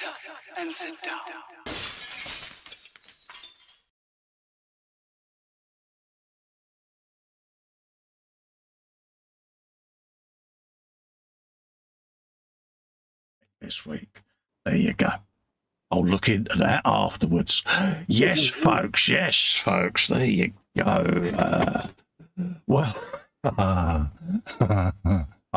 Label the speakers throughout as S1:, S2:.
S1: up and sit down.
S2: This week. There you go. I'll look into that afterwards. Yes, folks. Yes, folks. There you go. Well, I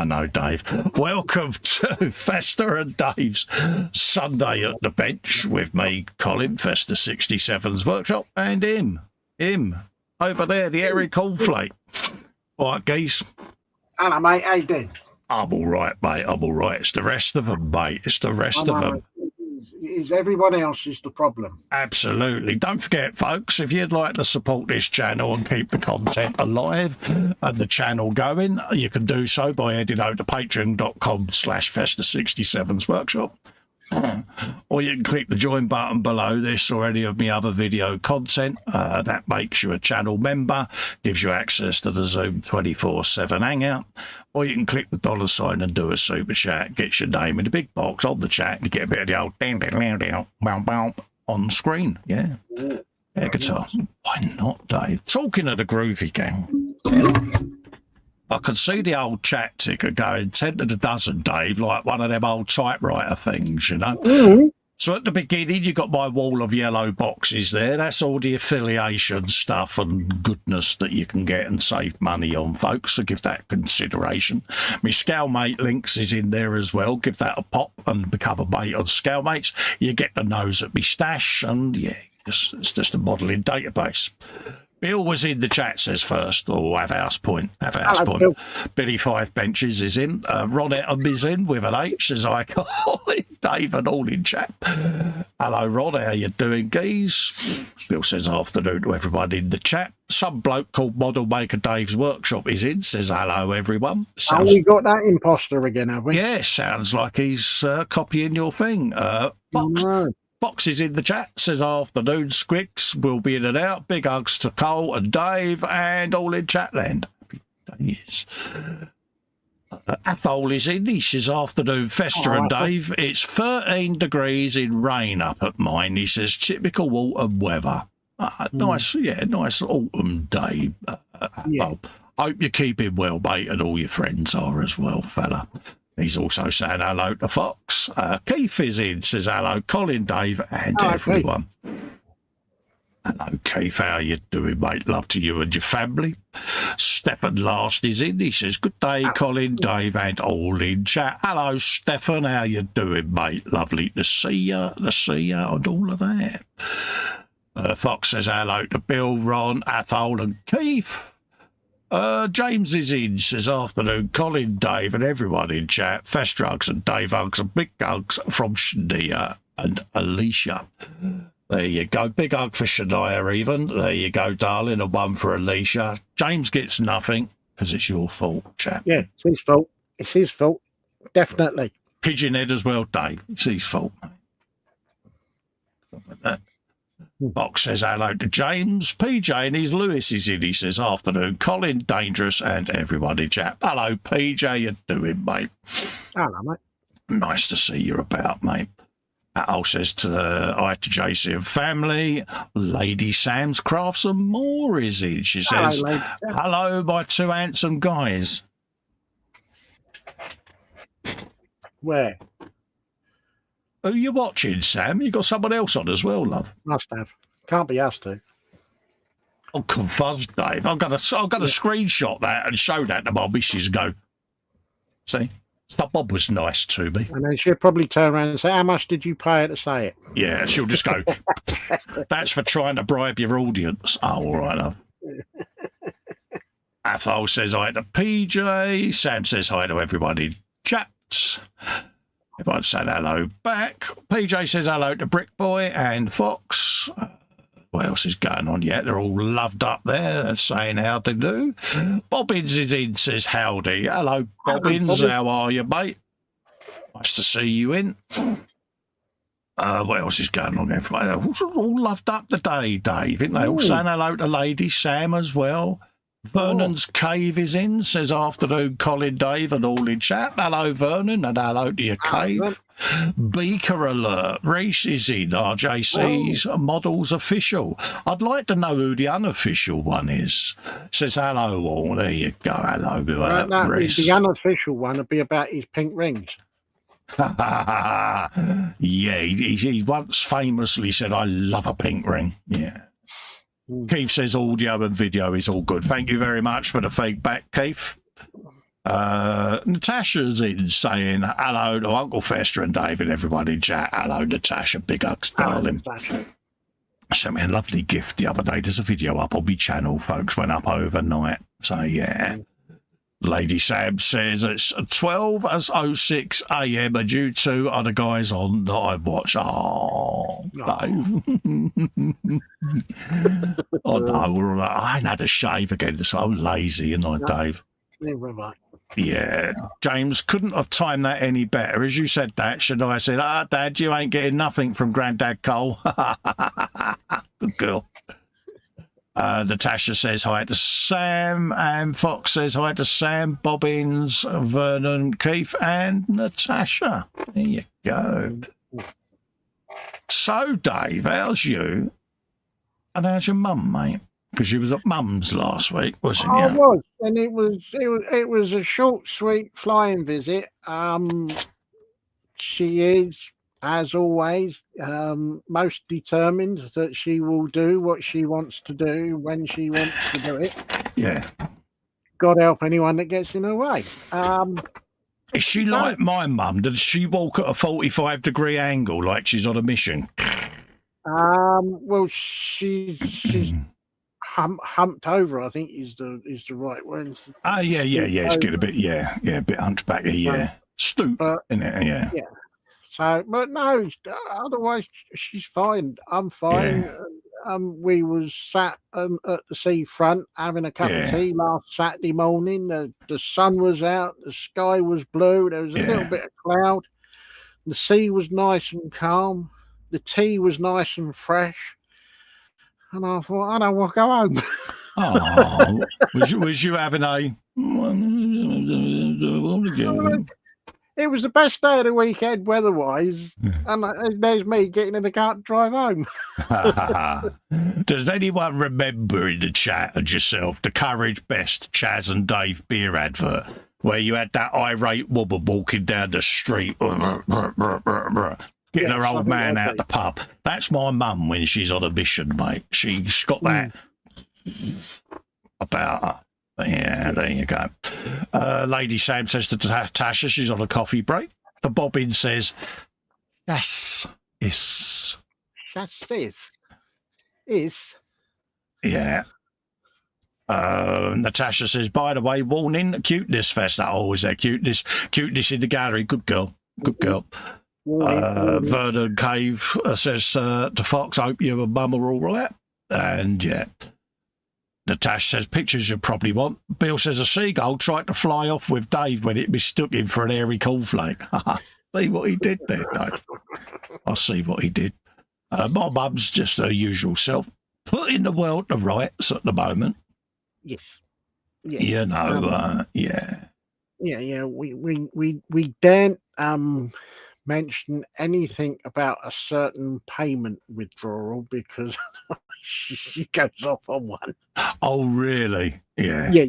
S2: know, Dave. Welcome to Festa and Dave's Sunday at the Bench with me, Colin, Festa 67's workshop, and him, over there, the Eric Cornflake. All right, geese.
S3: Hello, mate. How you doing?
S2: I'm all right, mate. I'm all right. It's the rest of them, mate. It's the rest of them.
S3: Is everyone else is the problem?
S2: Absolutely. Don't forget, folks, if you'd like to support this channel and keep the content alive and the channel going, you can do so by heading over to patreon.com/Festa67's workshop. Or you can click the join button below this or any of my other video content. That makes you a channel member, gives you access to the Zoom 24/7 hangout. Or you can click the $ and do a super chat, gets your name in the big box on the chat, and you get a bit of the old on screen. Yeah. Air guitar. Why not, Dave? Talking of the groovy gang. I can see the old chat ticker going 10 to the dozen, Dave, like one of them old typewriter things, you know. Mm-hmm. So at the beginning, you got my wall of yellow boxes there. That's all the affiliation stuff and goodness that you can get and save money on, folks. So give that consideration. My Scalmate links is in there as well. Give that a pop and become a mate on Scalmates. You get the nose at me stash, and yeah, it's just a modelling database. Bill was in the chat, says first, or have house point.
S3: Bill.
S2: Billy Five Benches is in. Ron Etam is in with an H, says I call it. Dave and all in chat. Hello, Ron, how you doing, geese? Bill says afternoon to everyone in the chat. Some bloke called Model Maker Dave's Workshop is in, says hello, everyone.
S3: Sounds... we got that imposter again, have we?
S2: Yeah, sounds like he's copying your thing. Fox is in the chat, says afternoon, Squicks will be in and out. Big hugs to Cole and Dave and all in chatland. Happy days. Athol is in, he says afternoon, Festa and Dave. It's 13 degrees in rain up at mine, he says, typical autumn weather. Nice, yeah, nice autumn day. Yeah. Hope you're keeping well, mate, and all your friends are as well, fella. He's also saying hello to Fox. Keith is in, says hello, Colin, Dave, and everyone. Keith. Hello, Keith. How you doing, mate? Love to you and your family. Stefan Last is in. He says, good day, Colin, Dave, and all in chat. Hello, Stefan. How you doing, mate? Lovely to see you, and all of that. Fox says hello to Bill, Ron, Athol, and Keith. James is in, says afternoon, Colin, Dave, and everyone in chat. Fest Drugs and Dave Hugs and big hugs from Shania and Alicia. There you go. Big hug for Shania even. There you go, darling. And one for Alicia. James gets nothing because it's your fault, chap.
S3: Yeah, it's his fault. It's his fault. Definitely.
S2: Pigeonhead as well, Dave. It's his fault, mate. Something like that. Box says hello to James. PJ and his Lewis is in. He says afternoon, Colin, Dangerous, and everyone in chat. Hello, PJ. How you doing, mate?
S3: Hello, mate.
S2: Nice to see you about, mate. Al says hi to JC and family. Lady Sam's Crafts and More is in. She says, hello, my two handsome guys.
S3: Where?
S2: Who are you watching, Sam? You got someone else on as well, love.
S3: Must have. Can't be us two.
S2: Oh, confused, Dave. I'm gonna screenshot that and show that to my missus and go, see? That Bob was nice to me.
S3: And then she'll probably turn around and say, how much did you pay her to say it?
S2: Yeah, she'll just go, that's for trying to bribe your audience. Oh, all right, love. Athol says hi to PJ. Sam says hi to everyone in chat. Everyone saying hello back. PJ says hello to Brick Boy and Fox. What else is going on yet? They're all loved up there saying how to do. Bobbins is in, says howdy. Hello, Bobbins. How are you, mate? Nice to see you in. What else is going on? Everybody all loved up today, Dave, isn't they? All saying hello to Lady Sam as well. Vernon's Cave is in, says afternoon, Colin, Dave, and all in chat. Hello, Vernon, and hello to your cave. Beaker alert. Reese is in RJC's Models Official. I'd like to know who the unofficial one is. Says hello all. There you go. Hello, Reese.
S3: The unofficial one would be about his pink rings.
S2: Yeah, he once famously said, I love a pink ring. Yeah. Keith says audio and video is all good. Thank you very much for the feedback, Keith. Natasha's in saying hello to Uncle Festa and David, everybody in chat. Hello, Natasha. Big hugs, darling. Sent me a lovely gift the other day. There's a video up on my channel, folks. Went up overnight. So, yeah. Lady Sam says it's 12:06 a.m. and you two are the guys on that I watch. Oh, Dave. Oh, no. I ain't had a shave again, so I'm lazy, and I, Dave. Yeah, James couldn't have timed that any better. As you said that, should I said, Dad, you ain't getting nothing from Grandad Cole. Good girl. Natasha says hi to Sam, and Fox says hi to Sam, Bobbins, Vernon, Keith, and Natasha. There you go. So, Dave, how's you? And how's your mum, mate? Because you was at Mum's last week, wasn't you?
S3: I was, and it was a short, sweet flying visit. She is, as always, most determined that she will do what she wants to do when she wants to do it.
S2: Yeah.
S3: God help anyone that gets in her way.
S2: Is she like my mum? Does she walk at a 45-degree angle like she's on a mission?
S3: Well, she's humped over, I think is the right word.
S2: Oh, yeah. It's good a bit, a bit hunchbacky, yeah. Stoop, in it, yeah.
S3: Yeah. So, but no, otherwise she's fine. I'm fine. Yeah. We was sat at the seafront having a cup of tea last Saturday morning. The sun was out, the sky was blue, there was a little bit of cloud. The sea was nice and calm. The tea was nice and fresh. And I thought, I don't want to go home.
S2: Oh, was you having a...
S3: It was the best day of the weekend weather-wise, and there's me getting in the car to drive home.
S2: Does anyone remember in the chat and yourself the Courage Best Chaz and Dave beer advert where you had that irate woman walking down the street getting her old man out the pub? That's my mum when she's on a mission, mate. She's got that about her. Yeah, there you go. Lady Sam says to Tasha she's on a coffee break. The Bobbin says, yes, is. Yeah. Natasha says, by the way, warning, cuteness fest. Always there, cuteness in the gallery. Good girl. Vernon Cave says to Fox, hope you and Mum are all right. And yeah. Natasha says, pictures you probably want. Bill says, a seagull tried to fly off with Dave when it mistook him for an airy cornflake. See what he did there, Dave. I see what he did. My mum's just her usual self, putting the world to rights at the moment.
S3: Yes.
S2: You know,
S3: Yeah, we daren't mention anything about a certain payment withdrawal because she goes off on one.
S2: Oh, really? Yeah.
S3: Yeah.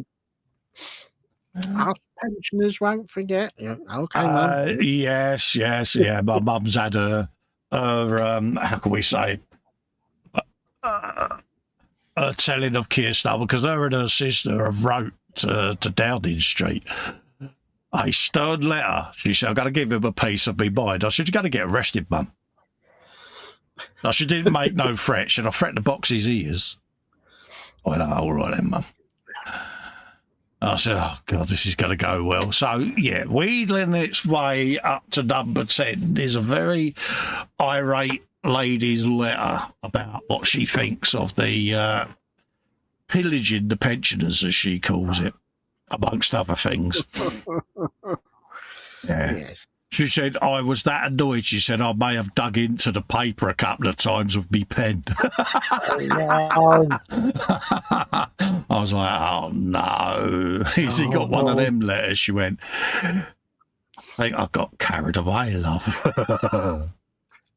S3: Our pensioners won't forget. Yeah. Okay, Mum.
S2: Yes. Yeah. My mum's had her how can we say, a telling of Keir Starmer because her and her sister have wrote to Downing Street a stern letter. She said, I've got to give him a piece of me mind. I said, you're going to get arrested, Mum. No, she didn't make no threat. She said, I threatened to box his ears. I went, all right then, Mum. I said, oh, God, this is going to go well. So, yeah, wheedling its way up to number 10 is a very irate lady's letter about what she thinks of the pillaging the pensioners, as she calls it, amongst other things. Yeah. Yes. She said, I was that annoyed, she said, I may have dug into the paper a couple of times with me pen. I was like, oh, no. Has he got one of them letters? She went, I think I got carried away, love.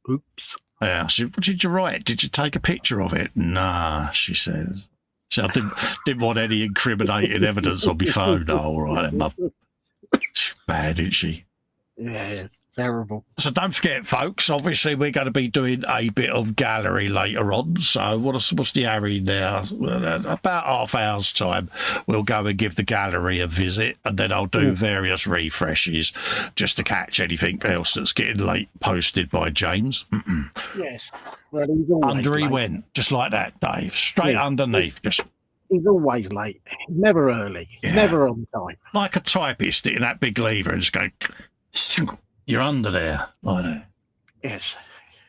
S3: Oops.
S2: Yeah, I said, what did you write? Did you take a picture of it? Nah, she says. So I didn't want any incriminating evidence on my phone. Oh, all right, then, Mum. She's bad, isn't she?
S3: Yeah, terrible.
S2: So don't forget, folks, obviously we're going to be doing a bit of gallery later on. So what's the hurry now? About half hour's time, we'll go and give the gallery a visit, and then I'll do various refreshes just to catch anything else that's getting late posted by James.
S3: Yes. Well, he's always
S2: Under he
S3: late.
S2: went, just like that, Dave. Straight underneath, just
S3: He's always late. Never early.
S2: Yeah.
S3: Never on time.
S2: like a typist hitting that big lever and just going, you're under there, like that.
S3: Yes.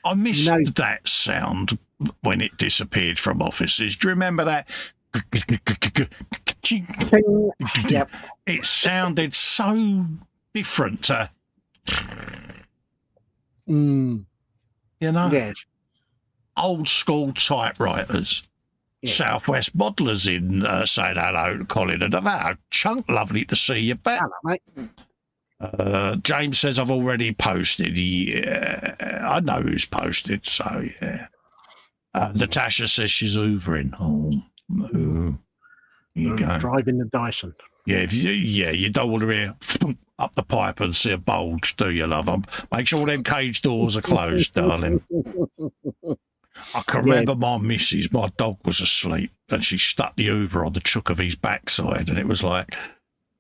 S2: I missed that sound when it disappeared from offices. Do you remember that?
S3: Yep.
S2: It sounded so different to,
S3: Mm,
S2: you know,
S3: yes.
S2: old school typewriters.
S3: Yeah.
S2: Southwest modelers in saying hello to Colin and hello, Chunk, lovely to see you back.
S3: Hello, mate.
S2: James says I've already posted. Yeah, I know who's posted, so yeah. Natasha says she's hoovering. Oh, no. You go.
S3: Driving the Dyson.
S2: Yeah, you don't want to hear up the pipe and see a bulge, do you, love? Make sure all them cage doors are closed, darling. I can remember my missus, my dog was asleep, and she stuck the hoover on the chook of his backside, and it was like,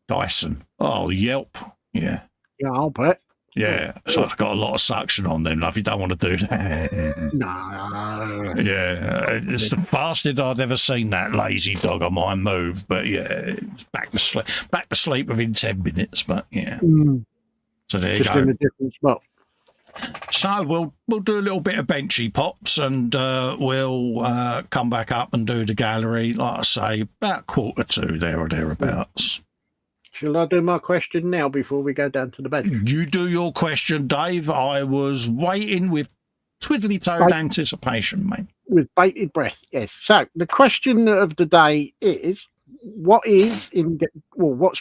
S2: Dyson. Oh, yelp. Yeah.
S3: Yeah, I'll bet.
S2: Yeah. So I've got a lot of suction on them, love. You don't want to do that.
S3: No.
S2: Yeah. It's the fastest I'd ever seen that lazy dog of mine move, but yeah, it's back to sleep within 10 minutes, but yeah. So there you
S3: Just
S2: go.
S3: in a different spot.
S2: So we'll do a little bit of benchy pops, and we'll come back up and do the gallery, like I say, about 1:45 there or thereabouts.
S3: Shall I do my question now before we go down to the bed?
S2: You do your question, Dave. I was waiting with twiddly-toed anticipation, mate.
S3: With bated breath, yes. So the question of the day is, what's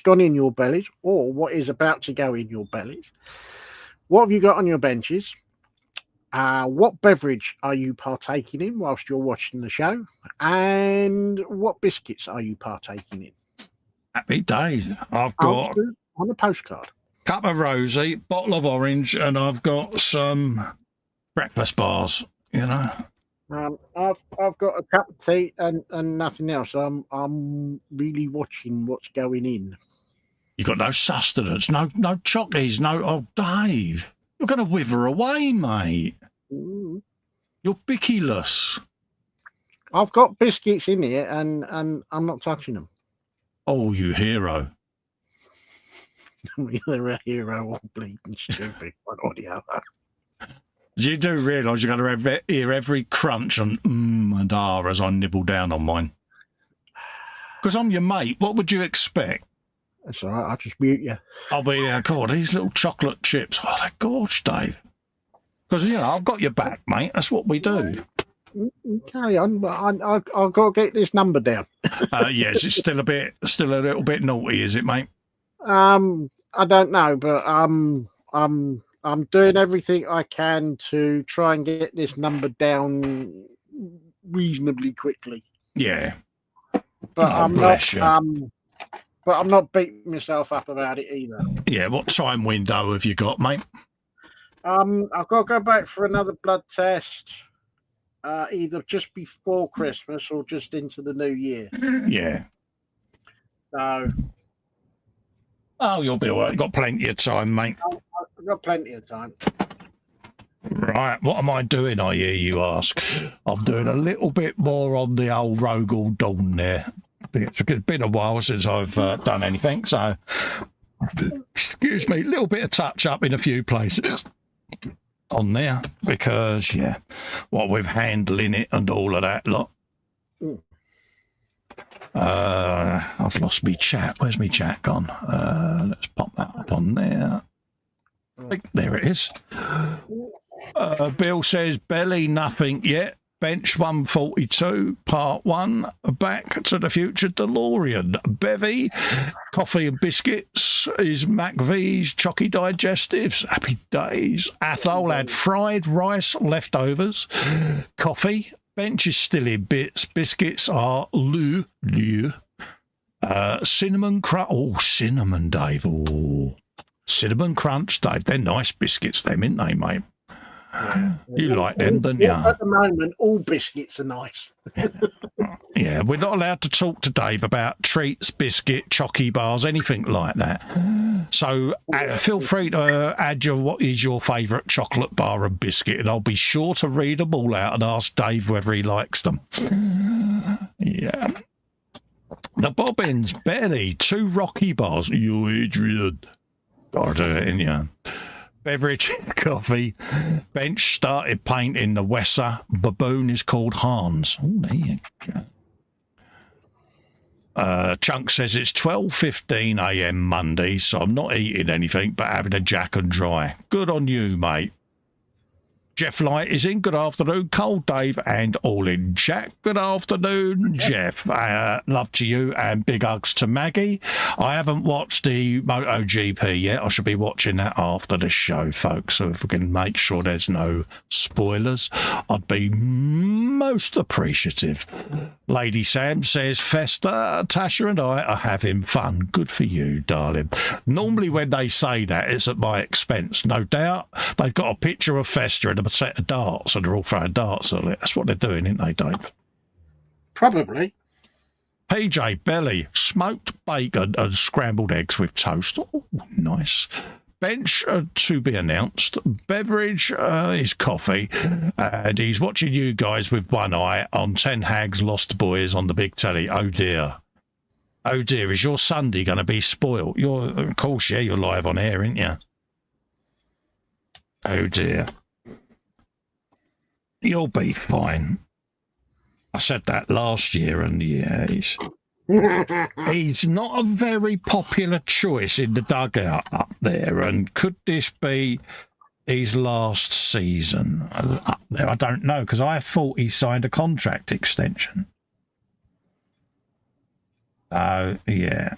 S3: gone in your bellies, or what is about to go in your bellies? What have you got on your benches? What beverage are you partaking in whilst you're watching the show? And what biscuits are you partaking in?
S2: Happy days. I've got
S3: Answers on a postcard.
S2: cup of rosy, bottle of orange, and I've got some breakfast bars, you know.
S3: I've got a cup of tea and nothing else. I'm really watching what's going in.
S2: You got no sustenance, no chockies, oh, Dave, you're going to wither away, mate. You're bickless.
S3: I've got biscuits in here, and I'm not touching them.
S2: Oh, you hero.
S3: They're a hero or bleeding stupid, one or the other.
S2: You do realise you're going to hear every crunch and and as I nibble down on mine. Because I'm your mate. What would you expect?
S3: That's all right. I'll just mute you.
S2: I'll be there. God, these little chocolate chips. Oh, they're gorgeous, Dave. Because, you know, I've got your back, mate. That's what we do.
S3: Carry on, but I've got to get this number down.
S2: Yes, it's still a little bit naughty, is it, mate?
S3: I don't know, but I'm doing everything I can to try and get this number down reasonably quickly.
S2: Yeah.
S3: But
S2: Oh,
S3: I'm
S2: bless
S3: not.
S2: you.
S3: But I'm not beating myself up about it either.
S2: Yeah. What time window have you got, mate?
S3: I've got to go back for another blood test, either just before Christmas or just into the new year.
S2: Yeah.
S3: So.
S2: Oh, you'll be all right. You've got plenty of time, mate.
S3: I've got plenty of time.
S2: Right. What am I doing, I hear you ask? I'm doing a little bit more on the old Rogel Dawn there. It's been a while since I've done anything, so excuse me, a little bit of touch up in a few places on there because, yeah, what with handling it and all of that lot. I've lost me chat. Where's me chat gone? Let's pop that up on there. There it is. Bill says belly nothing yet. Bench 142, Part 1, Back to the Future DeLorean. Bevy, coffee and biscuits is McVie's Chocky Digestives. Happy days. Athol had fried rice leftovers. Coffee. Bench is still in bits. Biscuits are Lou. Cinnamon crunch. Oh, cinnamon, Dave. Oh, cinnamon crunch, Dave. They're nice biscuits, them, ain't they, mate? You like them, don't you?
S3: At the moment, all biscuits are nice.
S2: Yeah, we're not allowed to talk to Dave about treats, biscuit, chocky bars, anything like that. So feel free to add what is your favourite chocolate bar and biscuit, and I'll be sure to read them all out and ask Dave whether he likes them. Yeah. The Bobbins, Betty, 2 Rocky bars. You, Adrian. Gotta do it, innit? Beverage, coffee. Bench started painting the Wesser. Baboon is called Hans. Oh, there you go. Chunk says it's 12:15 a.m. Monday, so I'm not eating anything but having a Jack and Dry. Good on you, mate. Jeff Light is in. Good afternoon, Cold Dave and all in chat. Good afternoon, Jeff. Love to you and big hugs to Maggie. I haven't watched the MotoGP yet. I should be watching that after the show, folks. So if we can make sure there's no spoilers, I'd be most appreciative. Lady Sam says, Festa, Tasha and I are having fun. Good for you, darling. Normally when they say that, it's at my expense. No doubt they've got a picture of Festa and a set of darts and they're all throwing darts at it. That's what they're doing, isn't they, Dave?
S3: Probably.
S2: PJ Belly, smoked bacon and scrambled eggs with toast. Oh, nice. Bench to be announced. Beverage is coffee. And he's watching you guys with one eye on 10 Hags Lost Boys on the big telly. Oh, dear. Oh, dear. Is your Sunday going to be spoiled? Of course, yeah, you're live on air, aren't you? Oh, dear. You'll be fine. I said that last year, and yeah, he's not a very popular choice in the dugout up there. And could this be his last season up there? I don't know, because I thought he signed a contract extension. Oh, yeah.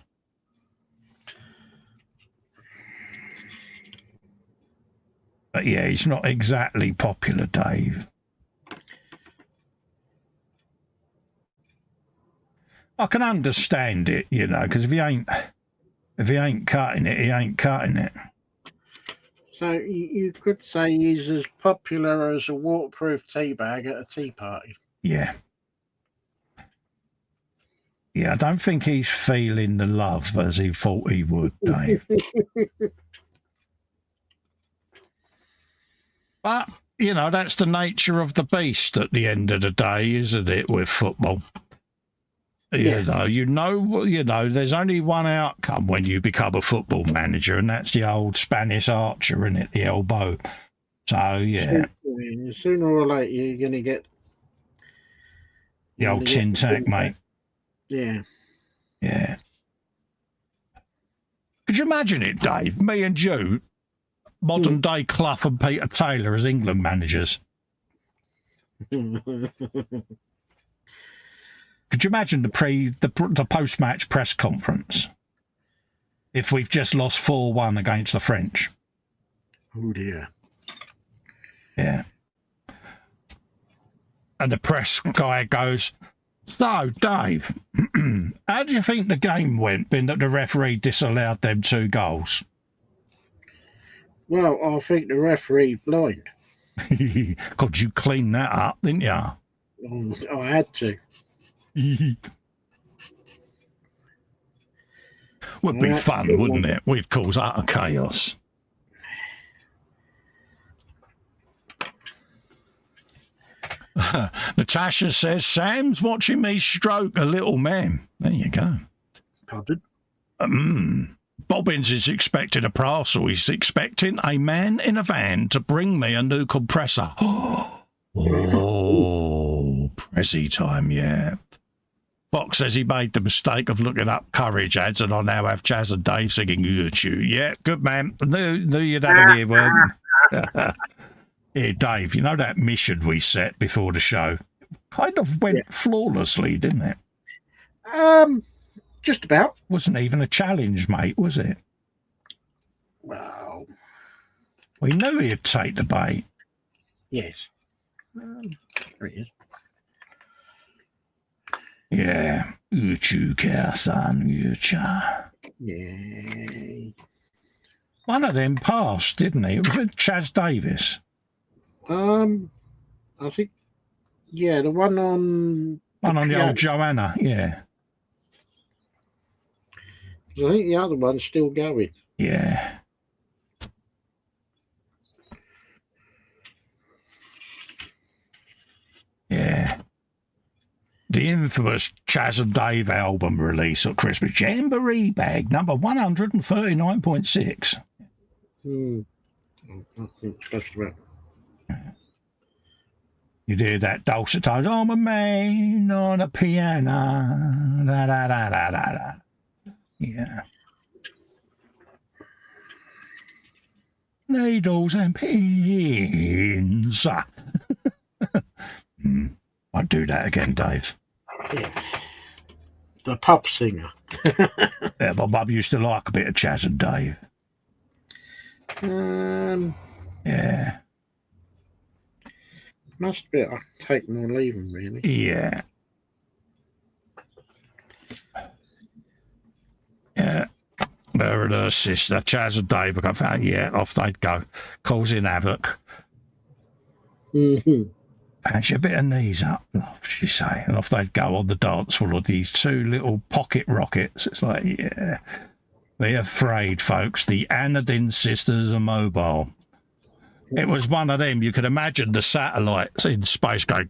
S2: But yeah, he's not exactly popular, Dave. I can understand it, you know, because if he ain't cutting it, he ain't cutting it.
S3: So you could say he's as popular as a waterproof tea bag at a tea party.
S2: Yeah. Yeah, I don't think he's feeling the love as he thought he would, Dave. But, you know, that's the nature of the beast at the end of the day, isn't it, with football?
S3: Yeah.
S2: You know, there's only one outcome when you become a football manager, and that's the old Spanish archer, isn't it, the elbow? So, yeah.
S3: Sooner or later, you're going to get...
S2: The old tin tack, mate.
S3: Yeah.
S2: Yeah. Could you imagine it, Dave? Me and you, modern day Clough and Peter Taylor as England managers. Could you imagine the post-match press conference if we've just lost 4-1 against the French?
S3: Oh, dear.
S2: Yeah. And the press guy goes, so, Dave, how do you think the game went, being that the referee disallowed them 2 goals?
S3: Well, I think the referee's blind.
S2: Could you clean that up, didn't you?
S3: I had to.
S2: Would be fun, wouldn't it? We'd cause utter chaos. Natasha says, Sam's watching me stroke a little man. There you go.
S3: Pardon?
S2: Bobbins is expecting a parcel. He's expecting a man in a van to bring me a new compressor. Oh, Prezi time, yeah. Fox says he made the mistake of looking up courage ads, and I now have Jazz and Dave singing at you. Yeah, good man. Knew you'd had a earworm. Here, Dave, you know that mission we set before the show? kind of went flawlessly, didn't it?
S3: Just about.
S2: Wasn't even a challenge, mate, was it?
S3: Well,
S2: We knew he'd take the bait.
S3: yes. There it is.
S2: Yeah. Uchu Kersan, Ucha.
S3: Yeah.
S2: One of them passed, didn't he? It was Chaz Davis.
S3: I think, yeah, the one on...
S2: One on the old Joanna, yeah.
S3: I think the other one's still going.
S2: Yeah. Yeah. The infamous Chaz and Dave album release at Christmas. Jamboree Bag, number 139.6.
S3: I think just about.
S2: You did that dulcet tones. I'm a man on a piano. Da, da, da, da, da, da. Yeah. Needles and pins. I'd do that again, Dave.
S3: Yeah. The pub singer.
S2: Yeah, my mum used to like a bit of Chaz and Dave. Yeah.
S3: Must be. I take them or leave them, really.
S2: Yeah. Yeah. Her and her sister, Chaz and Dave, I found, yeah, off they'd go, causing havoc. Patch a bit of knees up, love, she say, and off they'd go on the dance floor with these two little pocket rockets. It's like, yeah. Be afraid, folks. The Anadin sisters are mobile. It was one of them. You could imagine the satellites in space going,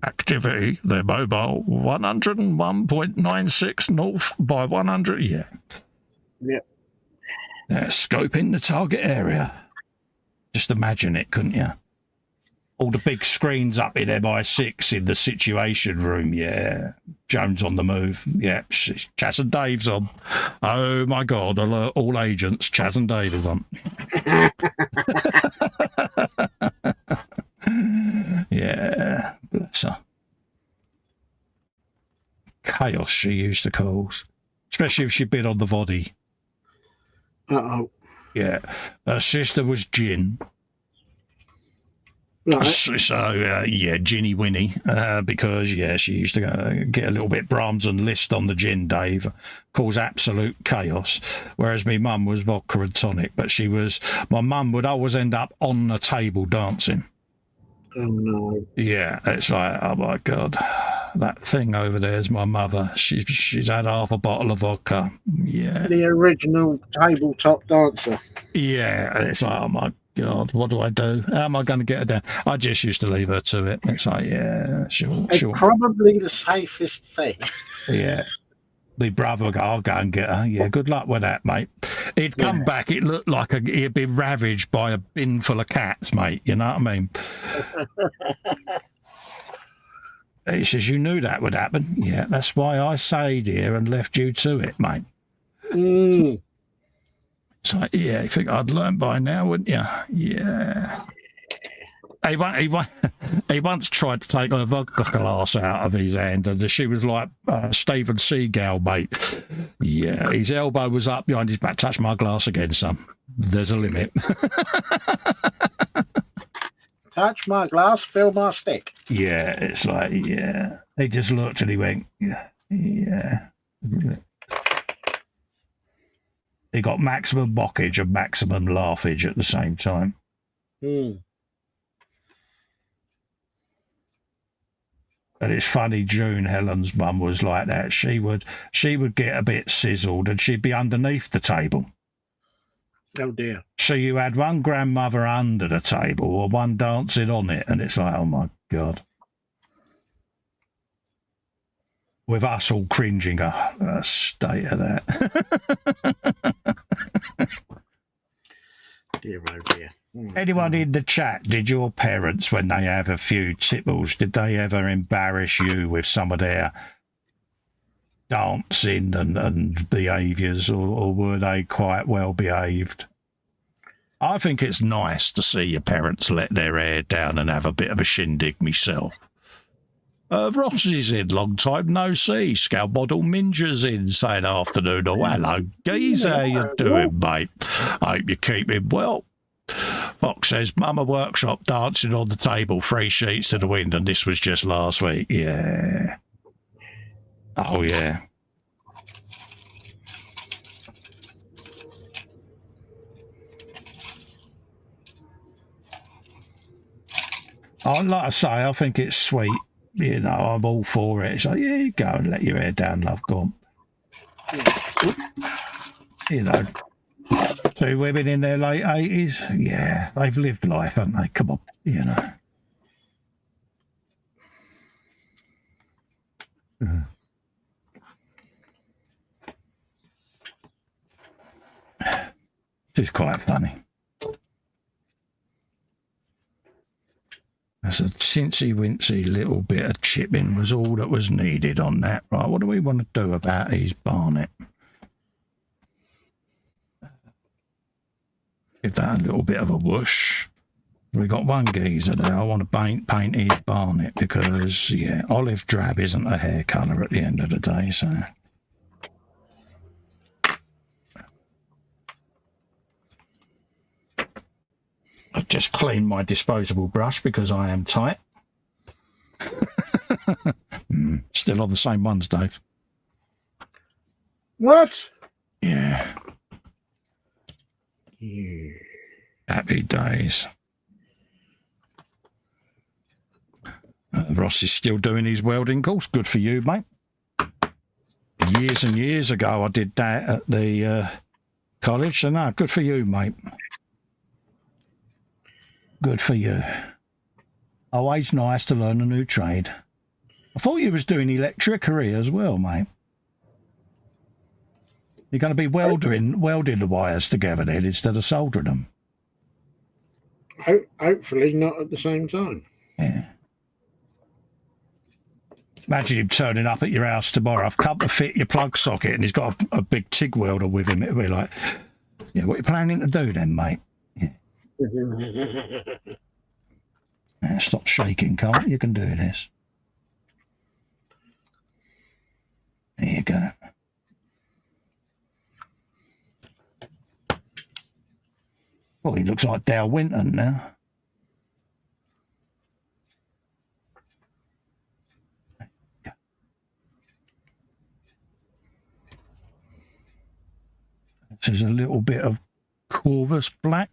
S2: activity, they're mobile, 101.96 north by 100. Yeah.
S3: Yeah.
S2: Scoping the target area. Just imagine it, couldn't you? All the big screens up in MI6 in the situation room. Yeah. Jones on the move. Yeah. Chaz and Dave's on. Oh, my God. Alert all agents. Chaz and Dave is on. Yeah. Bless her. Chaos, she used to cause. Especially if she'd been on the voddy.
S3: Uh-oh.
S2: Yeah. Her sister was Gin.
S3: Right.
S2: So, yeah, Ginny Winnie, because, yeah, she used to go, get a little bit Brahms and Liszt on the gin, Dave, cause absolute chaos, whereas my mum was vodka and tonic, but my mum would always end up on the table dancing.
S3: Oh, no.
S2: Yeah, it's like, oh, my God, that thing over there's my mother. She's had half a bottle of vodka. Yeah.
S3: The original tabletop dancer.
S2: Yeah, and it's like, oh, my God, what do I do? How am I going to get her down? I just used to leave her to it. It's like, yeah, she'll.
S3: Probably the safest thing.
S2: Yeah. My brother would go, I'll go and get her. Yeah, good luck with that, mate. He'd come back, it looked like he'd been ravaged by a bin full of cats, mate. You know what I mean? He says, you knew that would happen. Yeah, that's why I stayed here and left you to it, mate. It's like, yeah, you think I'd learn by now, wouldn't you? Yeah. He once tried to take a vodka glass out of his hand, and she was like Steven Seagal, mate. Yeah, his elbow was up behind his back. Touch my glass again, son. There's a limit.
S3: Touch my glass, fill my stick.
S2: Yeah, it's like, yeah. He just looked and he went, yeah. He got maximum mockage and maximum laughage at the same time. And it's funny, June, Helen's mum, was like that. She would get a bit sizzled and she'd be underneath the table.
S3: Oh, dear.
S2: So you had one grandmother under the table or one dancing on it, and it's like, oh, my God. With us all cringing, a state of that.
S3: Dear, oh, dear.
S2: Anyone in the chat, did your parents, when they have a few tipples, did they ever embarrass you with some of their dancing and behaviours, or were they quite well behaved? I think it's nice to see your parents let their hair down and have a bit of a shindig myself. Ross is in, long time no see. Scout Model Minja's in, saying afternoon. Oh, hello, geez, how you doing, mate? Hope you're keeping well. Fox says, Mama Workshop dancing on the table, 3 sheets to the wind, and this was just last week. Yeah. Oh, yeah. Like I say, I think it's sweet. You know, I'm all for it. So, yeah, you go and let your hair down, love. Go on. You know, 2 women in their late 80s. Yeah, they've lived life, haven't they? Come on, you know. It's quite funny. That's a tinsy-wincy little bit of chipping was all that was needed on that. Right, what do we want to do about his barnet? Give that a little bit of a whoosh. We got one geezer there. I want to paint his barnet because, yeah, olive drab isn't a hair colour at the end of the day, so... I've just cleaned my disposable brush because I am tight. Still on the same ones, Dave.
S3: What?
S2: Yeah.
S3: Yeah.
S2: Happy days. Ross is still doing his welding course. Good for you, mate. Years and years ago, I did that at the college. So, no, good for you, mate. Good for you. Always nice to learn a new trade. I thought you was doing electricity as well, mate. You're going to be welding the wires together then instead of soldering them.
S3: Hopefully not at the same time.
S2: Yeah. Imagine him turning up at your house tomorrow. I've come to fit your plug socket and he's got a big TIG welder with him. It'll be like, yeah, what are you planning to do then, mate? Yeah. Stop shaking, Carl. You can do this. There you go. Oh, he looks like Dale Winton now. There's a little bit of Corvus black.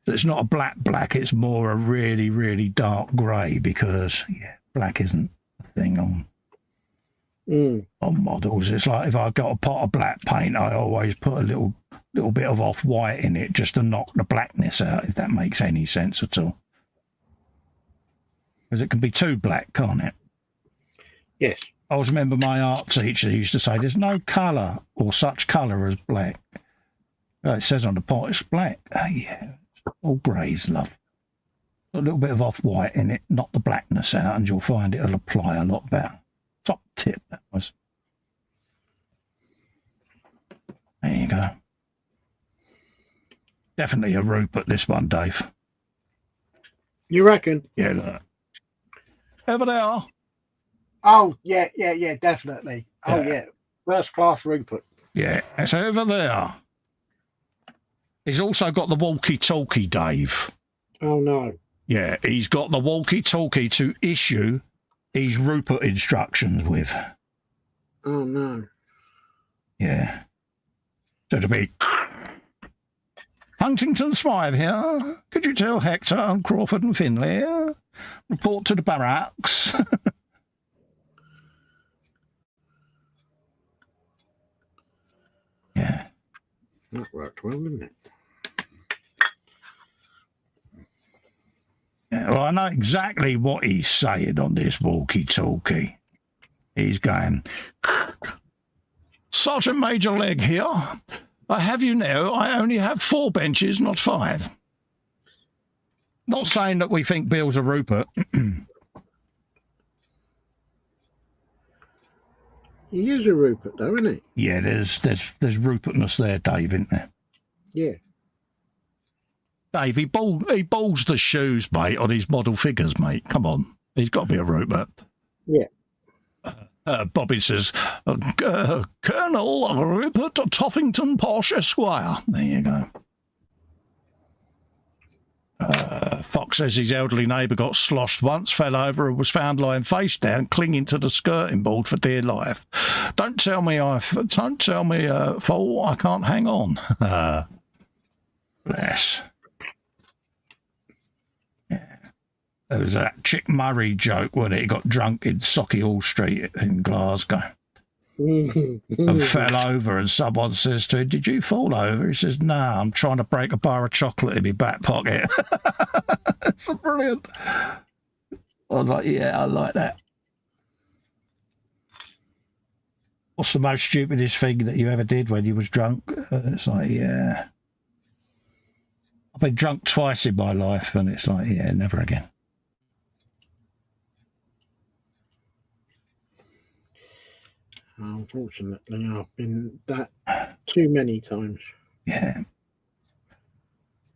S2: It's not a black, it's more a really, really dark grey because, yeah, black isn't a thing on models. It's like if I got a pot of black paint, I always put a little bit of off-white in it just to knock the blackness out, if that makes any sense at all. Because it can be too black, can't it?
S3: Yes.
S2: I always remember my art teacher used to say, there's no colour or such colour as black. It says on the pot it's black. Oh, yeah. All greys, love. A little bit of off-white in it, knock the blackness out, and you'll find it'll apply a lot better. Top tip, that was. There you go. Definitely a Rupert, this one, Dave.
S3: You reckon?
S2: Yeah, look. Over there.
S3: Oh, yeah, definitely. Oh, yeah. First class Rupert.
S2: Yeah, it's over there. He's also got the walkie-talkie, Dave.
S3: Oh, no.
S2: Yeah, he's got the walkie-talkie to issue his Rupert instructions with.
S3: Oh, no.
S2: Yeah. So it'll be... Huntington Smythe here. Could you tell Hector and Crawford and Finlay? Report to the barracks. Yeah.
S3: That worked well, didn't it?
S2: Yeah, well, I know exactly what he's saying on this walkie-talkie. He's going, Sergeant Major Legg here. I have you know, I only have 4 benches, not 5. Not saying that we think Bill's a Rupert.
S3: He is a Rupert, though, isn't he?
S2: Yeah, there's Rupertness there, Dave, isn't there?
S3: Yeah.
S2: Dave, he balls the shoes, mate, on his model figures, mate. Come on. He's got to be a Rupert.
S3: Yeah.
S2: Bobby says, Colonel Rupert Toffington Posh Esquire. There you go. Fox says his elderly neighbour got sloshed once, fell over and was found lying face down, clinging to the skirting board for dear life. Don't tell me, Fool, I can't hang on. Bless. Yeah. There was that Chick Murray joke when he got drunk in Sauchiehall Street in Glasgow. And fell over, and someone says to him, "Did you fall over?" He says, "No, I'm trying to break a bar of chocolate in my back pocket." It's brilliant. I was like, yeah, I like that. What's the most stupidest thing that you ever did when you was drunk? It's like, yeah. I've been drunk twice in my life, and it's like, yeah, never again.
S3: Unfortunately, I've been that too many times.
S2: Yeah.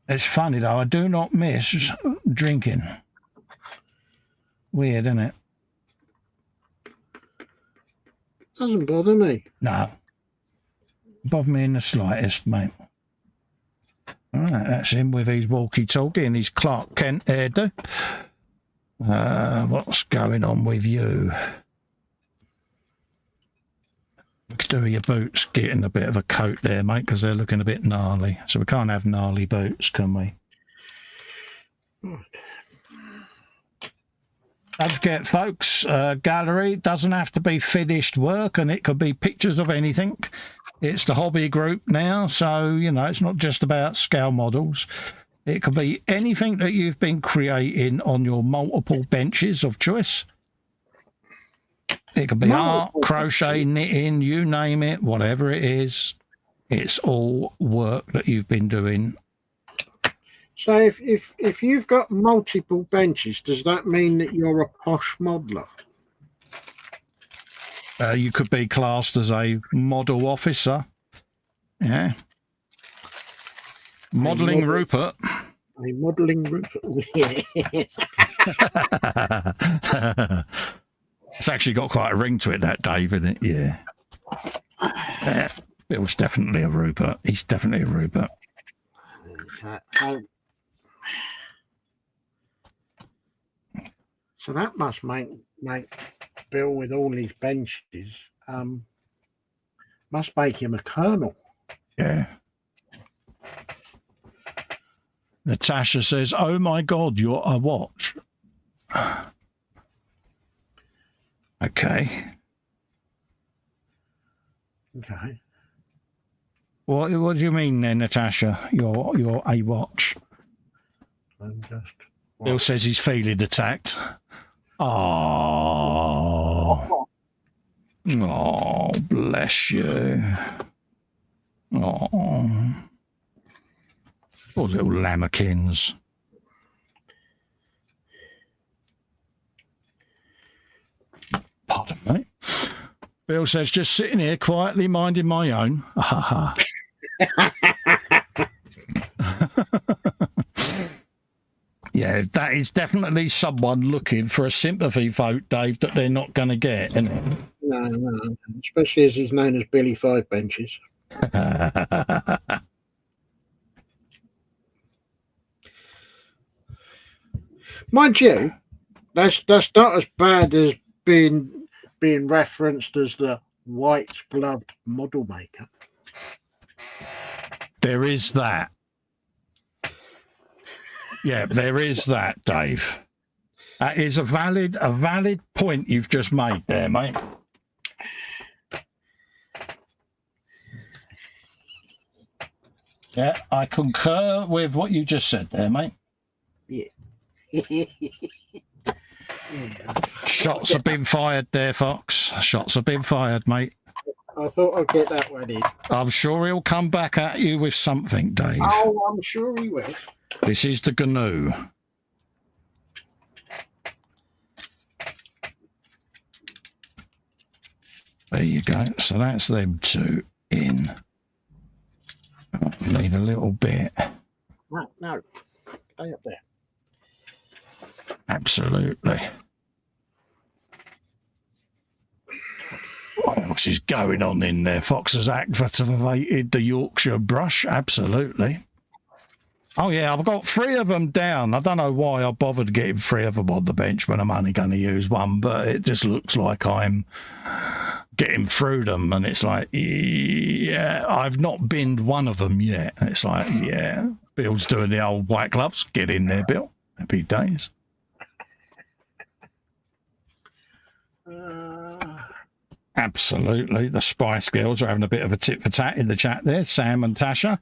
S2: It's funny, though. I do not miss drinking. Weird, isn't it?
S3: Doesn't bother me.
S2: No. Bother me in the slightest, mate. All right, that's him with his walkie-talkie and his Clark Kent hairdo. What's going on with you? Do your boots getting a bit of a coat there, mate, because they're looking a bit gnarly. So we can't have gnarly boots, can we? Don't forget, folks, gallery doesn't have to be finished work, and it could be pictures of anything. It's the hobby group now, so, you know, it's not just about scale models. It could be anything that you've been creating on your multiple benches of choice. It could be art, crochet, knitting, you name it, whatever it is. It's all work that you've been doing.
S3: So if you've got multiple benches, does that mean that you're a posh modeler?
S2: You could be classed as a model officer. Yeah. Modelling Rupert.
S3: A modelling Rupert.
S2: It's actually got quite a ring to it, that Dave, isn't it? Yeah. It was definitely a Rupert. He's definitely a Rupert.
S3: So that must make Bill, with all his benches, must make him a colonel.
S2: Yeah. Natasha says, "Oh my God, you're a watch." Okay.
S3: Okay.
S2: What do you mean then, Natasha? You're a watch.
S3: I'm just.
S2: Bill says he's feeling attacked. Oh, bless you. Oh, poor little lammerkins. Pardon me. Bill says, just sitting here quietly minding my own. Yeah, that is definitely someone looking for a sympathy vote, Dave, that they're not going to get, isn't it?
S3: No. Especially as he's known as Billy Five Benches. Mind you, that's not as bad as being referenced as the white-gloved model maker.
S2: There is that. Yeah, there is that, Dave. That is a valid point you've just made there, mate. Yeah, I concur with what you just said there, mate.
S3: Yeah.
S2: Shots have been fired there, Fox. Shots have been fired, mate.
S3: I thought I'd get that one in.
S2: I'm sure he'll come back at you with something, Dave.
S3: Oh, I'm sure he will.
S2: This is the GNU. There you go. So that's them two in. We need a little bit.
S3: No. Stay up there.
S2: Absolutely. else is going on in there? Fox has activated the Yorkshire brush, absolutely. Oh, yeah, I've got 3 of them down. I don't know why I bothered getting 3 of them on the bench when I'm only going to use 1, but it just looks like I'm getting through them, and it's like, yeah, I've not binned 1 of them yet. And it's like, yeah, Bill's doing the old white gloves. Get in there, Bill. Happy days. Absolutely. The Spice Girls are having a bit of a tit for tat in the chat there, Sam and Tasha.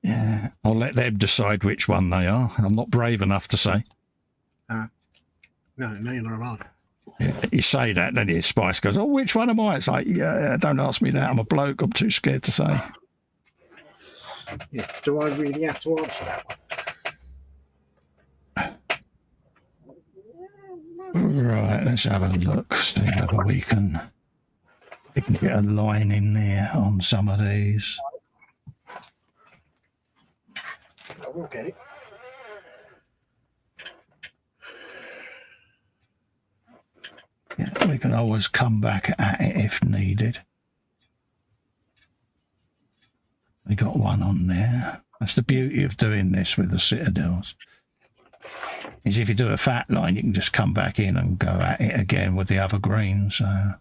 S2: Yeah, I'll let them decide which one they are. I'm not brave enough to say.
S3: No, neither am I.
S2: Yeah, you say that, then your Spice goes, oh, which one am I? It's like, yeah, don't ask me that. I'm a bloke. I'm too scared to say.
S3: Yeah, do I really have to answer that one?
S2: Right, let's have a look. See whether we can get a line in there on some of these.
S3: I will get it.
S2: Yeah, we can always come back at it if needed. We got 1 on there. That's the beauty of doing this with the citadels. Is if you do a fat line, you can just come back in and go at it again with the other green. So I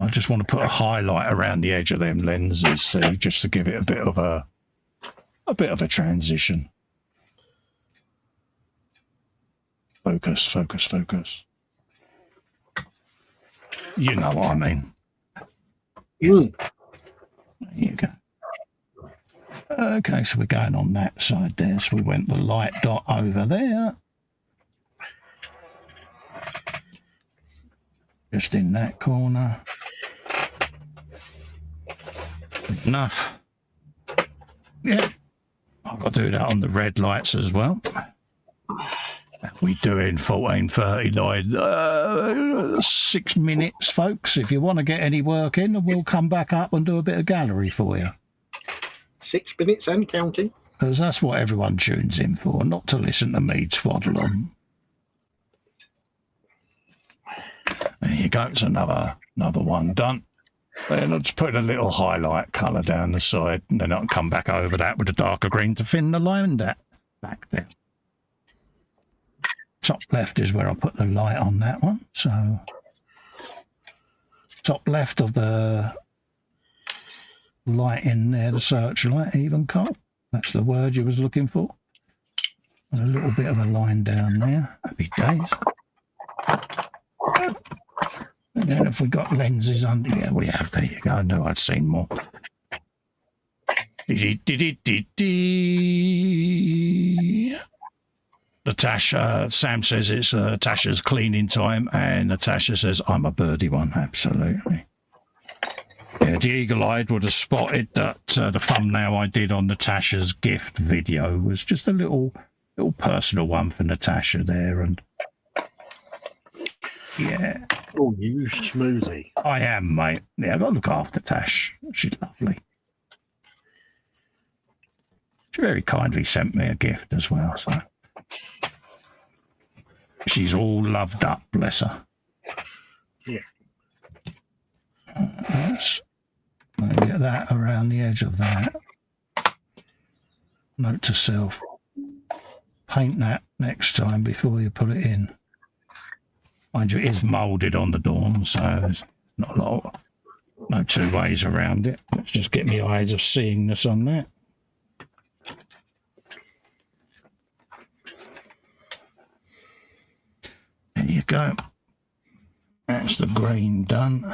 S2: just want to put a highlight around the edge of them lenses, see, just to give it a bit of a transition. Focus, focus, focus. You know what I mean. Yeah. There you go. Okay, so we're going on that side there. So we went the light dot over there. Just in that corner. Enough. Yeah. I've got to do that on the red lights as well. We doing 14:39. 6 minutes, folks. If you want to get any work in, we'll come back up and do a bit of gallery for you.
S3: 6 minutes and counting.
S2: Because that's what everyone tunes in for, not to listen to me twaddle on. There you go. It's another one done. Then I'll just put a little highlight colour down the side, and then I'll come back over that with a darker green to thin the line back there. Top left is where I put the light on that one. So top left of the light in there, the searchlight, even colour. That's the word you was looking for. And a little bit of a line down there. Happy days. And then if we got lenses under, yeah, we have. There you go. I knew I'd seen more. Natasha, Sam says it's Tasha's cleaning time, and Natasha says I'm a birdie one. Absolutely. Yeah, the eagle-eyed would have spotted that the thumbnail I did on Natasha's gift video was just a little personal one for Natasha there, and yeah.
S3: Oh, you smoothie.
S2: I am, mate. Yeah, I've got to look after Tash. She's lovely. She very kindly sent me a gift as well, so she's all loved up, bless her.
S3: Yeah.
S2: Let's get that around the edge of that. Note to self, paint that next time before you put it in. Mind you, it is moulded on the dorm, so there's not a lot, no 2 ways around it. Let's just get my eyes of seeingness on that. There you go. That's the green done.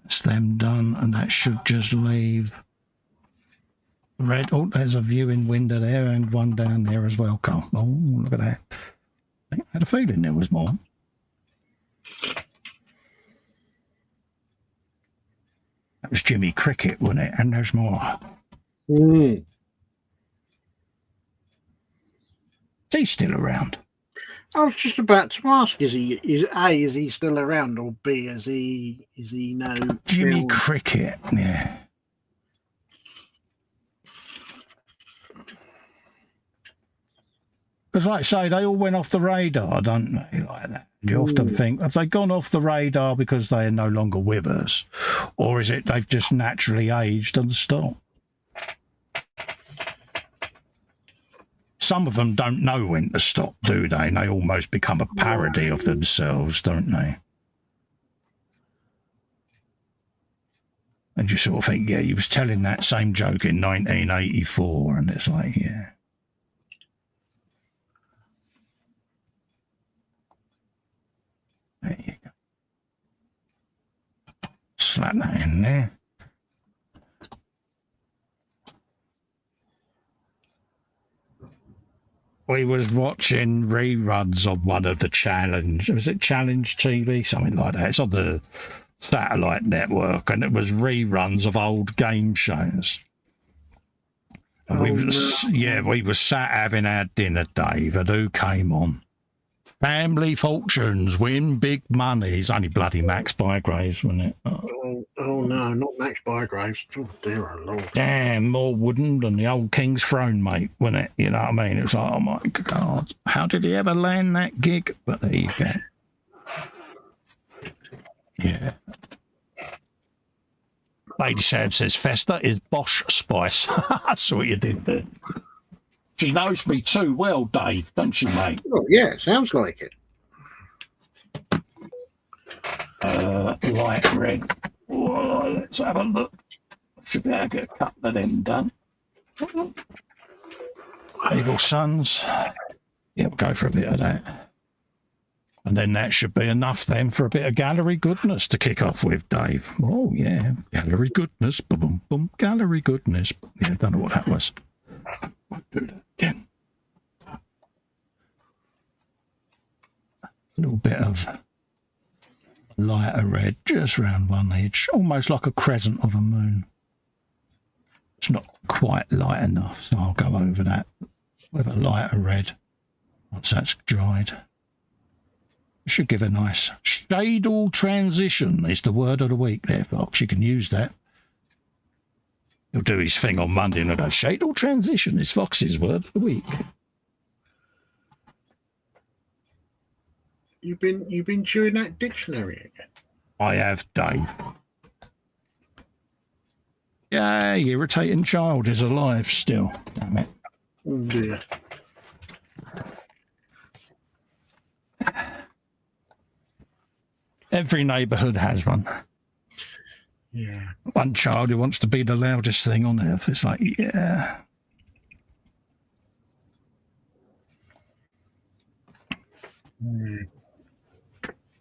S2: That's them done, and that should just leave red. Oh, there's a viewing window there and one down there as well, Carl. Oh, look at that. I had a feeling there was more. That was Jimmy Cricket, wasn't it? And there's more.
S3: Mm.
S2: He's still around.
S3: I was just about to ask: is he still around, or B, is he no?
S2: Jimmy Cricket, yeah. Because, like I say, they all went off the radar, don't they? Like that. You often think, have they gone off the radar because they are no longer with us? Or is it they've just naturally aged and stopped? Some of them don't know when to stop, do they? And they almost become a parody of themselves, don't they? And you sort of think, yeah, he was telling that same joke in 1984, and it's like, yeah. There you go. Slap that in there. We was watching reruns of one of the Challenge. Was it Challenge TV? Something like that. It's on the satellite network, and it was reruns of old game shows. And we were sat having our dinner, Dave, and who came on? Family Fortunes, win big money. It's only bloody Max Bygraves, wasn't it?
S3: Oh no, not Max Bygraves. Oh dear, oh Lord.
S2: Damn, more wooden than the old King's Throne, mate, wasn't it? You know what I mean? It was like, oh my God, how did he ever land that gig? But there you go. Yeah. Lady Sam says Festa is Bosch Spice. That's what you did there. She knows me too well, Dave, don't she, mate?
S3: Oh, yeah, sounds like it.
S2: Light red. Oh, let's have a look. Should be able to get a couple of them done. Eagle Sons. Yeah, we'll go for a bit of that. And then that should be enough then for a bit of gallery goodness to kick off with, Dave. Oh, yeah. Gallery goodness. Boom, boom, boom. Gallery goodness. Yeah, don't know what that was. Won't do that again. A little bit of lighter red just round one edge, almost like a crescent of a moon. It's not quite light enough, so I'll go over that with a lighter red once that's dried. It should give a nice shadal transition is the word of the week there, Fox. You can use that. He'll do his thing on Monday and he'll go, shadal transition is Fox's word of the week.
S3: You've been chewing that dictionary again?
S2: I have, Dave. Yeah, irritating child is alive still. Damn it.
S3: Oh dear.
S2: Every neighbourhood has one.
S3: Yeah.
S2: One child who wants to be the loudest thing on earth. It's like, yeah.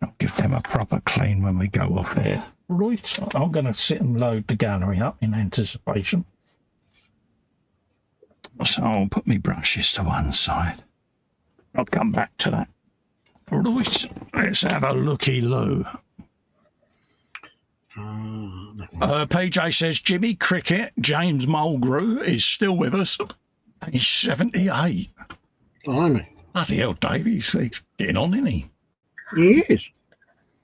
S2: I'll give them a proper clean when we go off here. Right, I'm going to sit and load the gallery up in anticipation. So I'll put my brushes to one side. I'll come back to that. Right, let's have a looky-loo. PJ says Jimmy Cricket, James Mulgrew, is still with us. He's 78.
S3: Blimey.
S2: Bloody hell, Dave, he's getting on, isn't he?
S3: He is.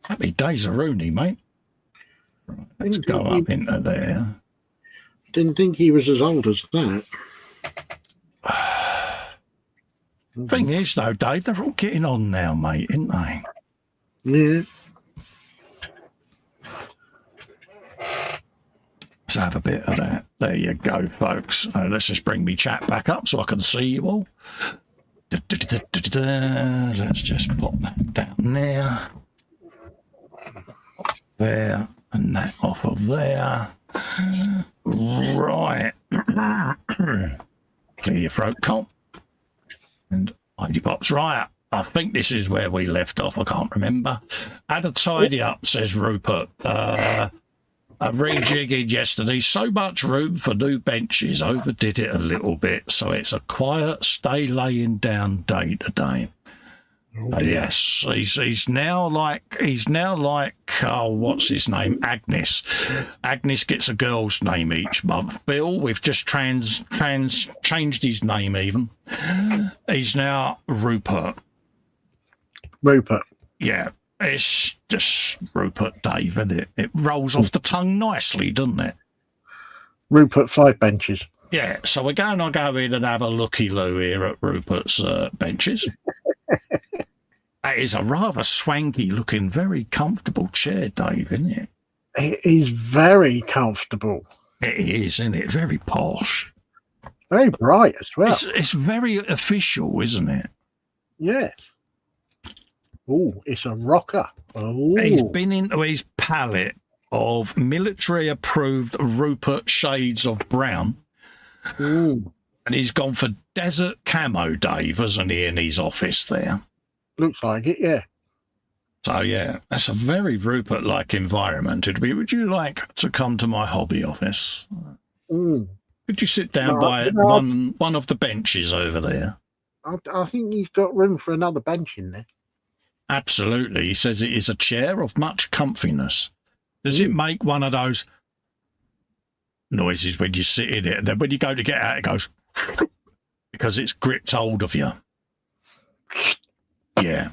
S2: Happy days of Rooney, mate. Right, let's go up into there.
S3: Didn't think he was as old as that.
S2: Thing is, though, Dave, they're all getting on now, mate, aren't they?
S3: Yeah.
S2: Let's have a bit of that. There you go, folks. Let's just bring me chat back up so I can see you all. Let's just pop that down there. There, and that off of there. Right. Clear your throat, Colt. And Heidi Pop's right. I think this is where we left off. I can't remember. Had a tidy up, says Rupert. I rejigged yesterday. So much room for new benches. Overdid it a little bit. So it's a quiet, stay laying down day today. Oh, yes, he's now like what's his name? Agnes. Agnes gets a girl's name each month. Bill, we've just changed his name even. He's now Rupert.
S3: Rupert.
S2: Yeah, it's just Rupert Dave, isn't it? It rolls off the tongue nicely, doesn't it?
S3: Rupert 5 benches.
S2: Yeah, so we're going to go in and have a looky-loo here at Rupert's benches. That is a rather swanky-looking, very comfortable chair, Dave, isn't it?
S3: It is very comfortable.
S2: It is, isn't it? Very posh.
S3: Very bright as well.
S2: It's very official, isn't it?
S3: Yes. Oh, it's a rocker. Oh.
S2: He's been into his palette of military-approved Rupert shades of brown.
S3: Ooh.
S2: And he's gone for desert camo, Dave, hasn't he, in his office there?
S3: Looks like it, yeah.
S2: So, yeah, that's a very Rupert-like environment. Would you like to come to my hobby office? Could you sit down by one of the benches over there?
S3: I think he's got room for another bench in there.
S2: Absolutely. He says it is a chair of much comfiness. Does it make one of those noises when you sit in it, and then when you go to get out, it goes because it's gripped hold of you? Yeah.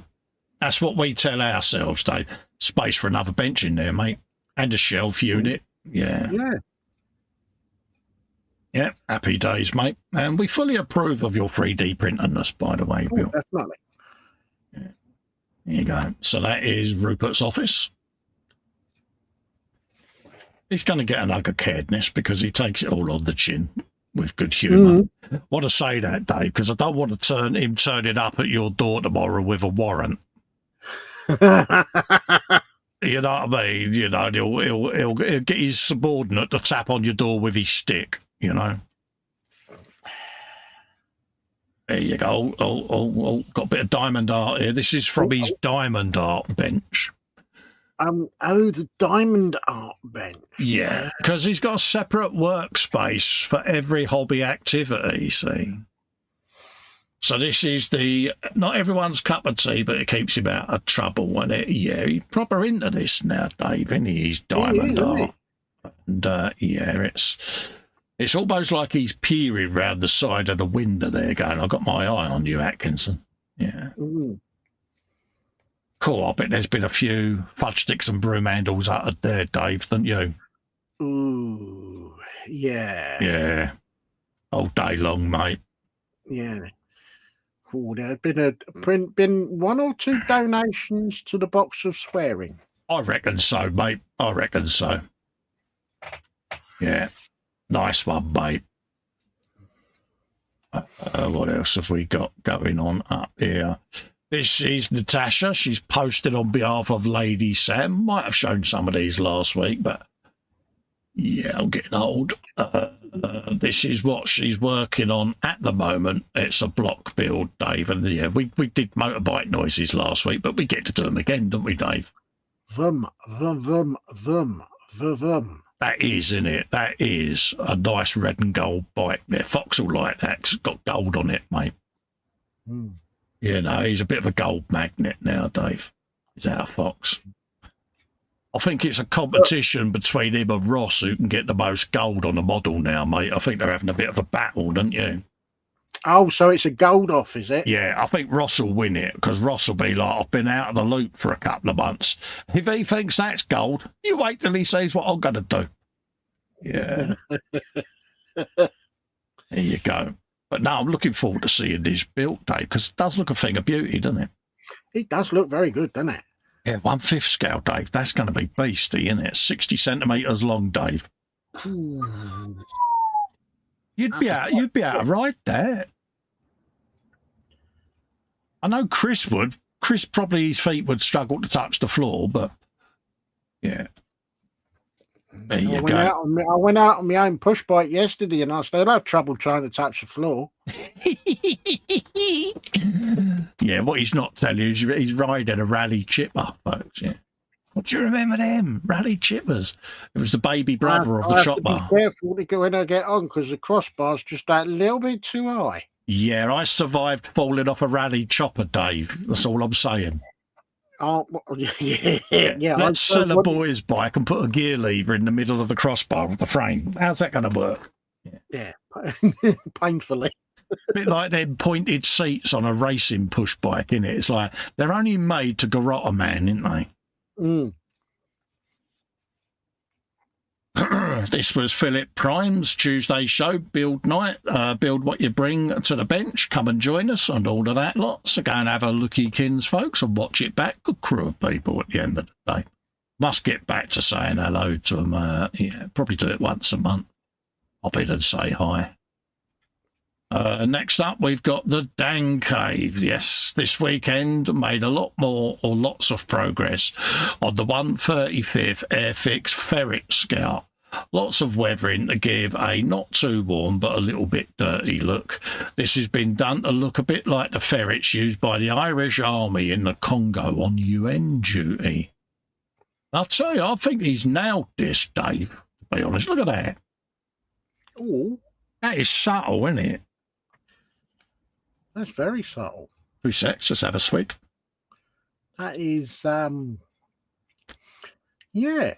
S2: That's what we tell ourselves, Dave. Space for another bench in there, mate. And a shelf unit. Yeah.
S3: Yeah.
S2: Yeah, happy days, mate. And we fully approve of your 3D printerness, by the way, Bill.
S3: Definitely.
S2: Yeah. There you go. So that is Rupert's office. He's going to get an ugly caredness because he takes it all on the chin with good humour. Want to say that, Dave, because I don't want to turn it up at your door tomorrow with a warrant. You know what I mean? You know, he'll get his subordinate to tap on your door with his stick, you know. There you go. Oh, got a bit of diamond art here. This is from his diamond art bench.
S3: The diamond art bench.
S2: Yeah, because he's got a separate workspace for every hobby activity, see. So this is not everyone's cup of tea, but it keeps him out of trouble. And he's proper into this now, Dave, isn't he? He's diamond art. And it's almost like he's peering round the side of the window there going, I've got my eye on you, Atkinson. Yeah. Cool, I bet there's been a few fudge sticks and broom handles uttered there, Dave, haven't you?
S3: Ooh, yeah.
S2: Yeah. All day long, mate.
S3: Yeah. Oh, there have been one or two donations to the box of swearing.
S2: I reckon so, mate. I reckon so. Yeah. Nice one, mate. What else have we got going on up here? This is Natasha. She's posted on behalf of Lady Sam. Might have shown some of these last week, but yeah, I'm getting old. This is what she's working on at the moment. It's a block build, Dave. And yeah, we did motorbike noises last week, but we get to do them again, don't we, Dave?
S3: Vum, vum, vum, vum, vum, vum.
S2: That is, isn't it? That is a nice red and gold bike there. Fox will like that. It's got gold on it, mate. You know, he's a bit of a gold magnet now, Dave. He's our Fox. I think it's a competition between him and Ross who can get the most gold on the model now, mate. I think they're having a bit of a battle, don't you?
S3: Oh, so it's a gold off, is it?
S2: Yeah, I think Ross will win it because Ross will be like, I've been out of the loop for a couple of months. If he thinks that's gold, you wait till he sees what I'm going to do. Yeah. There you go. But no, I'm looking forward to seeing this built, Dave, because it does look a thing of beauty, doesn't it? It
S3: does look very good, doesn't it?
S2: Yeah, 1/5 scale, Dave. That's going to be beastie, isn't it? 60 centimetres long, Dave. You'd be able to ride that. I know Chris would. Chris probably his feet would struggle to touch the floor, but yeah. There you go.
S3: I went out on my own push bike yesterday and I still have trouble trying to touch the floor.
S2: Yeah, what he's not telling you is he's riding a rally chipper, folks. Yeah. What do you remember them? Rally chippers. It was the baby brother of the chopper.
S3: Be careful when I get on because the crossbar's just that little bit too high.
S2: Yeah, I survived falling off a rally chopper, Dave. That's all I'm saying.
S3: Oh, yeah.
S2: Let's sell a boy's bike and put a gear lever in the middle of the crossbar of the frame. How's that going to work?
S3: Yeah, painfully.
S2: A bit like them pointed seats on a racing push bike, innit? It's like they're only made to garrote a man, aren't they? This was Philip Prime's Tuesday show, Build Night. Build what you bring to the bench. Come and join us and all of that lot. So go and have a looky, kins, folks, and watch it back. Good crew of people at the end of the day. Must get back to saying hello to them. Yeah, probably do it once a month. I'll be to say hi. Next up, we've got the Dan Cave. Yes, this weekend made a lot more or lots of progress on the 135th Airfix Ferret Scout. Lots of weathering to give a not too warm but a little bit dirty look. This has been done to look a bit like the ferrets used by the Irish Army in the Congo on UN duty. I'll tell you, I think he's nailed this, Dave, to be honest. Look at that.
S3: Oh,
S2: That is subtle, isn't it?
S3: that's very subtle.
S2: 3 secs, let's have a swig.
S3: That is, yeah.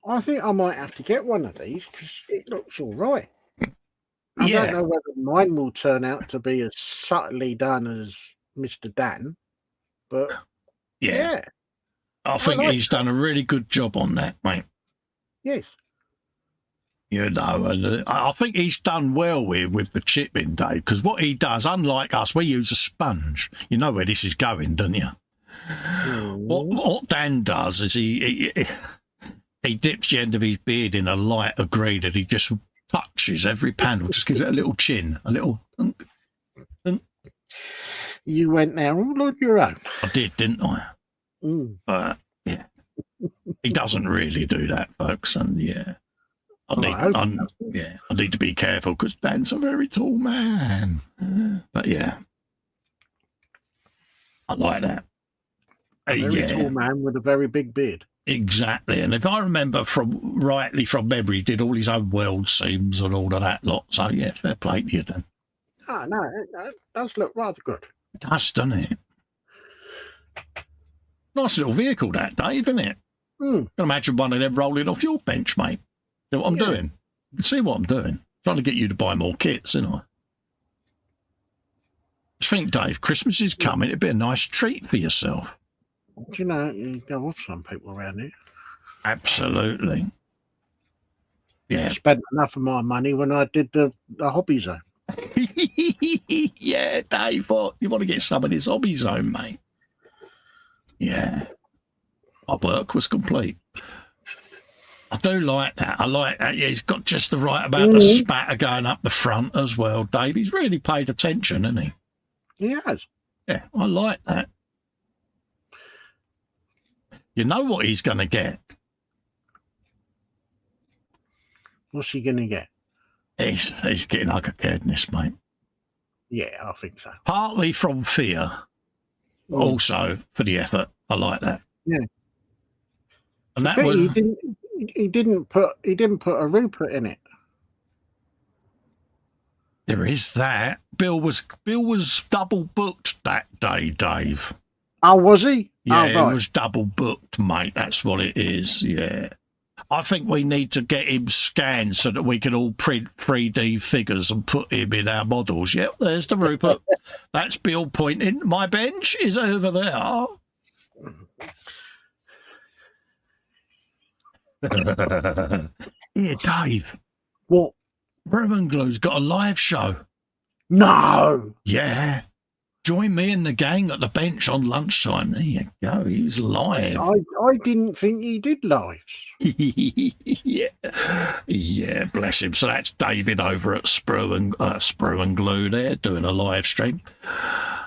S3: I think I might have to get one of these because it looks all right. I don't know whether mine will turn out to be as subtly done as Mr. Dan, but yeah.
S2: I think he's done a really good job on that, mate.
S3: Yes.
S2: You know, and I think he's done well with the chipping, Dave, because what he does, unlike us, we use a sponge. You know where this is going, don't you? What Dan does is he dips the end of his beard in a lighter green and he just touches every panel, just gives it a little chin, a little...
S3: You went there all on your own.
S2: I did, didn't I? But, yeah. He doesn't really do that, folks, and, yeah. I need to be careful because Dan's a very tall man. But yeah, I like that.
S3: A very tall man with a very big beard.
S2: Exactly. And if I remember rightly from memory, he did all his own world seams and all of that lot. So yeah, fair play to you then.
S3: Oh, no, it does look rather good.
S2: It does, doesn't it? Nice little vehicle that, Dave, isn't it? Can imagine one of them rolling off your bench, mate. See what I'm doing? You can see what I'm doing. Trying to get you to buy more kits, isn't I? I think, Dave, Christmas is coming. It'd be a nice treat for yourself.
S3: You know, you go off some people around here.
S2: Absolutely. Yeah.
S3: I spent enough of my money when I did the hobby zone.
S2: Yeah, Dave, you want to get some of this hobby zone, mate? Yeah. My work was complete. I do like that. I like that. Yeah, he's got just the right amount of spatter going up the front as well, Dave. He's really paid attention, hasn't he?
S3: He has.
S2: Yeah, I like that. You know what he's going to get?
S3: What's he going to get?
S2: He's getting like a cadness, mate.
S3: Yeah, I think so.
S2: Partly from fear, also for the effort. I like that.
S3: Yeah.
S2: And that was...
S3: He didn't put a Rupert in it.
S2: There is that. Bill was double booked that day, Dave.
S3: Oh, was he?
S2: Yeah,
S3: right.
S2: It was double booked, mate. That's what it is. Yeah. I think we need to get him scanned so that we can all print 3D figures and put him in our models. Yep, there's the Rupert. That's Bill pointing. My bench is over there. Yeah, Dave.
S3: What?
S2: Roman Glue's got a live show.
S3: No.
S2: Yeah. Join me and the gang at the bench on lunchtime. There you go. He was live.
S3: I didn't think he did lives.
S2: Yeah, bless him. So that's David over at Sprue and Glue there doing a live stream.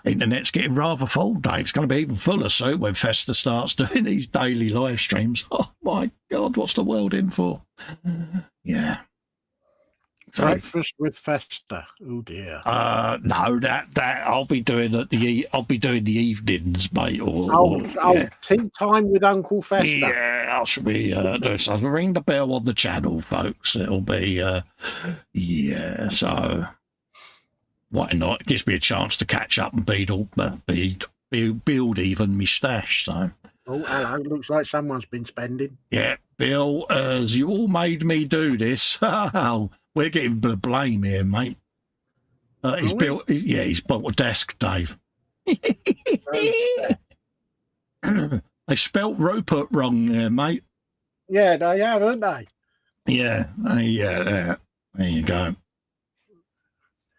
S2: Internet's getting rather full, Dave. It's going to be even fuller soon when Festa starts doing these daily live streams. Oh, my God, what's the world in for? Yeah. So,
S3: Breakfast with Festa. Oh dear.
S2: No, that I'll be doing the evenings, mate.
S3: Tea time with Uncle Festa.
S2: Yeah, I should be doing something. Ring the bell on the channel, folks. It'll be yeah. So why not? It gives me a chance to catch up and build even my stash. So.
S3: Oh, hello. Looks like someone's been spending.
S2: Yeah, Bill, as you all made me do this. We're getting the blame here, mate. He's built a desk, Dave. They spelt Rupert wrong there, mate.
S3: Yeah, they have, haven't they?
S2: Yeah, yeah. There you go.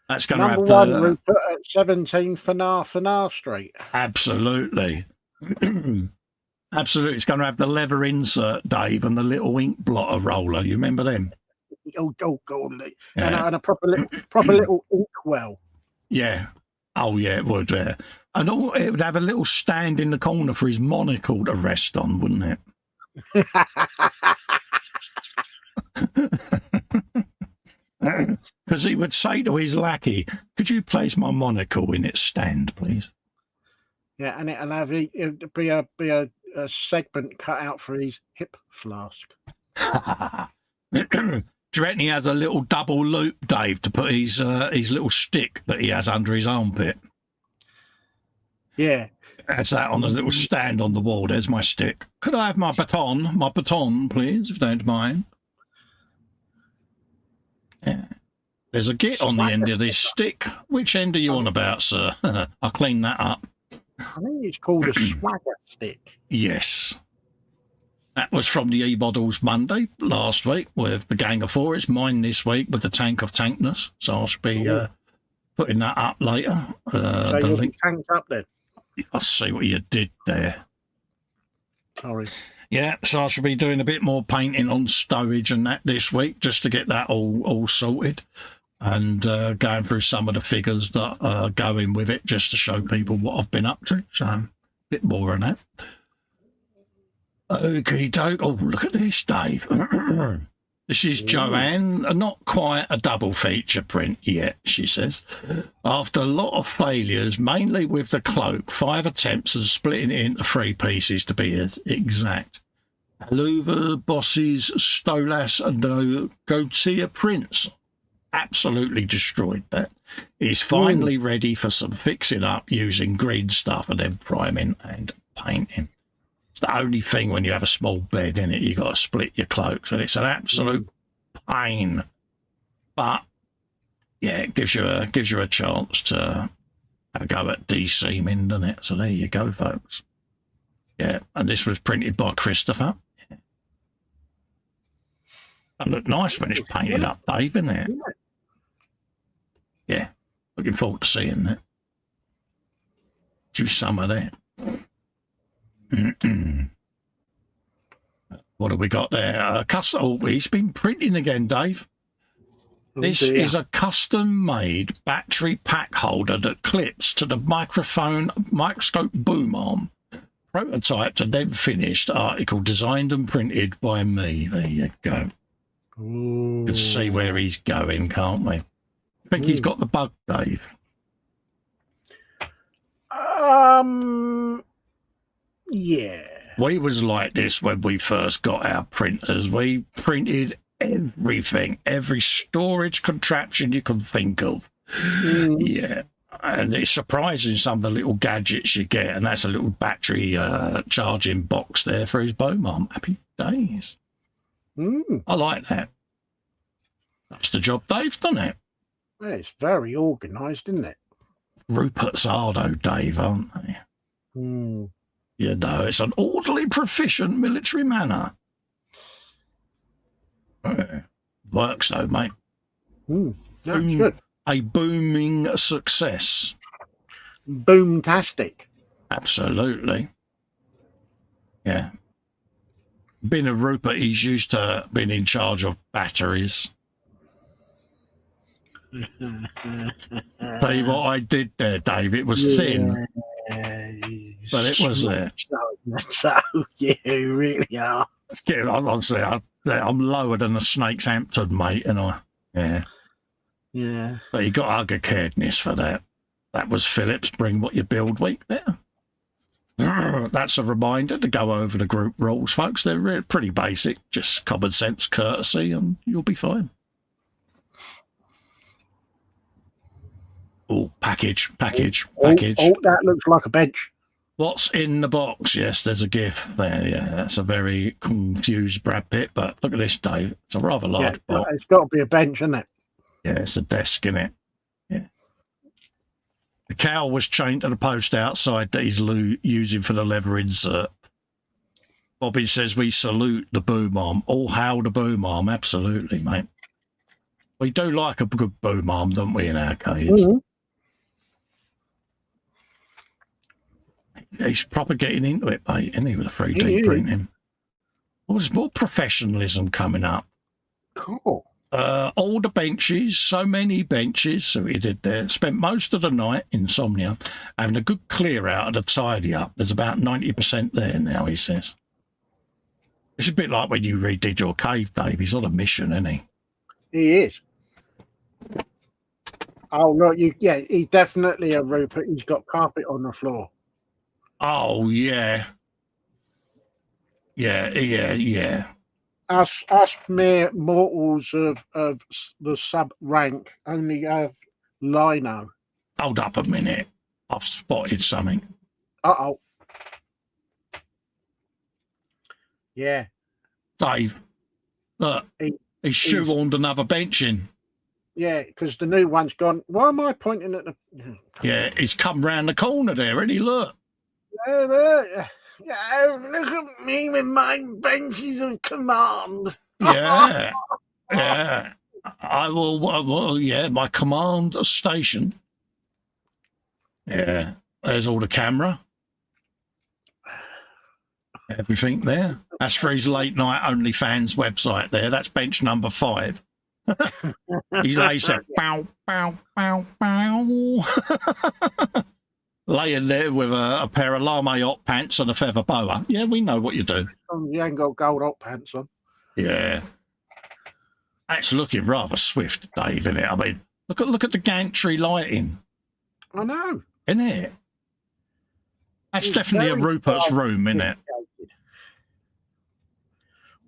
S2: That's going to
S3: Number
S2: have
S3: one,
S2: the
S3: Rupert at 17 Fanar Street.
S2: absolutely. Absolutely, it's going to have the leather insert, Dave, and the little ink blotter roller. You remember them?
S3: Oh, God.
S2: Yeah.
S3: And a proper little inkwell.
S2: Yeah. Oh, yeah, it would. Yeah. And it would have a little stand in the corner for his monocle to rest on, wouldn't it? Because he would say to his lackey, "Could you place my monocle in its stand, please?"
S3: Yeah, and it'd be a segment cut out for his hip flask.
S2: Do you reckon he has a little double loop, Dave, to put his little stick that he has under his armpit?
S3: Yeah.
S2: That's that on a little stand on the wall. There's my stick. Could I have my baton, please, if you don't mind? Yeah. There's a git on the end of this stick. Which end are you on about, sir? I'll clean that up.
S3: I think it's called a swagger stick.
S2: Yes. That was from the E-Bottles Monday last week with the Gang of Four. It's mine this week with the Tank of Tankness. So I should be putting that up later.
S3: So
S2: the
S3: you'll
S2: link.
S3: be tanked up then?
S2: I'll see what you did there.
S3: Sorry.
S2: Yeah, so I should be doing a bit more painting on stowage and that this week just to get that all sorted and going through some of the figures that are going with it just to show people what I've been up to. So a bit more on that. Okay, doke. Oh, look at this, Dave. This is Joanne. Not quite a double feature print yet, she says. After a lot of failures, mainly with the cloak, 5 attempts of splitting it into 3 pieces to be exact. Haluva, Bosses, Stolas, and Gotia prints. Absolutely destroyed that. He's finally ready for some fixing up using green stuff and then priming and painting. It's the only thing when you have a small bed in it, you got to split your cloaks, and it's an absolute pain. But yeah, it gives you a chance to have a go at de-seaming, doesn't it? So there you go, folks. Yeah, and this was printed by Christopher. Yeah. That looked nice when it's painted up, Dave, isn't it? Yeah, looking forward to seeing that. Do some of that. What have we got there? He's been printing again, Dave. This is a custom-made battery pack holder that clips to the microscope boom arm. Prototyped and then finished article designed and printed by me. There you go.
S3: Ooh.
S2: Can see where he's going, can't we? I think he's got the bug, Dave.
S3: Yeah.
S2: We was like this when we first got our printers. We printed everything, every storage contraption you can think of. Yeah. And it's surprising some of the little gadgets you get, and that's a little battery charging box there for his boom arm. Happy days. I like that. That's the job Dave's done it.
S3: Yeah, it's very organised, isn't it?
S2: Rupert's Ardo, Dave, aren't they? You know, it's an orderly, proficient military manner. Works, though, mate.
S3: That's good.
S2: A booming success.
S3: Boomtastic.
S2: Absolutely. Yeah. Being a Rupert, he's used to being in charge of batteries. Tell you what I did there, Dave. It was thin. But it was there.
S3: So you really are.
S2: It's getting, honestly, I'm lower than a Snake's Hampton, mate, and
S3: Yeah.
S2: But you got Ugga caredness for that. That was Phillips Bring What You Build week there. That's a reminder to go over the group rules, folks. They're pretty basic, just common sense, courtesy, and you'll be fine. Oh, package.
S3: Oh, that looks like a bench.
S2: What's in the box? Yes, there's a GIF there. Yeah, that's a very confused Brad Pitt, but look at this, Dave. It's a rather large box.
S3: It's got to be a bench, isn't it?
S2: Yeah, it's a desk in it. Yeah. The cowl was chained to the post outside that he's using for the leather insert. Bobby says we salute the boom arm. All hail the boom arm. Absolutely, mate. We do like a good boom arm, don't we, in our caves? He's proper getting into it, mate, isn't he, with the 3D printing? Well, there's more professionalism coming up.
S3: Cool.
S2: All the benches, so many benches, so he did there. Spent most of the night, insomnia, having a good clear out of the tidy up. There's about 90% there now, he says. It's a bit like when you redid your cave, Dave. He's on a mission, isn't he?
S3: He is. Oh, look, he's definitely a Rupert. He's got carpet on the floor.
S2: Oh, yeah. Yeah.
S3: Us mere mortals of the sub rank only have lino.
S2: Hold up a minute. I've spotted something.
S3: Uh-oh. Yeah.
S2: Dave, look, he's shoehorned another bench in.
S3: Yeah, because the new one's gone. Why am I pointing at the...
S2: Yeah, he's come round the corner there, isn't he? Look.
S3: Yeah, look at me with my benches of command.
S2: Yeah. I will, my command station. Yeah, there's all the camera. Everything there. That's for his late night OnlyFans website there. That's bench number 5. He's like said, bow, bow, bow, bow. Laying there with a pair of lame hot pants and a feather boa. Yeah, we know what you do.
S3: You ain't got gold hot pants on.
S2: Yeah. That's looking rather swift, Dave, isn't it? I mean, look at the gantry lighting.
S3: I know.
S2: Isn't it? That's
S3: It's
S2: definitely a Rupert's room, isn't it?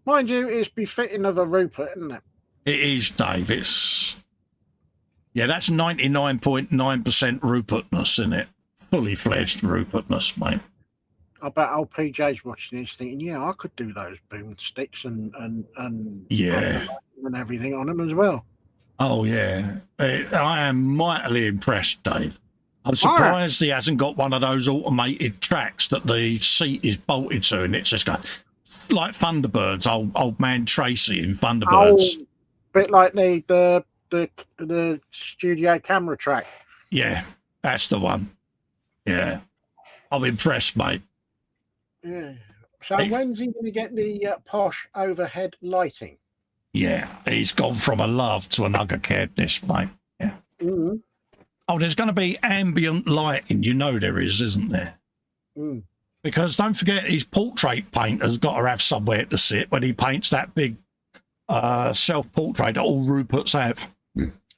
S3: Mind you, it's befitting of a Rupert, isn't it?
S2: It is, Dave. That's 99.9% Rupertness, isn't it? Fully fledged Rupertness, mate.
S3: I bet old PJ's watching this thinking, yeah, I could do those boomsticks and everything on them as well.
S2: Oh, yeah. I am mightily impressed, Dave. I'm surprised he hasn't got one of those automated tracks that the seat is bolted to, and it's just like Thunderbirds, old man Tracy in Thunderbirds.
S3: Oh, bit like the studio camera track.
S2: Yeah, that's the one. Yeah. I'm impressed, mate.
S3: Yeah. So when's he going to get the posh overhead lighting?
S2: Yeah, he's gone from a love to an ugger-caredness, mate. Yeah.
S3: Mm-hmm.
S2: Oh, there's going to be ambient lighting. You know there is, isn't there?
S3: Mm.
S2: Because don't forget, his portrait painter's got to have somewhere to sit when he paints that big self-portrait that all Ruperts have.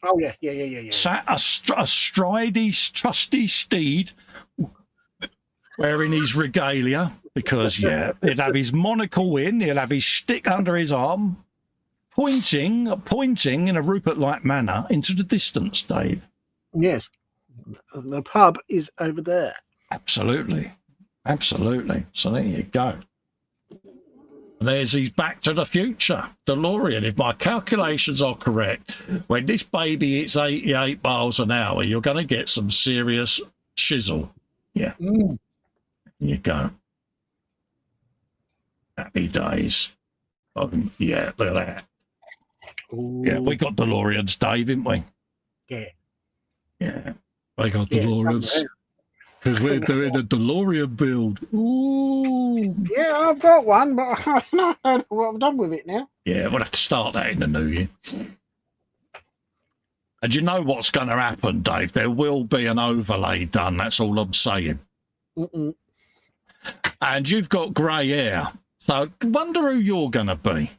S3: Oh, yeah.
S2: Sat astride his trusty steed, wearing his regalia, because, he'd have his monocle in, he'll have his stick under his arm, pointing in a Rupert-like manner into the distance, Dave.
S3: Yes. The pub is over there.
S2: Absolutely. So there you go. There's his Back to the Future DeLorean. If my calculations are correct, when this baby hits 88 miles an hour, you're going to get some serious shizzle. Yeah.
S3: Mm.
S2: There you go. Happy days. Yeah, look at that.
S3: Ooh.
S2: Yeah, we got DeLoreans, Dave, didn't we? Yeah. We got DeLoreans. Because we're doing a DeLorean build. Ooh.
S3: Yeah, I've got one, but I don't know what I've done with it now.
S2: Yeah, we'll have to start that in the new year. And you know what's going to happen, Dave? There will be an overlay done. That's all I'm saying.
S3: Mm-mm.
S2: And you've got grey hair. So wonder who you're going to be.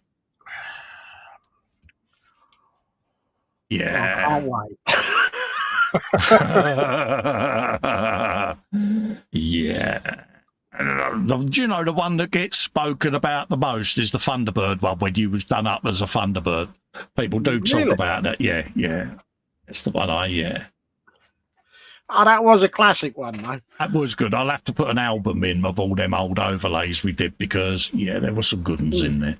S2: Yeah.
S3: I can't wait.
S2: Yeah. Do you know the one that gets spoken about the most is the Thunderbird one when you was done up as a Thunderbird? People do talk about that. Yeah. It's the one
S3: Oh, that was a classic one, though.
S2: That was good. I'll have to put an album in of all them old overlays we did because, there were some good ones in there.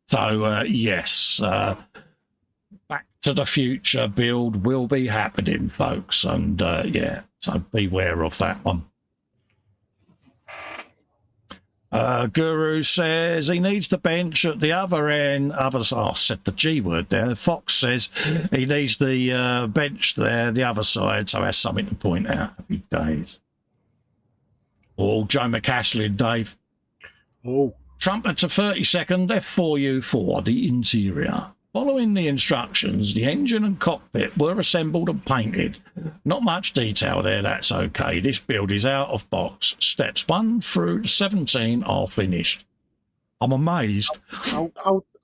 S2: So, yes, Back to the Future build will be happening, folks. And, so beware of that one. Guru says he needs the bench at the other end. Others, I said the G word there. Fox says he needs the bench there, the other side, so that's something to point out. Happy days. Oh, Joe McCaslin, Dave.
S3: Oh.
S2: Trumpet to 32nd, F4U4, the interior. Following the instructions, the engine and cockpit were assembled and painted. Not much detail there, that's okay. This build is out of box. Steps 1 through 17 are finished. I'm amazed.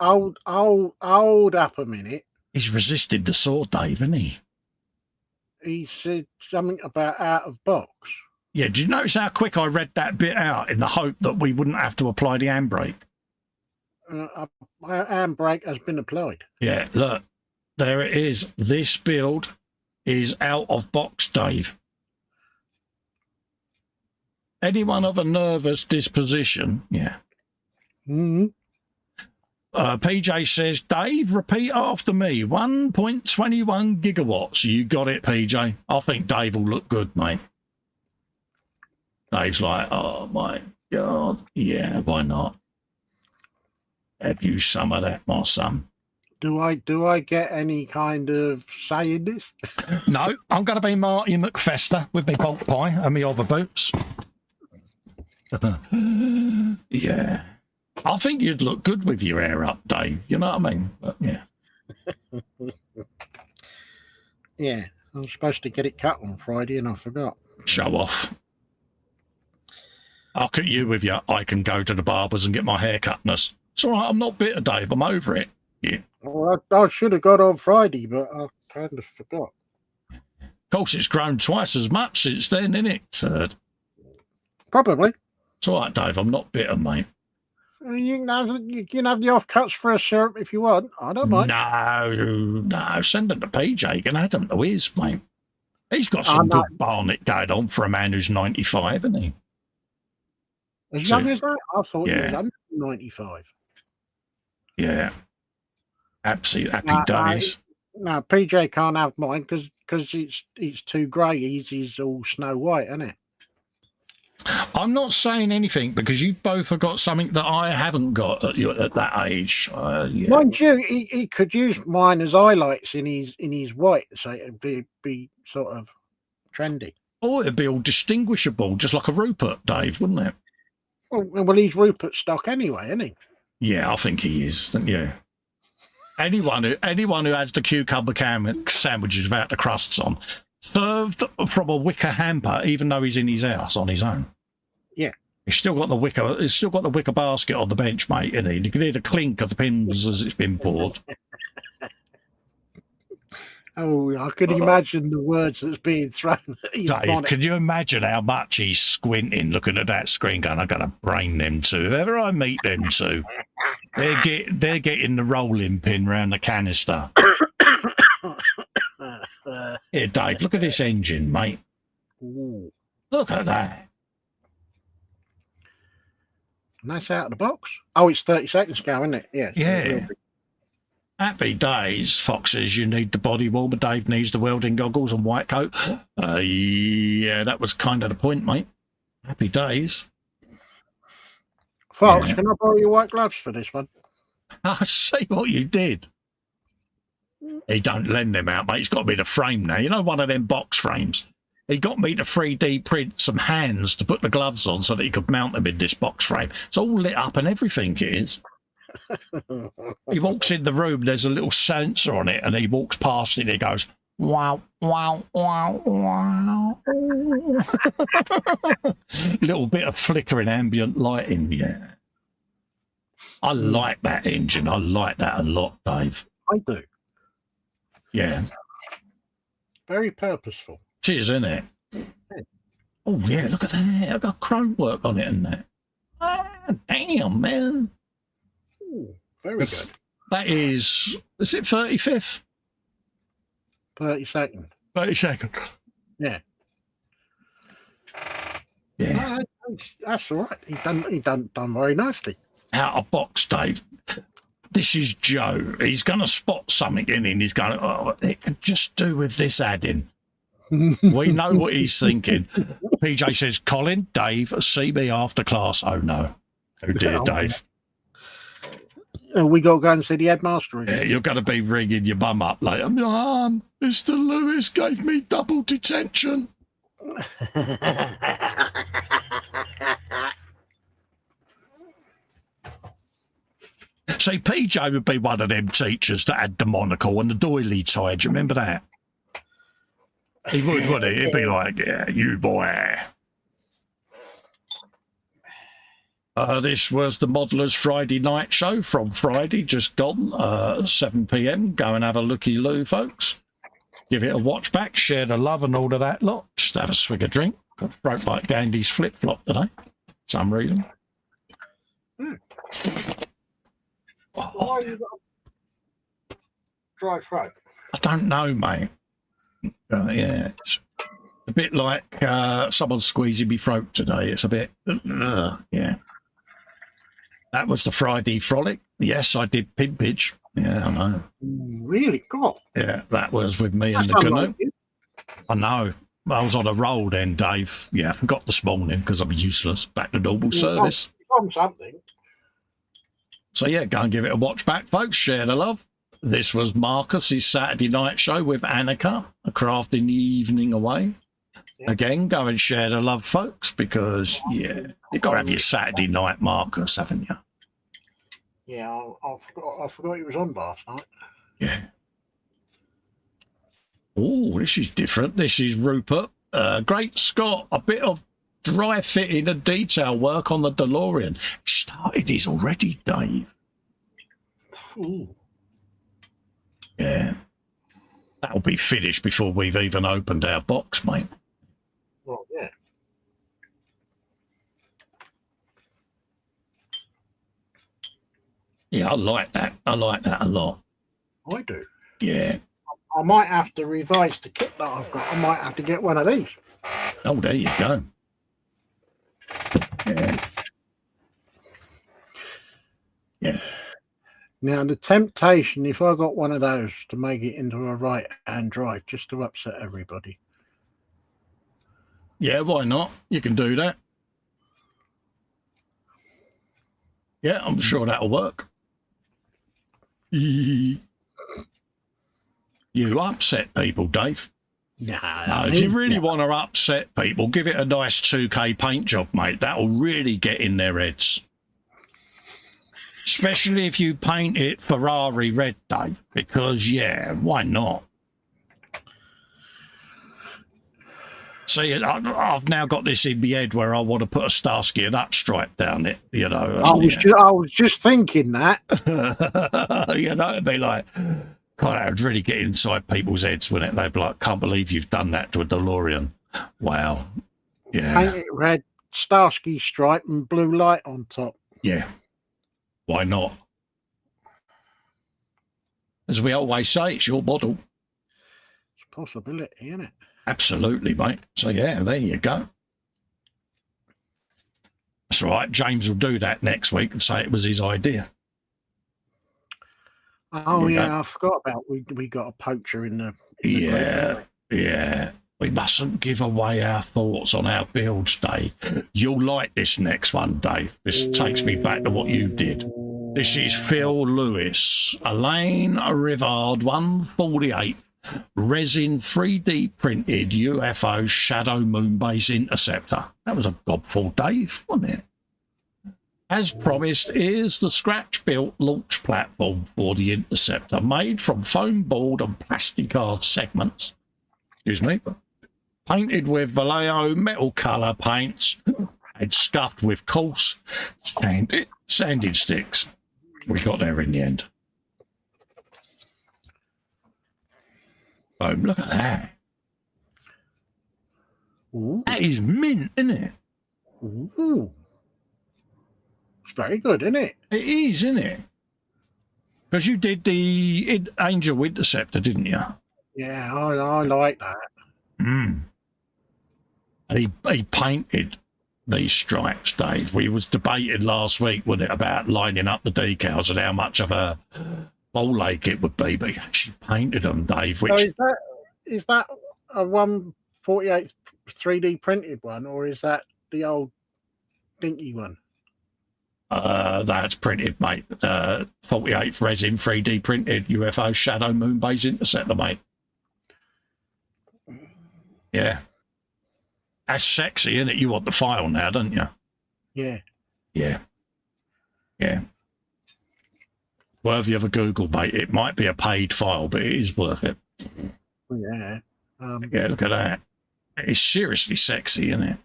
S3: Hold up a minute.
S2: He's resisted the sword, Dave, hasn't he?
S3: He said something about out of box.
S2: Yeah, did you notice how quick I read that bit out in the hope that we wouldn't have to apply the handbrake?
S3: My handbrake has been applied.
S2: Yeah, look, there it is. This build is out of box, Dave. Anyone of a nervous disposition, yeah.
S3: Mm-hmm.
S2: PJ says, Dave, repeat after me. 1.21 gigawatts. You got it, PJ. I think Dave will look good, mate. Dave's like, oh, my God. Yeah, why not? Have you some of that, my son?
S3: Do I get any kind of say in this?
S2: No, I'm going to be Marty McFester with me pork pie and me other boots. Yeah. I think you'd look good with your hair up, Dave. You know what I mean? But, yeah.
S3: Yeah, I was supposed to get it cut on Friday and I forgot.
S2: Show off. I'll cut you with you. I can go to the barbers and get my hair cutness. It's all right. I'm not bitter, Dave. I'm over it. Yeah.
S3: Well, I should have got on Friday, but I kind of forgot.
S2: Of course, it's grown twice as much since then, innit, turd?
S3: Probably.
S2: It's all right, Dave. I'm not bitter, mate.
S3: You can have the offcuts for a syrup if you want. I don't mind.
S2: No. Send them to PJ. You can add them to his, mate. He's got some good barnet going on for a man who's 95, isn't he?
S3: As young as that? I thought he was under 95.
S2: Yeah. Absolutely happy days.
S3: No, PJ can't have mine because it's too grey. He's all Snow White, isn't it?
S2: I'm not saying anything because you both have got something that I haven't got at that age. Yeah.
S3: Mind you, he could use mine as highlights in his white, so it'd be sort of trendy.
S2: Oh, it'd be all distinguishable, just like a Rupert, Dave, wouldn't it?
S3: Well, he's Rupert stock anyway, isn't he?
S2: Yeah, I think he is. Yeah. Anyone who has the cucumber sandwiches without the crusts on, served from a wicker hamper, even though he's in his house on his own.
S3: Yeah.
S2: He's still got the wicker basket on the bench, mate, isn't he? You can hear the clink of the pins as it's been poured.
S3: Oh, I can imagine the words that's being thrown at his
S2: Dave,
S3: bonnet.
S2: can you imagine how much he's squinting, looking at that screen, going, "I'm going to brain them two. If ever I meet them two, they're getting the rolling pin round the canister." Here, Dave, look at this engine, mate.
S3: Ooh.
S2: Look at that.
S3: And that's out of the box. Oh, it's 30 seconds ago, isn't it? Yeah.
S2: Yeah. Happy days, Fox says you need the body warmer. Dave needs the welding goggles and white coat. Yeah, that was kind of the point, mate. Happy days.
S3: Fox, can I borrow your white gloves for this one?
S2: I see what you did. He don't lend them out, mate. He's got to be the frame now. You know, one of them box frames. He got me to 3D print some hands to put the gloves on so that he could mount them in this box frame. It's all lit up and everything, it is. He walks in the room, there's a little sensor on it, and he walks past it and he goes, wow, wow, wow, wow. Little bit of flickering ambient lighting, yeah. I like that engine. I like that a lot, Dave.
S3: I do.
S2: Yeah.
S3: Very purposeful.
S2: It is, isn't it? Oh, yeah, look at that. I've got chrome work on it and that. Ah, damn, man.
S3: Ooh, very good.
S2: That is it 35th?
S3: 32nd.
S2: 32nd.
S3: Yeah.
S2: Yeah.
S3: That's all right. He done very nicely.
S2: Out of box, Dave. This is Joe. He's going to spot something in him. He's going, oh, it could just do with this add-in. We know what he's thinking. PJ says, Colin, Dave, see me after class. Oh, no. Oh dear, Dave.
S3: We got to go and see the headmaster again.
S2: Yeah, you're going to be ringing your mum up later. Mum, Mr. Lewis gave me double detention. See, PJ would be one of them teachers that had the monocle and the doily tie. Do you remember that? He would, wouldn't he? He'd be like, yeah, you boy. This was the Modeller's Friday night show from Friday, just gone, 7 p.m. Go and have a looky-loo, folks. Give it a watch back, share the love and all of that lot. Just have a swig of drink. Got throat like Gandhi's flip-flop today, for some reason.
S3: Why you got a dry throat?
S2: I don't know, mate. Yeah, it's a bit like someone squeezing me throat today. It's a bit, yeah. That was the Friday frolic. Yes, I did pimpage. Yeah, I know.
S3: Really? God.
S2: Yeah, that was with me and
S3: That's
S2: the canoe.
S3: unlike you.
S2: I know. I was on a roll then, Dave. Yeah, I forgot this morning because I'm useless. Back to normal service.
S3: On something.
S2: So yeah, go and give it a watch back, folks. Share the love. This was Marcus's Saturday night show with Annika, a craft in the evening away. Yeah. Again, go and share the love, folks, because, yeah, you've got to have your Saturday night Marcus, haven't you?
S3: Yeah, I forgot he was on last night.
S2: Yeah. Oh, this is different. This is Rupert. Great Scott, a bit of dry fitting and detail work on the DeLorean. Started his already, Dave.
S3: Ooh.
S2: Yeah. That'll be finished before we've even opened our box, mate.
S3: Well, yeah.
S2: Yeah, I like that. I like that a lot.
S3: I do.
S2: Yeah.
S3: I might have to revise the kit that I've got. I might have to get one of these.
S2: Oh, there you go. Yeah. Yeah.
S3: Now, the temptation, if I got one of those, to make it into a right-hand drive, just to upset everybody.
S2: Yeah, why not? You can do that. Yeah, I'm sure that'll work. You upset people, Dave.
S3: No,
S2: if you really want to upset people, give it a nice 2K paint job, mate. That'll really get in their heads. Especially if you paint it Ferrari red, Dave, because, yeah, why not? See, I've now got this in my head where I want to put a Starsky and Hutch stripe down it, you know.
S3: I was just thinking that.
S2: You know, it'd be like, God, that would really get inside people's heads, wouldn't it? They'd be like, can't believe you've done that to a DeLorean. Wow. Yeah.
S3: Paint it red, Starsky stripe and blue light on top.
S2: Yeah. Why not? As we always say, it's your model.
S3: It's a possibility, isn't it?
S2: Absolutely, mate. So, yeah, there you go. That's all right. James will do that next week and say it was his idea.
S3: Oh, yeah, I forgot about we got a poacher in the
S2: yeah. We mustn't give away our thoughts on our builds, Dave. You'll like this next one, Dave. This takes me back to what you did. This is Phil Lewis, Elaine Rivard 148, resin 3D printed UFO Shadow Moon Base Interceptor. That was a gobful, Dave, wasn't it? As promised, here's the scratch-built launch platform for the Interceptor, made from foam board and plasticard segments. Excuse me. Painted with Vallejo metal colour paints and stuffed with coarse sanding sticks. We got there in the end. Boom, look at that.
S3: Ooh.
S2: That is mint, isn't it?
S3: Ooh. It's very good, isn't it?
S2: It is, isn't it? Because you did the Angel Interceptor, didn't you?
S3: Yeah, I like that.
S2: And he painted these stripes, Dave. We was debating last week, wasn't it, about lining up the decals and how much of a ball ache it would be, but he actually painted them, Dave. Which
S3: So is that a 148 3D printed one, or is that the old dinky one?
S2: That's printed, mate. 48th resin 3D printed UFO shadow moon base interceptor, mate. Yeah. That's sexy, isn't it? You want the file now, don't you?
S3: Yeah.
S2: Yeah. Yeah. Worthy of a Google, mate. It might be a paid file, but it is worth it.
S3: Yeah.
S2: Yeah, look at that. It's seriously sexy, isn't it?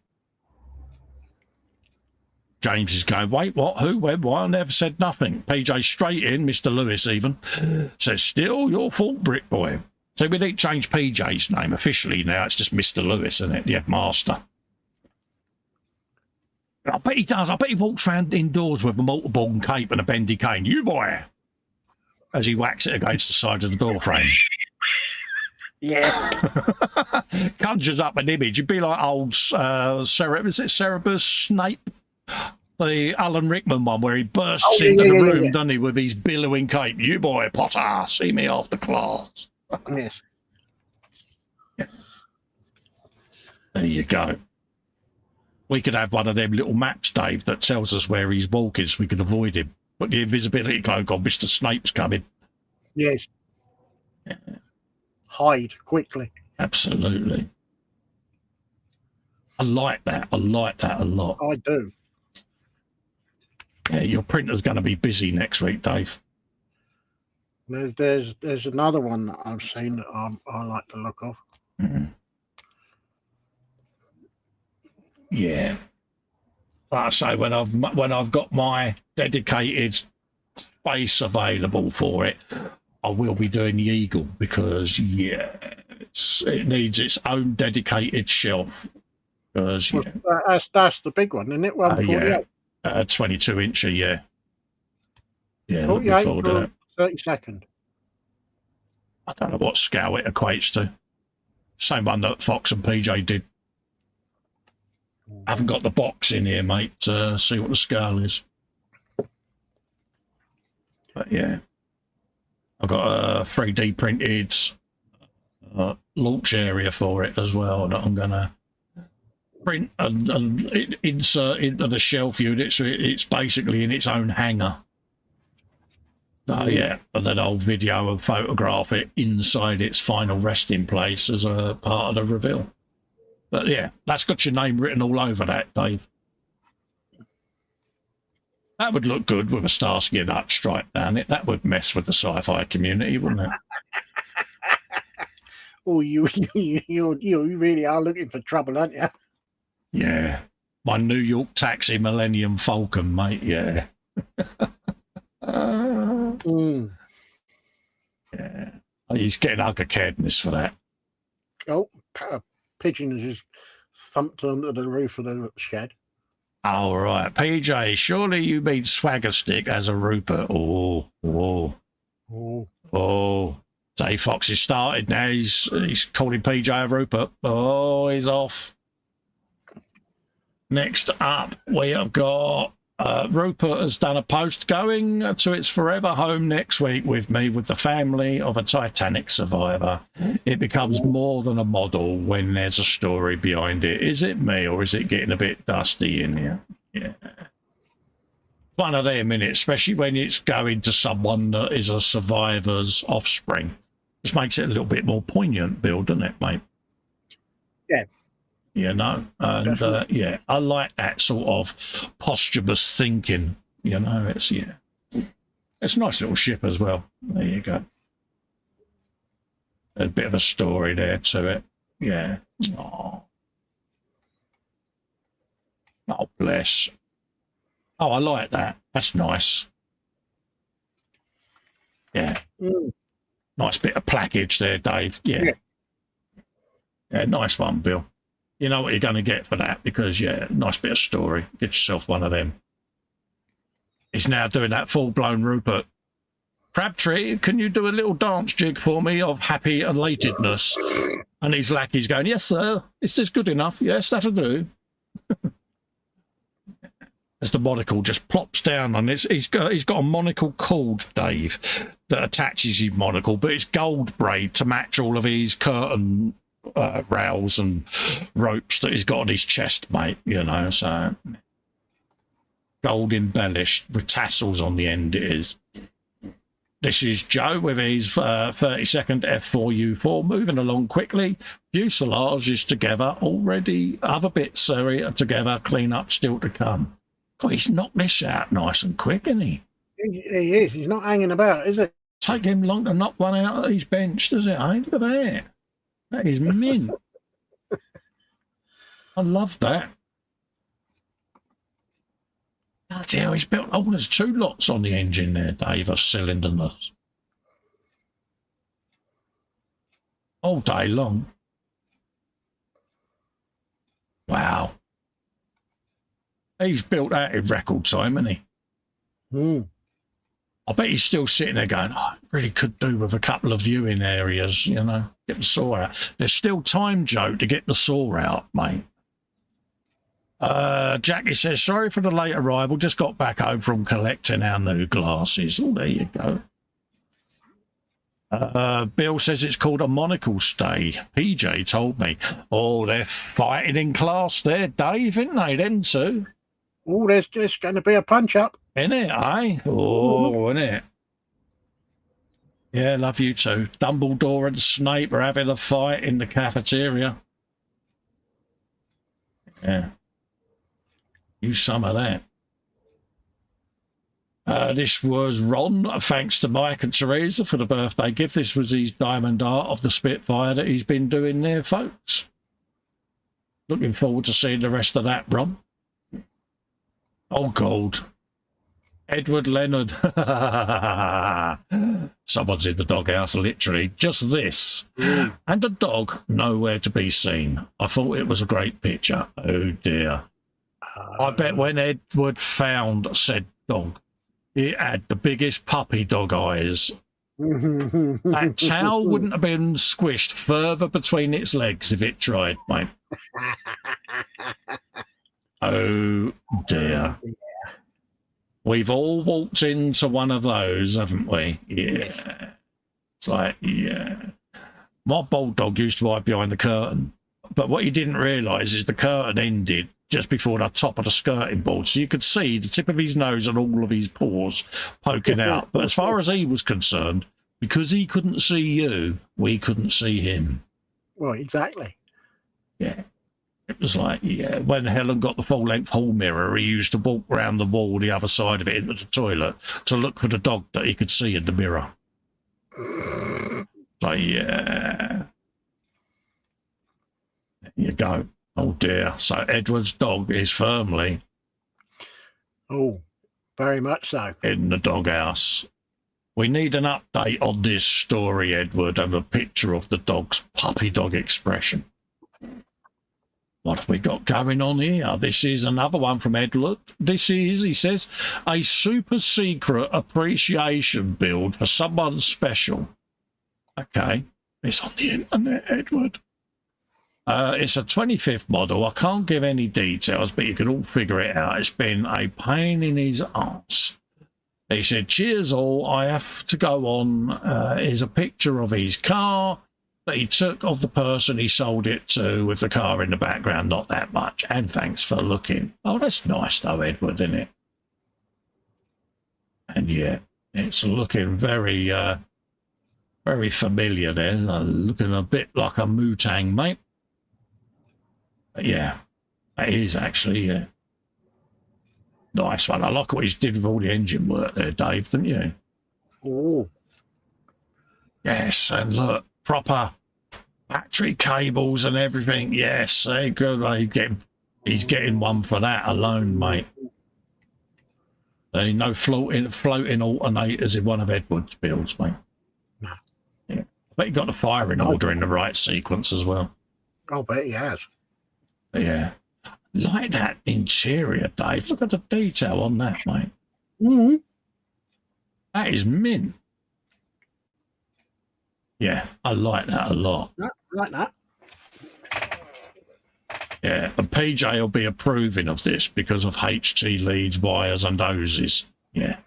S2: James is going, wait, what? Who? When? Why? I never said nothing. PJ straight in, Mr. Lewis even, says, still your fault, Brick Boy. So we didn't change PJ's name officially now. It's just Mr. Lewis, isn't it? The headmaster. I bet he does. I bet he walks around indoors with a mortar-born cape and a bendy cane. You boy! As he whacks it against the side of the door frame.
S3: Yeah.
S2: Conjures up an image. You'd be like old Cerebus Snape? The Alan Rickman one where he bursts into the room, doesn't he, with his billowing cape. You boy, Potter, see me after class.
S3: Yes.
S2: Yeah. There you go. We could have one of them little maps, Dave, that tells us where he's walking so we can avoid him. Put the invisibility cloak on, Mr. Snape's coming.
S3: Yes.
S2: Yeah.
S3: Hide quickly.
S2: Absolutely. I like that. I like that a lot.
S3: I do.
S2: Yeah, your printer's going to be busy next week, Dave.
S3: There's another one that I've seen that I like the look of.
S2: Mm-hmm. Yeah. Like I say, when I've got my dedicated space available for it, I will be doing the Eagle because it needs its own dedicated shelf. Because
S3: that's the big one, isn't it? 148.
S2: 22-incher, yeah. Yeah,
S3: 48
S2: looking forward to that.
S3: 32nd.
S2: I don't know what scale it equates to. Same one that Fox and PJ did. I haven't got the box in here, mate, to see what the scale is. But yeah, I've got a 3D printed launch area for it as well that I'm going to print and insert into the shelf unit, so it's basically in its own hangar. So yeah, and then I'll video and photograph it inside its final resting place as a part of the reveal. But yeah, that's got your name written all over that, Dave. That would look good with a Starsky and Hutch stripe down it. That would mess with the sci-fi community, wouldn't it?
S3: Oh, you really are looking for trouble, aren't you?
S2: Yeah. My New York taxi Millennium Falcon, mate, yeah. Yeah. He's getting ugly-caredness for that.
S3: Oh, a pigeon has just thumped onto the roof of the shed.
S2: All right. PJ, surely you mean Swagger Stick as a Rupert. Oh. Dave Fox has started now. He's calling PJ a Rupert. Oh, he's off. Next up, we have got Rupert has done a post going to its forever home next week with me with the family of a Titanic survivor. It becomes more than a model when there's a story behind it. Is it me or is it getting a bit dusty in here? Yeah. One of them, innit? Especially when it's going to someone that is a survivor's offspring. Just makes it a little bit more poignant, Bill, doesn't it, mate?
S3: Yeah.
S2: You know, and yeah, I like that sort of posthumous thinking. You know, it's a nice little ship as well. There you go. A bit of a story there to it. Yeah. Oh, bless. Oh, I like that. That's nice. Yeah. Nice bit of plaquage there, Dave. Yeah, nice one, Bill. You know what you're going to get for that because, yeah, nice bit of story. Get yourself one of them. He's now doing that full-blown Rupert. Crabtree, can you do a little dance jig for me of happy elatedness? And his lackey's going, yes, sir. Is this good enough? Yes, that'll do. As the monocle just plops down on this. He's got a monocle cord, Dave, that attaches his monocle, but it's gold braid to match all of his curtain rails and ropes that he's got on his chest, mate, you know, so gold embellished with tassels on the end it is. This is Joe with his 32nd F4U4 moving along quickly. Fuselage is together already. Other bits are together. Clean up still to come. God, he's knocked this out nice and quick, isn't he?
S3: He is. He's not hanging about, is it?
S2: Take him long to knock one out of his bench, does it? Look at that. That is mint. I love that. Bloody hell, he's built. Oh, there's 2 lots on the engine there, Dave, of cylinder nuts. All day long. Wow. He's built that in record time, hasn't he? I bet he's still sitting there going, I really could do with a couple of viewing areas, you know, get the saw out. There's still time, Joe, to get the saw out, mate. Jackie says, sorry for the late arrival. Just got back home from collecting our new glasses. Oh, there you go. Bill says it's called a monocle stay. PJ told me. Oh, they're fighting in class there, Dave, isn't they, them two?
S3: Oh, there's just going to be a punch-up.
S2: Isn't it, eh? Oh, isn't it? Yeah, love you too. Dumbledore and Snape are having a fight in the cafeteria. Yeah. Use some of that. This was Ron, thanks to Mike and Teresa for the birthday gift. This was his diamond art of the Spitfire that he's been doing there, folks. Looking forward to seeing the rest of that, Ron. Oh, gold. Edward Leonard. Someone's in the doghouse, literally. Just this. And a dog nowhere to be seen. I thought it was a great picture. Oh, dear. I bet when Edward found said dog, it had the biggest puppy dog eyes. That towel wouldn't have been squished further between its legs if it tried, mate. Oh, dear. We've all walked into one of those, haven't we? Yeah. It's like, yeah. My bulldog used to hide behind the curtain, but what he didn't realise is the curtain ended just before the top of the skirting board, so you could see the tip of his nose and all of his paws poking out. But as far as he was concerned, because he couldn't see you, we couldn't see him.
S3: Well, exactly.
S2: Yeah. It was like, yeah, when Helen got the full-length hall mirror, he used to walk round the wall, the other side of it, into the toilet, to look for the dog that he could see in the mirror. Like, yeah. There you go. Oh, dear. So Edward's dog is firmly...
S3: Oh, very much so.
S2: In the doghouse. We need an update on this story, Edward, and a picture of the dog's puppy dog expression. What have we got going on here? This is another one from Edward. This is, he says, a super secret appreciation build for someone special. Okay. It's on the internet, Edward. It's a 25th model. I can't give any details, but you can all figure it out. It's been a pain in his arse. He said, cheers all. I have to go on. Here's a picture of his car that he took of the person he sold it to with the car in the background. Not that much. And thanks for looking. Oh, that's nice though, Edward, isn't it? And yeah, it's looking very, very familiar there. Looking a bit like a Mutang, mate. But yeah, it is actually, yeah. Nice one. I like what he's did with all the engine work there, Dave, didn't you?
S3: Oh.
S2: Yes, and look, proper battery cables and everything. Yes, they're good. He's getting one for that alone, mate. There ain't no floating alternators in one of Edward's builds, mate.
S3: No.
S2: Yeah. I bet he got the firing order in the right sequence as well.
S3: I'll bet he has.
S2: Yeah. Like that interior, Dave. Look at the detail on that, mate.
S3: Mm-hmm.
S2: That is mint. Yeah, I like that a lot.
S3: I like that.
S2: Yeah, and PJ will be approving of this because of HT leads, wires and hoses. Yeah.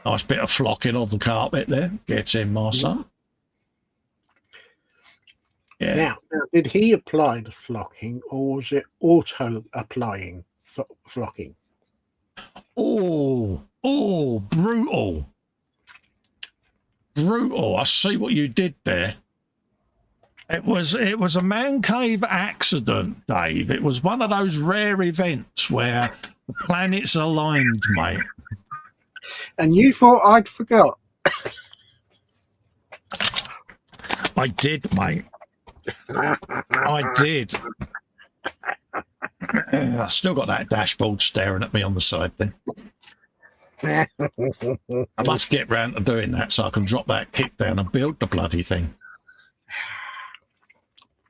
S2: Nice bit of flocking of the carpet there. Get in, my son. Yeah.
S3: Now, did he apply the flocking or was it auto applying flocking.
S2: Oh, brutal. Brutal. I see what you did there. It was a man cave accident, Dave. It was one of those rare events where the planets aligned, mate.
S3: And you thought I'd forgot.
S2: I did, mate. I did. I still got that dashboard staring at me on the side then. I must get round to doing that so I can drop that kick down and build the bloody thing.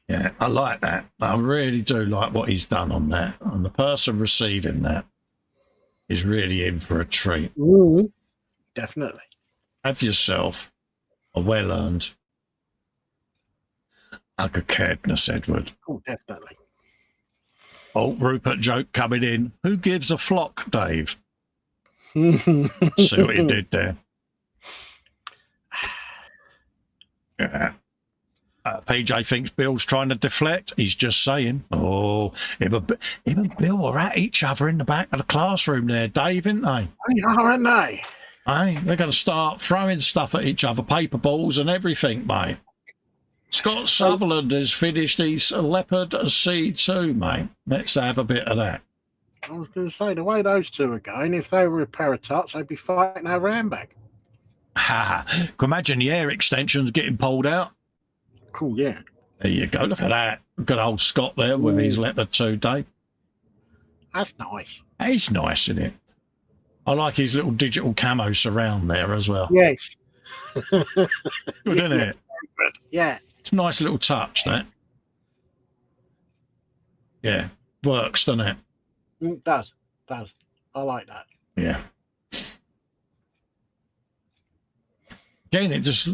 S2: Yeah, I like that. I really do like what he's done on that. And the person receiving that is really in for a treat.
S3: Ooh, definitely.
S2: Have yourself a well-earned cadness, Edward.
S3: Oh, definitely.
S2: Oh, Rupert joke coming in. Who gives a flock, Dave? See what he did there. Yeah. PJ thinks Bill's trying to deflect. He's just saying. Oh, him and Bill were at each other in the back of the classroom there, Dave, aren't they?
S3: They are, aren't they?
S2: Hey, they're going to start throwing stuff at each other, paper balls and everything, mate. Scott Sutherland has finished his Leopard C2, mate. Let's have a bit of that.
S3: I was going to say, the way those two are going, if they were a pair of tots, they'd be fighting over handbag.
S2: Ha! Can you imagine the air extensions getting pulled out?
S3: Cool, yeah.
S2: There you go. Look at that. Good old Scott there with his Leopard 2, Dave.
S3: That's nice.
S2: He's nice, isn't it? I like his little digital camo surround there as well.
S3: Yes.
S2: Good, isn't it?
S3: Yeah.
S2: It's a nice little touch, that. Yeah. Works, doesn't it?
S3: It does. I like that.
S2: Yeah. Again, it just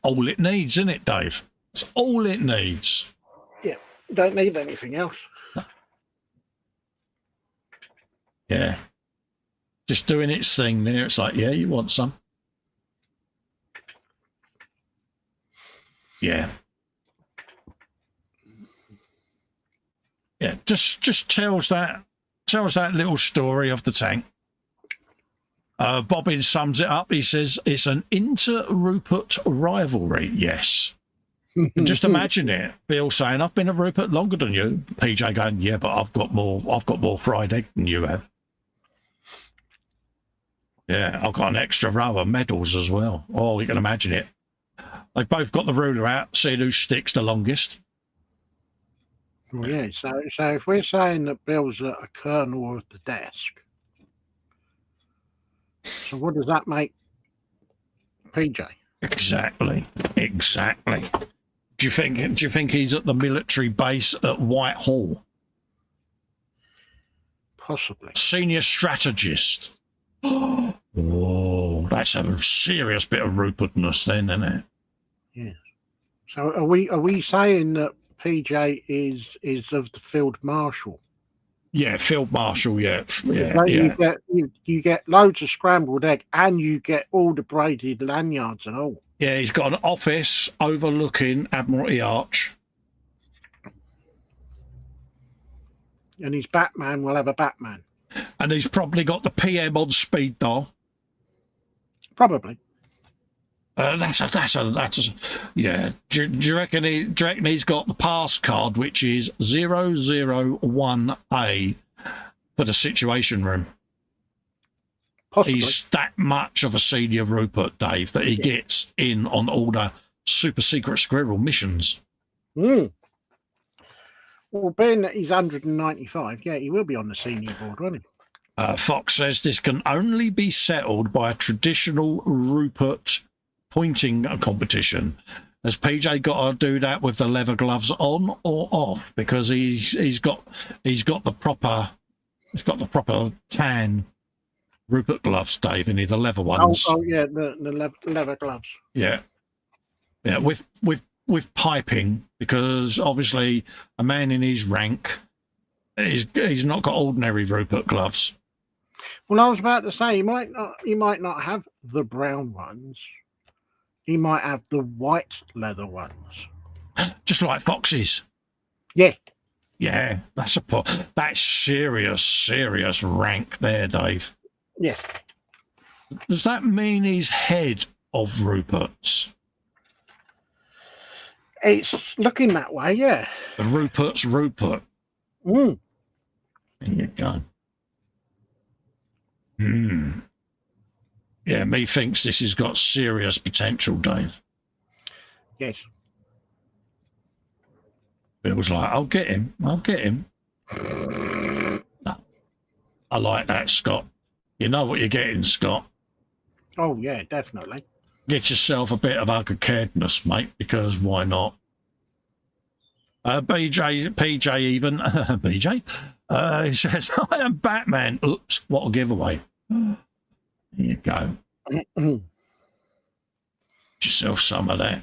S2: all it needs, isn't it, Dave? It's all it needs.
S3: Yeah. Don't need anything else.
S2: Yeah. Just doing its thing there. It's like, yeah, you want some? Yeah. Yeah, just tells that little story of the tank. Bobbin sums it up. He says it's an inter-Rupert rivalry. Yes. And just imagine it. Bill saying, "I've been a Rupert longer than you." PJ going, "Yeah, but I've got more fried egg than you have." Yeah, I've got an extra row of medals as well. Oh, you can imagine it. They've both got the ruler out, seeing who sticks the longest.
S3: Well, yeah, so if we're saying that Bill's a colonel of the desk, so what does that make PJ?
S2: Exactly. Do you think he's at the military base at Whitehall?
S3: Possibly.
S2: Senior strategist. Oh, that's a serious bit of Rupertness then, isn't it?
S3: Yeah. So are we saying that PJ is of the field marshal?
S2: Yeah, field marshal. Yeah.
S3: You get loads of scrambled egg, and you get all the braided lanyards and all.
S2: Yeah, he's got an office overlooking Admiralty Arch.
S3: And his Batman will have a Batman.
S2: And he's probably got the PM on speed dial.
S3: Probably.
S2: That's yeah. Do you reckon he's got the pass card, which is 001A for the situation room?
S3: Possibly.
S2: He's that much of a senior Rupert, Dave, that he gets in on all the super secret squirrel missions.
S3: Well, being that he's 195, yeah, he will be on the senior board, won't he?
S2: Fox says this can only be settled by a traditional Rupert pointing competition. Has PJ got to do that with the leather gloves on or off? Because he's got the proper tan Rupert gloves, Dave, and the leather ones.
S3: Oh yeah, the leather gloves.
S2: Yeah, with piping, because obviously a man in his rank, he's not got ordinary Rupert gloves.
S3: Well, I was about to say he might not have the brown ones. He might have the white leather ones.
S2: Just like Fox's.
S3: Yeah.
S2: Yeah, that's serious rank there, Dave.
S3: Yeah.
S2: Does that mean he's head of Rupert's?
S3: It's looking that way, yeah.
S2: The Rupert's Rupert.
S3: Mm.
S2: There you go. Yeah, me thinks this has got serious potential, Dave.
S3: Yes.
S2: Bill's like, I'll get him. No, I like that, Scott. You know what you're getting, Scott.
S3: Oh, yeah, definitely.
S2: Get yourself a bit of ugly-caredness, mate, because why not? PJ even, BJ, he says, I am Batman. Oops, what a giveaway. There you go. Get yourself some of that.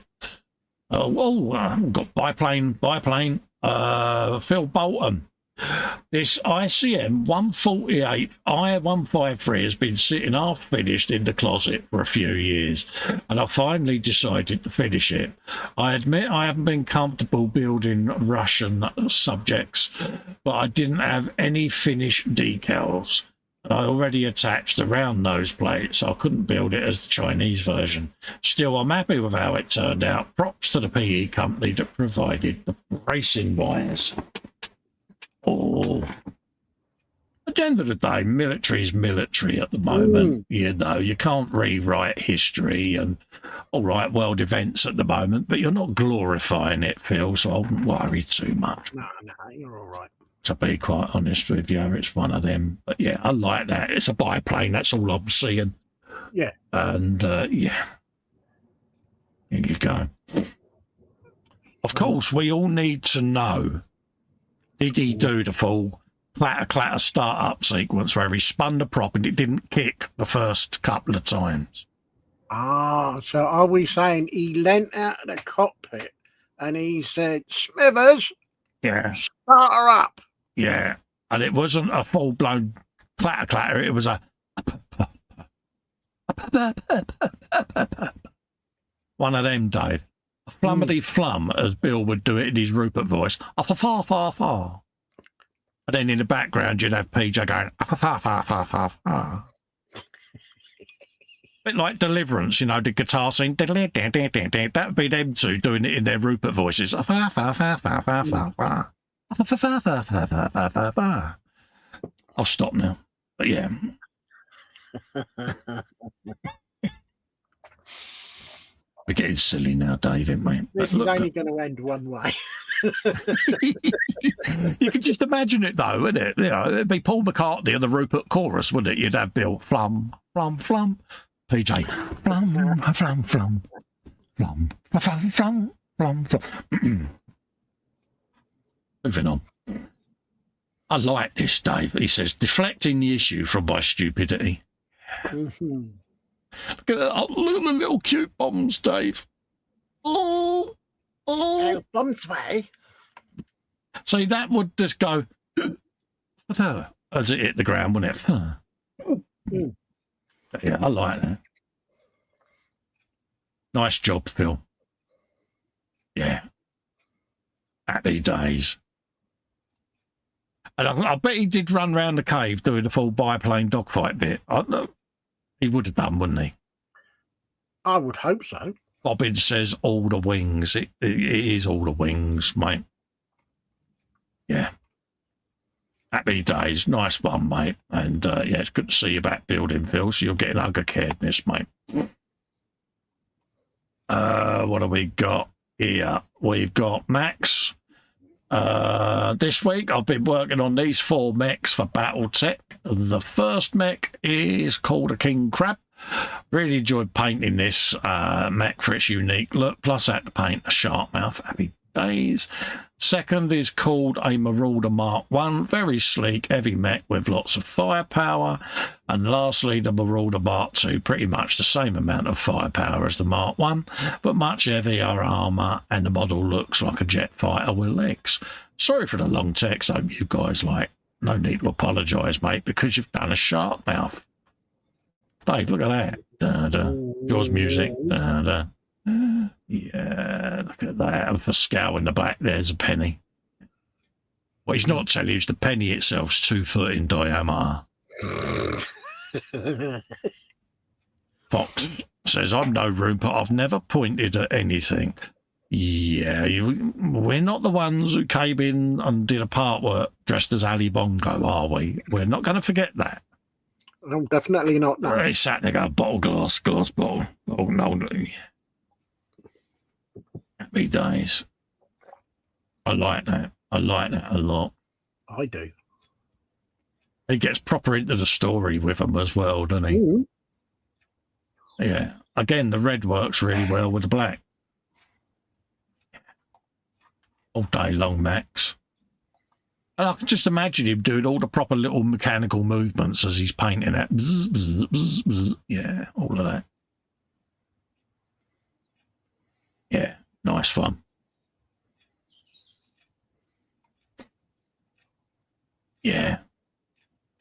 S2: Got biplane. Phil Bolton. This ICM 148 I-153 has been sitting half finished in the closet for a few years, and I finally decided to finish it. I admit I haven't been comfortable building Russian subjects, but I didn't have any finished decals. I already attached the round nose plate, so I couldn't build it as the Chinese version. Still, I'm happy with how it turned out. Props to the PE company that provided the racing wires. Oh. At the end of the day, military's military at the moment. You know, you can't rewrite history and, all right, world events at the moment, but you're not glorifying it, Phil, so I wouldn't worry too much.
S3: No, you're all right.
S2: To be quite honest with you, it's one of them. But yeah, I like that. It's a biplane. That's all I'm seeing.
S3: Yeah.
S2: And yeah, here you go. Of course, we all need to know, did he do the full clatter start-up sequence where he spun the prop and it didn't kick the first couple of times?
S3: Ah, so are we saying he leant out of the cockpit and he said, Smithers,
S2: yeah,
S3: start her up?
S2: Yeah, and it wasn't a full-blown clatter. It was a one of them, Dave. A flummity flum, as Bill would do it in his Rupert voice. Far, far, far. And then in the background, you'd have PJ going, far, far, far, far, far. Bit like Deliverance, you know, the guitar scene. That would be them two doing it in their Rupert voices. Far, far, far, far, far, far, far. I'll stop now. But yeah. We're getting silly now, David, mate.
S3: This is only going to end one way.
S2: You can just imagine it, though, wouldn't it? You know, it'd be Paul McCartney and the Rupert chorus, wouldn't it? You'd have Bill, flum, flum, flum. PJ, flum, flum, flum, flum, flum, flum, flum, flum. Moving on. I like this, Dave. He says, deflecting the issue from my stupidity.
S3: Mm-hmm.
S2: Look at the little cute bombs, Dave. Oh.
S3: Bombs way.
S2: See, that would just go as it hit the ground, wouldn't it? Yeah, I like that. Nice job, Phil. Yeah. Happy days. And I bet he did run round the cave doing the full biplane dogfight bit. He would have done, wouldn't he?
S3: I would hope so.
S2: Bobbins says all the wings. It is all the wings, mate. Yeah. Happy days. Nice one, mate. And yeah, it's good to see you back building, Phil. So you're getting ugly-caredness, mate. What have we got here? We've got Max. This week I've been working on these 4 mechs for Battletech. The first mech is called a King Crab. Really enjoyed painting this mech for its unique look, plus I had to paint a shark mouth. Happy days. Second is called a Marauder Mark 1, very sleek, heavy mech with lots of firepower. And lastly, the Marauder Mark 2, pretty much the same amount of firepower as the Mark 1, but much heavier armour, and the model looks like a jet fighter with legs. Sorry for the long text, I hope you guys like. No need to apologise, mate, because you've done a shark mouth. Dave, look at that. Da-da. Jaws music. Da-da. Yeah, look at that. And for scale in the back, there's a penny. What he's not telling you is the penny itself's 2 foot in diameter. Fox says, I'm no Rupert. I've never pointed at anything. Yeah, we're not the ones who came in and did a part work dressed as Ali Bongo, are we? We're not going to forget that.
S3: No, definitely not. No.
S2: He sat there going, bottle, glass, bottle. Oh, no. Happy days. I like that. I like that a lot.
S3: I do.
S2: He gets proper into the story with them as well, doesn't he?
S3: Mm.
S2: Yeah. Again, the red works really well with the black. All day long, Max. And I can just imagine him doing all the proper little mechanical movements as he's painting it. Bzz, bzz, bzz, bzz. Yeah, all of that. Yeah, nice fun. Yeah.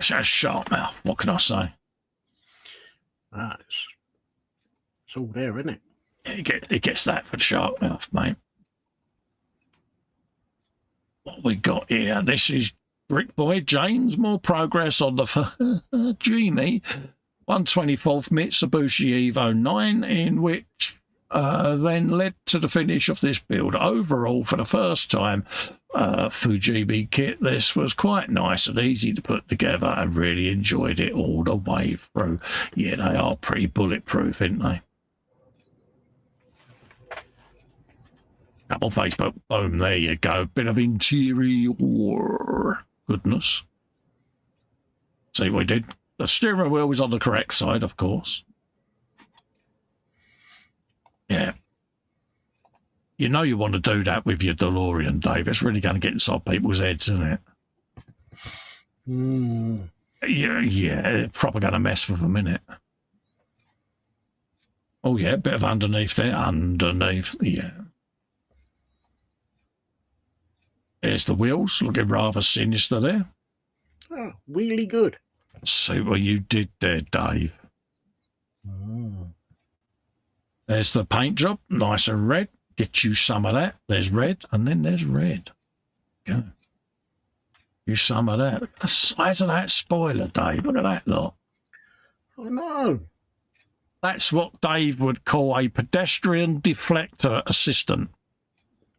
S2: It's a sharp mouth. What can I say?
S3: It's all there, isn't it?
S2: Yeah, he gets that for the sharp mouth, mate. What we got here? This is Brick Boy James. More progress on the Genie 124th Mitsubishi Evo 9, in which then led to the finish of this build. Overall, for the first time, Fujibi kit, this was quite nice and easy to put together. I really enjoyed it all the way through. Yeah, they are pretty bulletproof, aren't they? Up on Facebook. Boom, there you go. Bit of interior goodness. See what we did? The steering wheel was on the correct side, of course. Yeah. You know you want to do that with your DeLorean, Dave. It's really going to get inside people's heads, isn't it?
S3: Mm.
S2: Yeah, it's probably going to mess with them, innit? Oh, yeah, a bit of underneath there. Underneath, yeah. There's the wheels, looking rather sinister there.
S3: Oh, really good.
S2: See what you did there, Dave.
S3: Mm.
S2: There's the paint job, nice and red. Get you some of that. There's red, and then there's red. Go. You some of that. Look at the size of that spoiler, Dave. Look at that lot.
S3: I know.
S2: That's what Dave would call a pedestrian deflector assistant.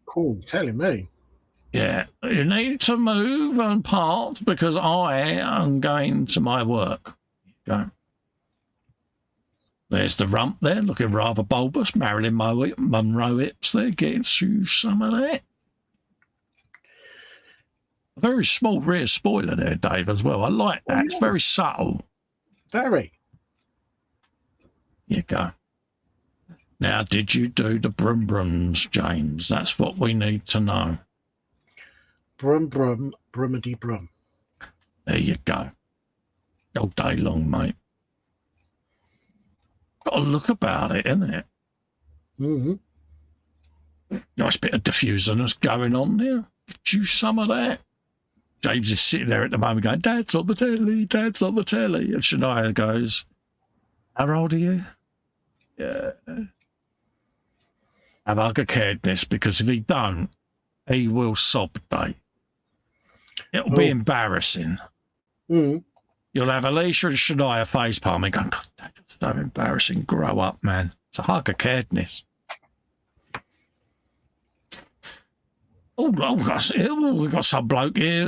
S3: Cool, telling me.
S2: Yeah, you need to move and part because I am going to my work. Go. There's the rump there, looking rather bulbous. Marilyn Monroe hips there, getting you some of that. A very small rear spoiler there, Dave, as well. I like that. It's very subtle.
S3: Very.
S2: You go. Now, did you do the brum brums, James? That's what we need to know.
S3: Brum, brum, brummity brum.
S2: There you go. All day long, mate. Got a look about it, isn't it?
S3: Mm-hmm.
S2: Nice bit of diffuserness going on there. Get you some of that. James is sitting there at the moment going, Dad's on the telly, Dad's on the telly. And Shania goes, how old are you? Yeah. Have I cared this? Because if he don't, he will sob, Dave. It'll be embarrassing.
S3: Mm.
S2: You'll have Alicia and Shania face palming going, God, that's so embarrassing. Grow up, man. It's a hug of caredness. Oh, we've got some bloke here.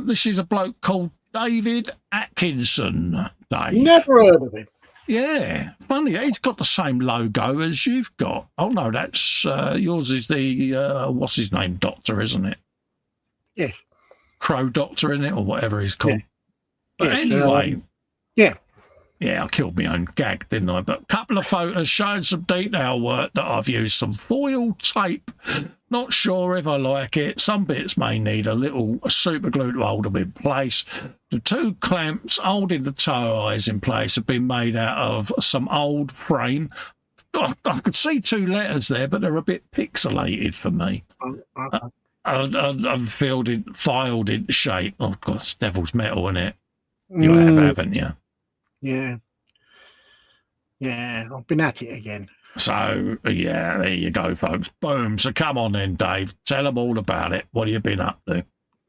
S2: This is a bloke called David Atkinson. Dave.
S3: Never heard of him.
S2: Yeah, funny. He's got the same logo as you've got. Oh, no, that's yours is the, what's his name, Doctor, isn't it?
S3: Yes.
S2: Crow Doctor, in it, or whatever he's called.
S3: Yeah.
S2: But
S3: yes,
S2: anyway.
S3: Yeah.
S2: Yeah, I killed my own gag, didn't I? But a couple of photos showing some detail work that I've used some foil tape. Not sure if I like it. Some bits may need a super glue to hold them in place. The two clamps holding the toe eyes in place have been made out of some old frame. I could see two letters there, but they're a bit pixelated for me. I've filed into shape. Oh, God, it's devil's metal, isn't it? You have, haven't you?
S3: Yeah. Yeah, I've been at it again.
S2: So, yeah, there you go, folks. Boom. So come on then, Dave. Tell them all about it. What have you been up to?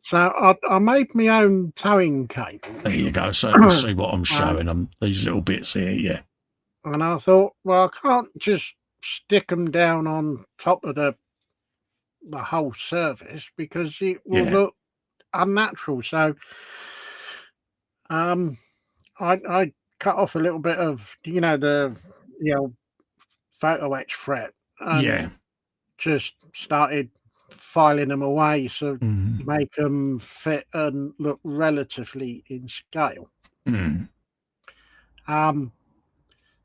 S3: So I made my own towing cable.
S2: There you go. So you can see what I'm showing them. These little bits here, yeah.
S3: And I thought, well, I can't just stick them down on top of the whole surface because it will look unnatural. So I cut off a little bit of the photo etch fret and just started filing them away to make them fit and look relatively in scale.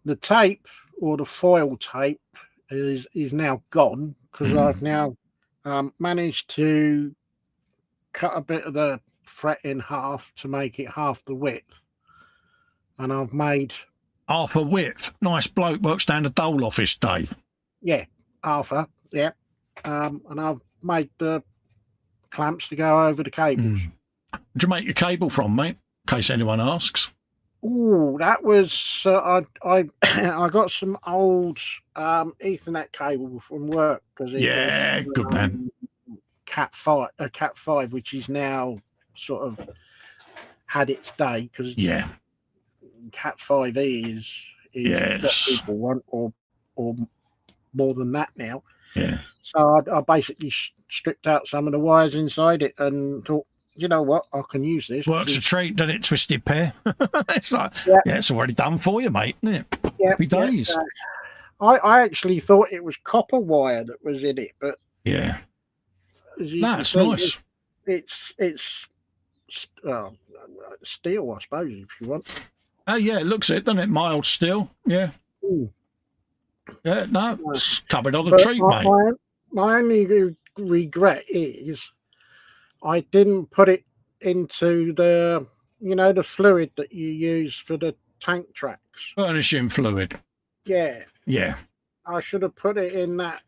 S3: The tape or the foil tape is now gone because I've now managed to cut a bit of the fret in half to make it half the width, and I've made
S2: half a width. Nice bloke, works down the Dole office, Dave.
S3: Yeah, Arthur. Yeah, and I've made the clamps to go over the cables.
S2: Where'd you make your cable from, mate? In case anyone asks.
S3: Oh, that was I I got some old Ethernet cable from work because
S2: good man.
S3: Cat 5, which is now sort of had its day because Cat 5e is what people want, or more than that now.
S2: Yeah.
S3: So I basically stripped out some of the wires inside it and thought, you know what, I can use this.
S2: Works a treat, doesn't it, twisted pair? It's like, it's already done for you, mate, isn't it? Happy days.
S3: I actually thought it was copper wire that was in it, but
S2: that's nice.
S3: It's steel, I suppose, if you want.
S2: Oh yeah, it looks it, doesn't it? Mild steel, yeah. Yeah, no, it's covered on the treat, mate.
S3: My only regret is I didn't put it into the fluid that you use for the tank tracks.
S2: Burnishing fluid.
S3: Yeah.
S2: Yeah.
S3: I should have put it in that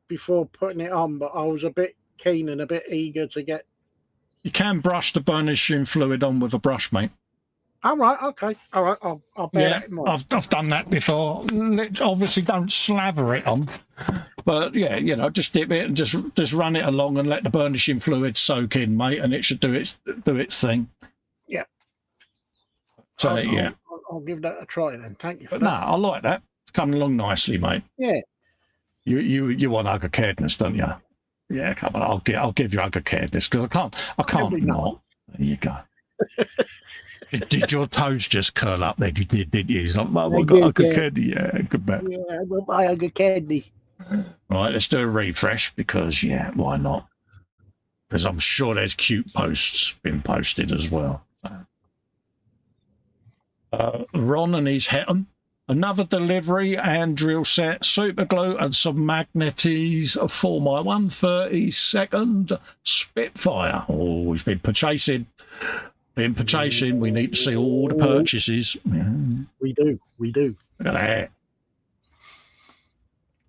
S3: before putting it on, but I was a bit keen and a bit eager to get.
S2: You can brush the burnishing fluid on with a brush, mate.
S3: All right, okay. All right, I'll bear that in mind.
S2: I've done that before. Obviously, don't slather it on, but just dip it and just run it along and let the burnishing fluid soak in, mate, and it should do its thing. Yeah. So
S3: I'll give that a try then. Thank you.
S2: I like that. It's coming along nicely, mate.
S3: Yeah.
S2: You want hugger caredness, don't you? Yeah, come on. I'll give you hugger caredness because I can't not. There you go. Did your toes just curl up then? You did you? He's like, Mum, I got hugger candy. Yeah, good man.
S3: Yeah, I got my hugger candy.
S2: Right, let's do a refresh because, why not? Because I'm sure there's cute posts been posted as well. Ron and his Hetton. Another delivery and drill set, super glue and some magnetes for my 132nd Spitfire. Oh, he's been purchasing. We need to see all the purchases. Yeah.
S3: We do.
S2: Look at that.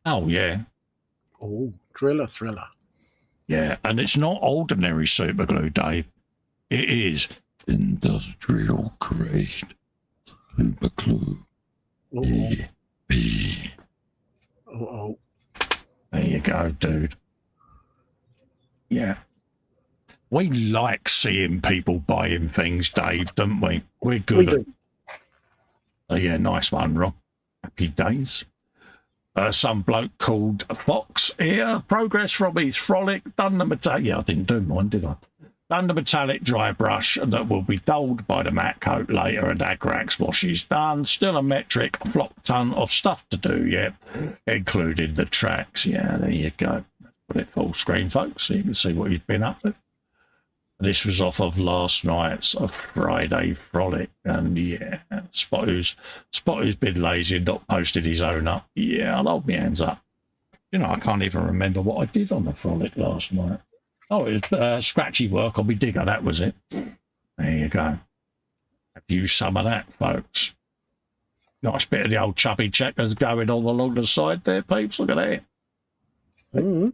S2: Oh, yeah.
S3: Oh, driller thriller.
S2: Yeah, and it's not ordinary super glue, Dave. It is industrial grade super glue.
S3: Oh.
S2: There you go, dude. Yeah. We like seeing people buying things, Dave, don't we? We're good at it. So, nice one, Rob. Happy days. Some bloke called Fox here. Progress from his frolic. Done the metallic. I didn't do mine, did I? Done the metallic dry brush that will be dulled by the matte coat later, and Agrax wash is done. Still a metric flock ton of stuff to do, including the tracks. Yeah, there you go. Put it full screen, folks, so you can see what he's been up to. This was off of last night's Friday frolic, and Spot who's been lazy and not posted his own up. Yeah, I'll hold my hands up. I can't even remember what I did on the frolic last night. Oh, it was scratchy work on my digger, that was it. There you go. Have used some of that, folks. Nice bit of the old chubby checkers going all along the side there, peeps. Look at that.
S3: Mm-hmm.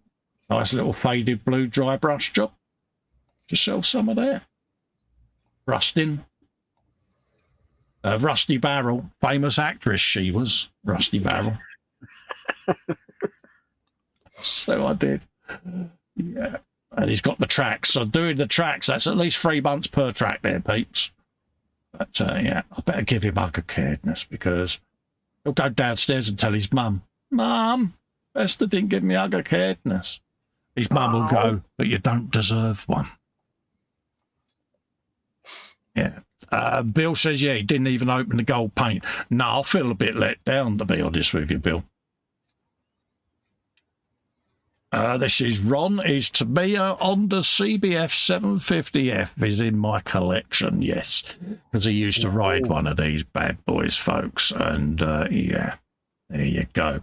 S2: Nice little faded blue dry brush job. Just sell some of that. Rustin. Rusty Barrel. Famous actress she was. Rusty Barrel. So I did. Yeah. And he's got the tracks. So doing the tracks, that's at least 3 months per track there, peeps. But, yeah, I better give him hug of caredness because he'll go downstairs and tell his mum, Mum, Festa didn't give me hug of caredness. His mum will go, but you don't deserve one. Yeah. Bill says, yeah, he didn't even open the gold paint. No, I feel a bit let down, to be honest with you, Bill. This is Ron. Is Tamiya Honda CBF 750F is in my collection, yes. Because he used to ride one of these bad boys, folks. And, yeah, there you go.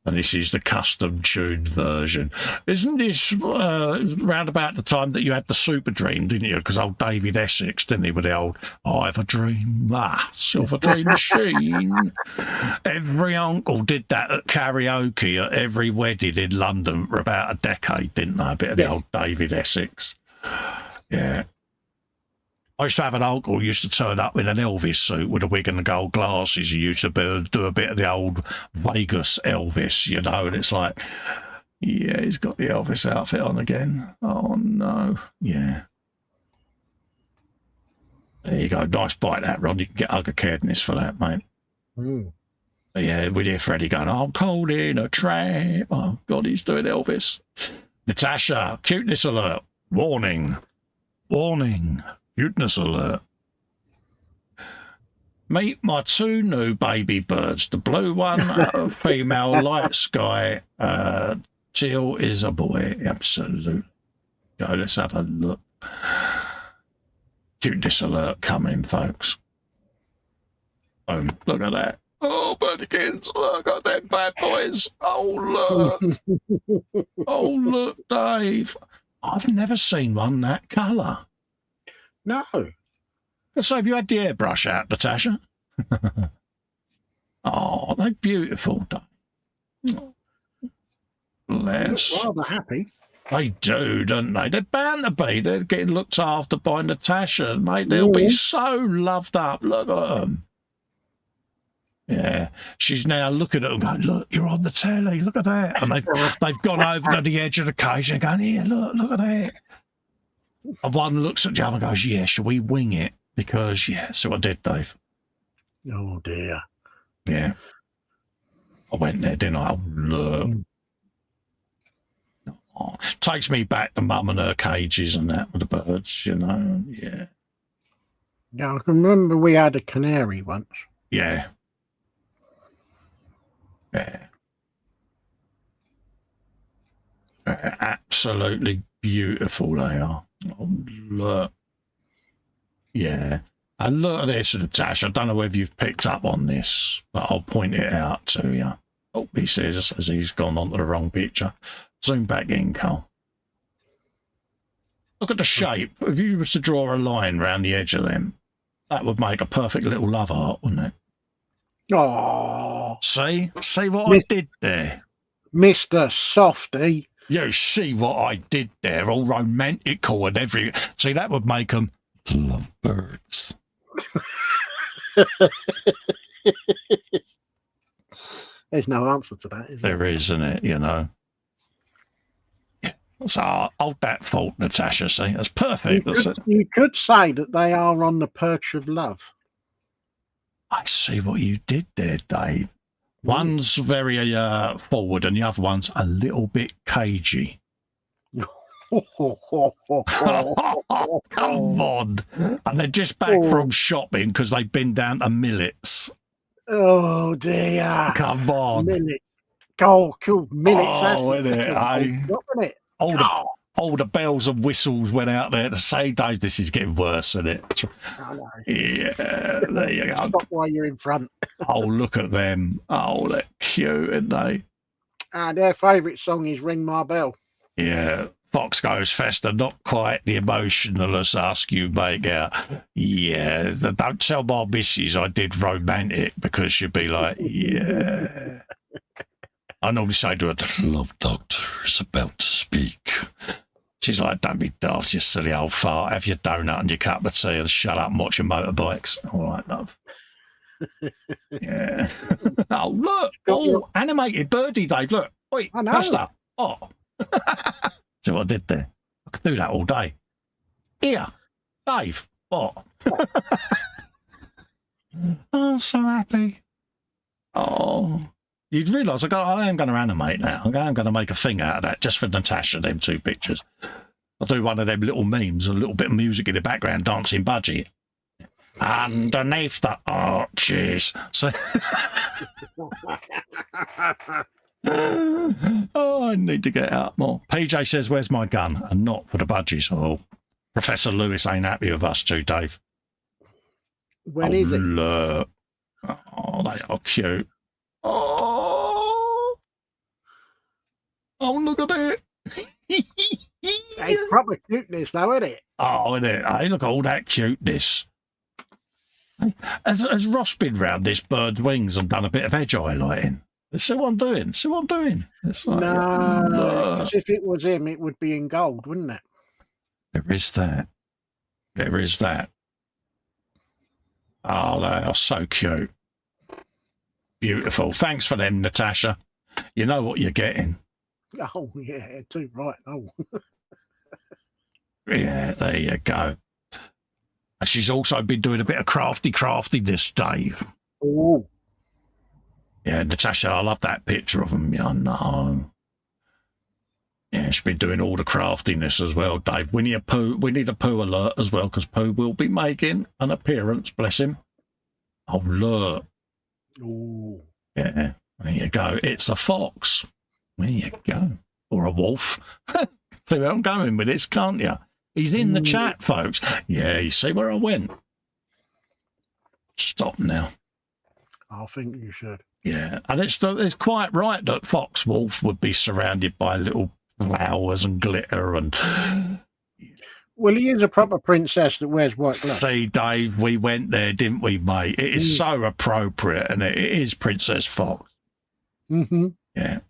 S2: And this is the custom-tuned version. Isn't this round about the time that you had the Super Dream, didn't you? Because old David Essex, didn't he, with the old I have a dream, Silver Dream Machine. Every uncle did that at karaoke at every wedding in London for about a decade, didn't they? A bit of the old David Essex. Yeah. I used to have an uncle who used to turn up in an Elvis suit with a wig and the gold glasses. He used to do a bit of the old Vegas Elvis, you know, and it's like, yeah, he's got the Elvis outfit on again. Oh, no. Yeah. There you go. Nice bite, that, Ron. You can get hug of caredness for that, mate.
S3: Mm.
S2: Yeah, we hear Freddie going, I'm cold in a trap. Oh, God, he's doing Elvis. Natasha, cuteness alert. Warning. Warning. Cuteness alert. Meet my 2 new baby birds. The blue one, female, light sky. Teal is a boy. Absolutely. Go, let's have a look. Cuteness alert coming, folks. Boom. Look at that. Oh, birdykins, look at them bad boys. Oh, look. Oh, look, Dave. I've never seen one that colour.
S3: No.
S2: So have you had the airbrush out, Natasha? Oh, they're beautiful. Bless.
S3: Rather happy.
S2: They do, don't they? They're bound to be. They're getting looked after by Natasha, mate. They'll be so loved up. Look at them. Yeah, she's now looking at them going, look, you're on the telly. Look at that. And they've gone over to the edge of the cage and going, here, look at that. And one looks at the other and goes, yeah, shall we wing it? Because, yeah, so I did, Dave.
S3: Oh, dear.
S2: Yeah. I went there, didn't I? Oh, look. Oh, takes me back to Mum and her cages and that with the birds, you know. Yeah.
S3: Yeah, I can remember we had a canary once.
S2: Yeah. Yeah. Absolutely beautiful they are. Oh, look. Yeah. And look at this, Natasha. I don't know whether you've picked up on this, but I'll point it out to you. Oh, he says as he's gone onto the wrong picture. Zoom back in, Cole. Look at the shape. If you was to draw a line round the edge of them, that would make a perfect little love heart, wouldn't it?
S3: Oh.
S2: See what I did there?
S3: Mr. Softy.
S2: You see what I did there, all romantical and everything. See, that would make them lovebirds.
S3: There's no answer to that, is there?
S2: There isn't it, you know? Yeah. So I'll hold that fault, Natasha, see? That's perfect.
S3: You could say that they are on the perch of love.
S2: I see what you did there, Dave. One's very forward and the other one's a little bit cagey. Come on. And they're just back from shopping because they've been down to Millets.
S3: Oh, dear.
S2: Come on.
S3: Millets. Oh, cool. Millets.
S2: Oh, isn't it? All the bells and whistles went out there to say, Dave, this is getting worse, isn't it?
S3: I know.
S2: Yeah, there you go.
S3: Stop while you're in front.
S2: Oh, look at them. Oh, they're cute, aren't they?
S3: And their favourite song is Ring My Bell.
S2: Yeah. Fox goes, Festa, not quite the emotional as ask you make out. Yeah, don't tell my missus I did romantic because she'd be like, yeah. I normally say to her, the love doctor is about to speak. She's like, don't be daft, you silly old fart. Have your donut and your cup of tea and shut up and watch your motorbikes. All right, love. Yeah. Oh, look. Oh, animated birdie, Dave. Look. Wait,
S3: I know.
S2: Festa. Oh. See what I did there? I could do that all day. Here, Dave, what? Oh, I'm so happy. Oh, you'd realise I am going to animate that. I'm going to make a thing out of that just for Natasha, them 2 pictures. I'll do one of them little memes, a little bit of music in the background, dancing budgie. Underneath the arches. So, oh, I need to get out more. PJ says, where's my gun? And not for the budgies. Oh, Professor Lewis ain't happy with us too, Dave.
S3: When is it?
S2: Look. Oh, they are cute. Oh, look at it.
S3: Hey, proper cuteness, though, isn't it?
S2: Oh, isn't it? Hey, look at all that cuteness. Has Ross been round this bird's wings and done a bit of edge highlighting? See what I'm doing? See what I'm doing? It's like,
S3: no, 'cause if it was him, it would be in gold, wouldn't it?
S2: There is that. There is that. Oh, they are so cute. Beautiful. Thanks for them, Natasha. You know what you're getting.
S3: Oh, yeah, too right. Oh.
S2: Yeah, there you go. And she's also been doing a bit of craftiness, Dave.
S3: Oh.
S2: Yeah, Natasha, I love that picture of them. Yeah, I know. Yeah, she's been doing all the craftiness as well, Dave. We need a poo alert as well, because Pooh will be making an appearance, bless him. Oh, look.
S3: Oh.
S2: Yeah, there you go. It's a fox. There you go. Or a wolf. See where I'm going with this, can't you? He's in the chat, folks. Yeah, you see where I went? Stop now.
S3: I think you should.
S2: Yeah, and it's quite right that Fox Wolf would be surrounded by little flowers and glitter and...
S3: Well, he is a proper princess that wears white gloves.
S2: See, Dave, we went there, didn't we, mate? It is so appropriate, and it is Princess Fox.
S3: Mm-hmm.
S2: Yeah.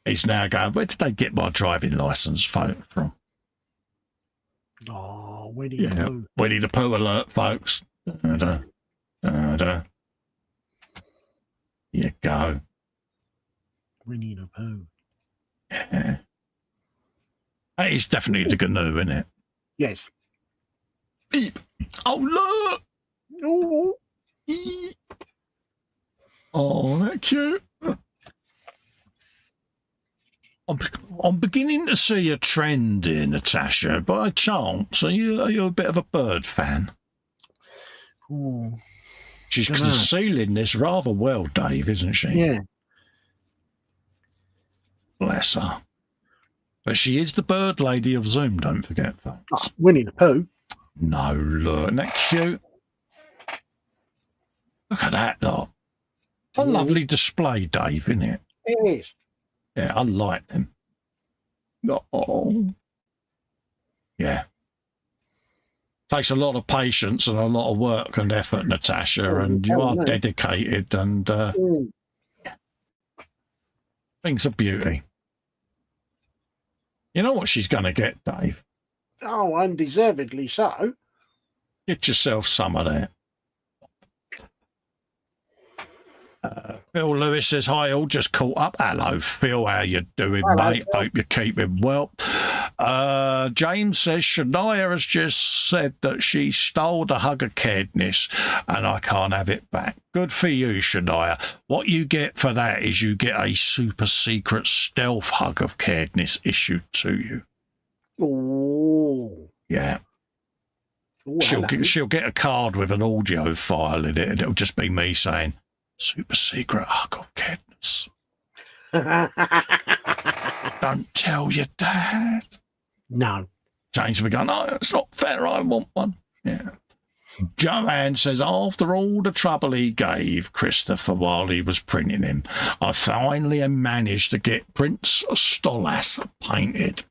S2: He's now going, where did they get my driving licence photo from?
S3: Oh, Winnie the Pooh.
S2: Winnie the Pooh alert, folks. Da-da, da-da. You go.
S3: Winnie the Pooh.
S2: Yeah. That is definitely the canoe, isn't it?
S3: Yes.
S2: Eep. Oh, look!
S3: Oh.
S2: Eep. Oh, that's cute. I'm beginning to see a trend here, Natasha. By chance, are you a bit of a bird fan?
S3: Oh.
S2: She's concealing this rather well, Dave, isn't she?
S3: Yeah.
S2: Bless her. But she is the bird lady of Zoom, don't forget, folks.
S3: Oh, Winnie the Pooh.
S2: No, look, isn't that cute? Look at that, lot. A lovely display, Dave, isn't it?
S3: It is.
S2: Yeah, I like them. Oh. Yeah. Takes a lot of patience and a lot of work and effort, Natasha, and you are dedicated and things are beauty. You know what she's going to get, Dave?
S3: Oh, undeservedly so.
S2: Get yourself some of that. Phil Lewis says, hi, all just caught up. Hello, Phil. How you doing, mate? Phil. Hope you're keeping well. James says, Shania has just said that she stole the hug of caredness and I can't have it back. Good for you, Shania. What you get for that is you get a super secret stealth hug of caredness issued to you.
S3: Oh.
S2: Yeah. Ooh, she'll get a card with an audio file in it and it'll just be me saying, super secret hug of caredness. Don't tell your dad.
S3: No.
S2: James will be going, no, it's not fair. I want one. Yeah. Joanne says, after all the trouble he gave Christopher while he was printing him, I finally managed to get Prince Stolas painted.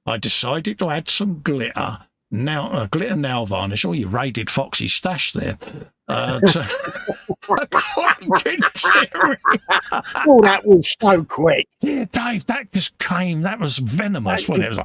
S2: I decided to add some glitter nail varnish. Oh, you raided Foxy's stash there. Oh,
S3: that was so quick.
S2: Yeah, Dave, that just came. That was venomous, wasn't it?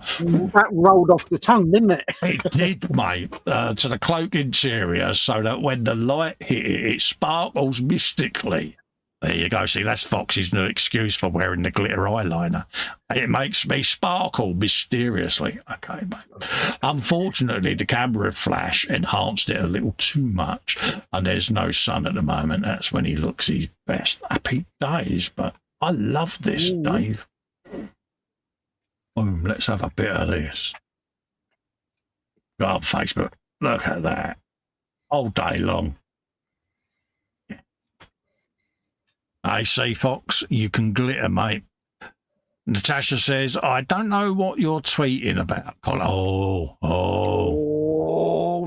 S3: That rolled off the tongue, didn't it?
S2: It did, mate, to the cloak interior, so that when the light hit it, it sparkles mystically. There you go. See, that's Fox's new excuse for wearing the glitter eyeliner. It makes me sparkle mysteriously. Okay, mate. Unfortunately, the camera flash enhanced it a little too much, and there's no sun at the moment. That's when he looks his best. Happy days, but I love this, Dave. Boom, let's have a bit of this. Go on Facebook. Look at that. All day long. I say, Fox, you can glitter, mate. Natasha says, I don't know what you're tweeting about.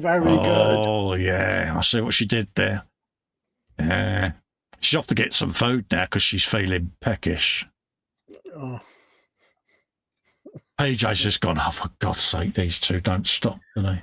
S3: Very good.
S2: Oh, yeah. I see what she did there. Yeah. She's off to get some food now because she's feeling peckish.
S3: Oh.
S2: PJ's just gone, oh, for God's sake, these two don't stop, do they?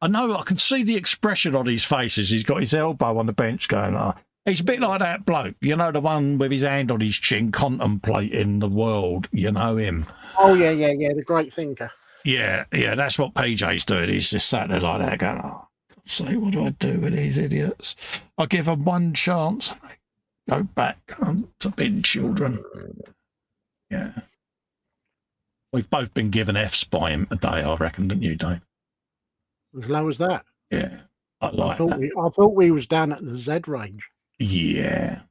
S2: I know, I can see the expression on his faces. He's got his elbow on the bench going, he's a bit like that bloke, you know, the one with his hand on his chin contemplating the world. You know him.
S3: Oh, yeah, the great thinker.
S2: Yeah, that's what PJ's doing. He's just sat there like that going, oh, God's sake, what do I do with these idiots? I give them one chance and they go back to being children. Yeah. We've both been given F's by him a day, I reckon, didn't you, Dave?
S3: As low as that?
S2: Yeah, I that.
S3: I thought we was down at the Z range.
S2: Yeah.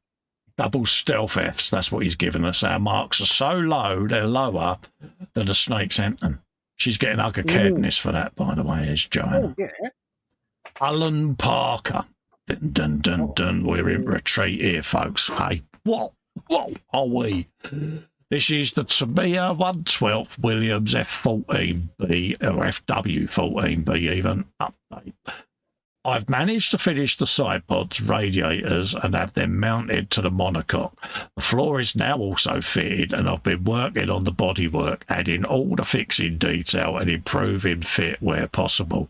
S2: Double stealth Fs, that's what he's given us. Our marks are so low, they're lower than the snake's anthem. She's getting Ugga Caredness for that, by the way, is Joanna.
S3: Oh, yeah.
S2: Alan Parker. Dun, dun, dun, dun. We're in retreat here, folks. Hey, what are we? This is the Tamiya 112 Williams F14B, or FW14B even, update. I've managed to finish the side pods, radiators, and have them mounted to the monocoque. The floor is now also fitted, and I've been working on the bodywork, adding all the fixing detail and improving fit where possible.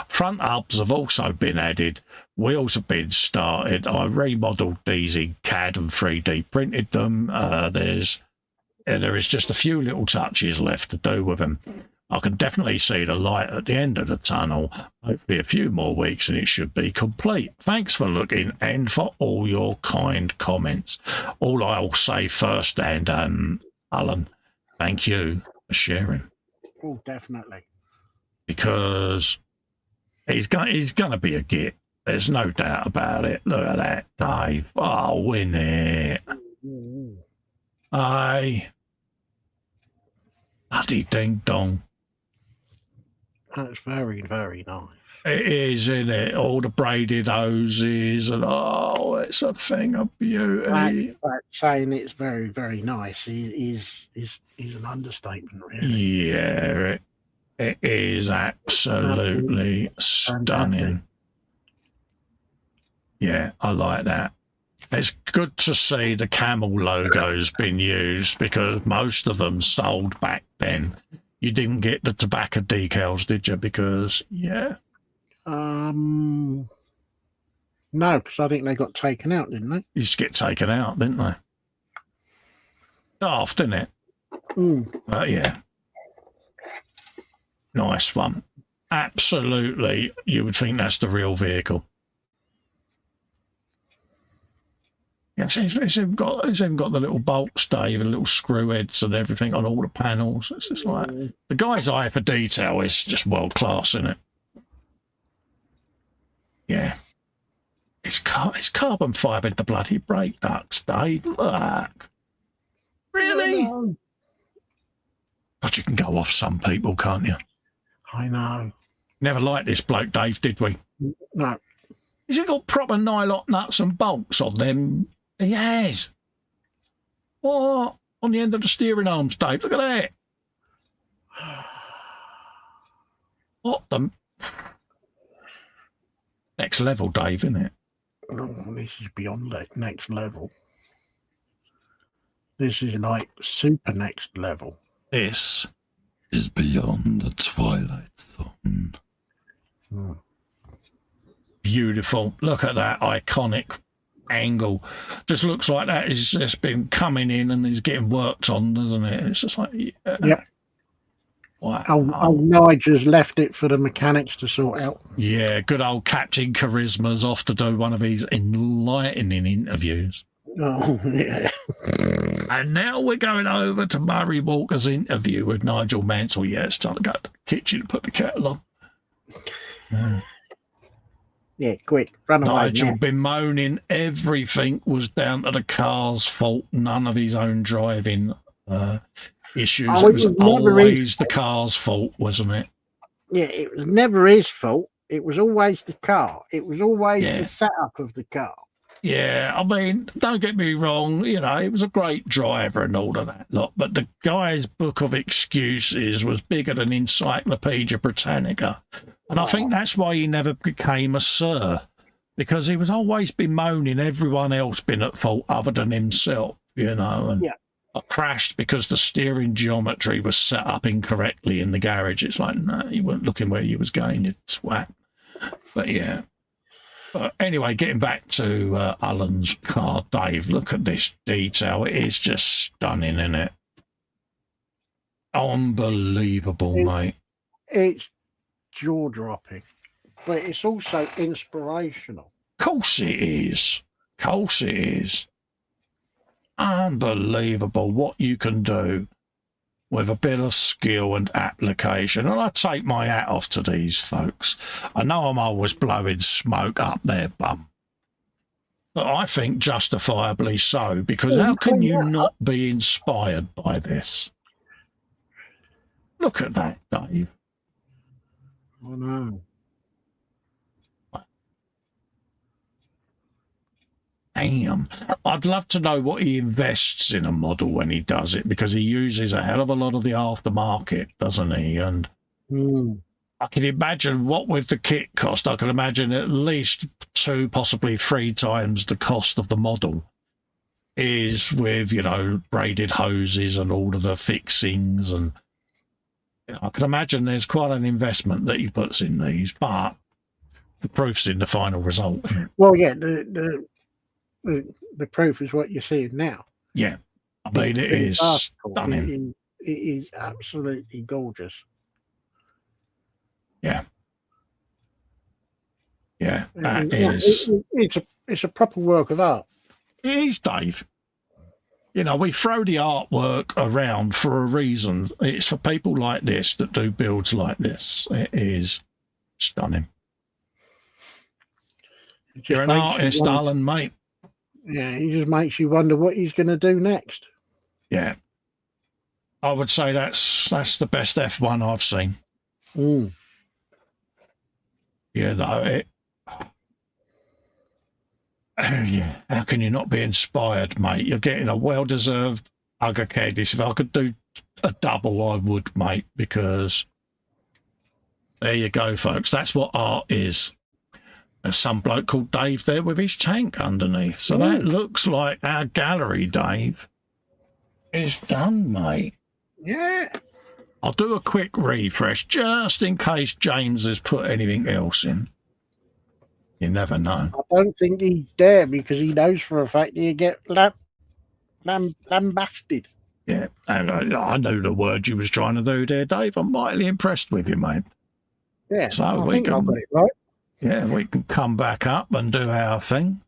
S2: Front hubs have also been added. Wheels have been started. I remodelled these in CAD and 3D printed them. There is just a few little touches left to do with them. I can definitely see the light at the end of the tunnel. Hopefully a few more weeks and it should be complete. Thanks for looking and for all your kind comments. All I'll say first, and Alan, thank you for sharing.
S3: Oh, definitely.
S2: Because he's going to be a git. There's no doubt about it. Look at that, Dave. Oh, win it. Aye. Bloody ding dong.
S3: That's very, very nice.
S2: It is, isn't it? All the braided hoses and it's a thing of beauty.
S3: But saying it's very, very nice is an understatement, really.
S2: Yeah, it is absolutely stunning. Yeah, I like that. It's good to see the camel logo's been used because most of them sold back then. You didn't get the tobacco decals, did you? Because, yeah.
S3: No, because I think they got taken out, didn't they?
S2: Used to get taken out, didn't they? Daft, didn't it? Yeah. Nice one. Absolutely. You would think that's the real vehicle. Yeah, it's even got the little bolts, Dave, and little screw heads and everything on all the panels. It's just like the guy's eye for detail is just world class, isn't it? Yeah, it's carbon fibre the bloody brake ducts, Dave. Look, really? God, you can go off some people, can't you?
S3: I know.
S2: Never liked this bloke, Dave, did we?
S3: No.
S2: Has it got proper nylon nuts and bolts on them? He has. What? On the end of the steering arms, Dave. Look at that. What the... Next level, Dave, isn't it?
S3: Oh, this is beyond that next level. This is like super next level.
S2: This is beyond the Twilight Zone. Beautiful. Look at that iconic angle. Just looks like that is just been coming in and is getting worked on, doesn't it? It's just like, yeah.
S3: Yep.
S2: Wow.
S3: Oh, Nigel's left it for the mechanics to sort out.
S2: Yeah, good old Captain Charisma's off to do one of his enlightening interviews.
S3: Oh, yeah.
S2: And now we're going over to Murray Walker's interview with Nigel Mansell. Yeah, it's time to go to the kitchen and put the kettle on.
S3: Yeah, quick, run away.
S2: Nigel bemoaning everything was down to the car's fault, none of his own driving issues.
S3: Oh,
S2: it was always the car's fault, wasn't it?
S3: Yeah, it was never his fault. It was always the car. It was always the setup of the car.
S2: Yeah, I mean, don't get me wrong, you know, he was a great driver and all of that lot, but the guy's book of excuses was bigger than Encyclopedia Britannica. And I think that's why he never became a sir, because he was always bemoaning everyone else being at fault other than himself, you know. And I crashed because the steering geometry was set up incorrectly in the garage. It's like, no, you weren't looking where you was going, you swat. But yeah. But anyway, getting back to Alan's car, Dave, look at this detail. It is just stunning, isn't it? Unbelievable, mate.
S3: It's jaw-dropping, but it's also inspirational.
S2: Of course it is. Of course it is. Unbelievable what you can do with a bit of skill and application. And I take my hat off to these folks. I know I'm always blowing smoke up their bum, but I think justifiably so, because how can you not be inspired by this? Look at that, Dave.
S3: I know.
S2: Damn. I'd love to know what he invests in a model when he does it, because he uses a hell of a lot of the aftermarket, doesn't he? And I can imagine what with the kit cost, I can imagine at least 2, possibly 3 times the cost of the model is with, you know, braided hoses and all of the fixings. And I can imagine there's quite an investment that he puts in these, but the proof's in the final result.
S3: Well, yeah, the proof is what you're seeing now.
S2: Yeah, I mean, it is stunning.
S3: It is absolutely gorgeous.
S2: Yeah. Yeah, that is.
S3: It's a proper work of art.
S2: It is, Dave. You know, we throw the artwork around for a reason. It's for people like this that do builds like this. It is stunning. You're an artist, Alan, mate.
S3: Yeah, he just makes you wonder what he's going to do next.
S2: Yeah. I would say that's the best F1 I've seen. You know, yeah. How can you not be inspired, mate? You're getting a well-deserved hug of Candice. If I could do a double, I would, mate, because there you go, folks. That's what art is. There's some bloke called Dave there with his tank underneath. So that looks like our gallery, Dave, is done, mate.
S3: Yeah.
S2: I'll do a quick refresh just in case James has put anything else in. You never know.
S3: I don't think he'd dare, because he knows for a fact he'd get lambasted.
S2: Yeah, and I know the word you was trying to do there, Dave. I'm mightily impressed with you, mate.
S3: Yeah,
S2: so
S3: I think I've got it right.
S2: Yeah, we can come back up and do our thing.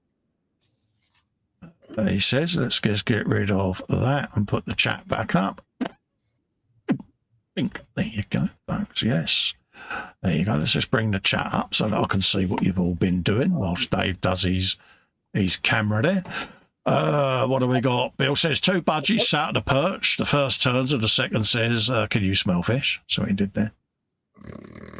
S2: He says, let's just get rid of that and put the chat back up. There you go, folks. Yes. There you go. Let's just bring the chat up so that I can see what you've all been doing whilst Dave does his camera there. What do we got? Bill says 2 budgies sat at the perch. The first turns and the second says, can you smell fish? So he did there.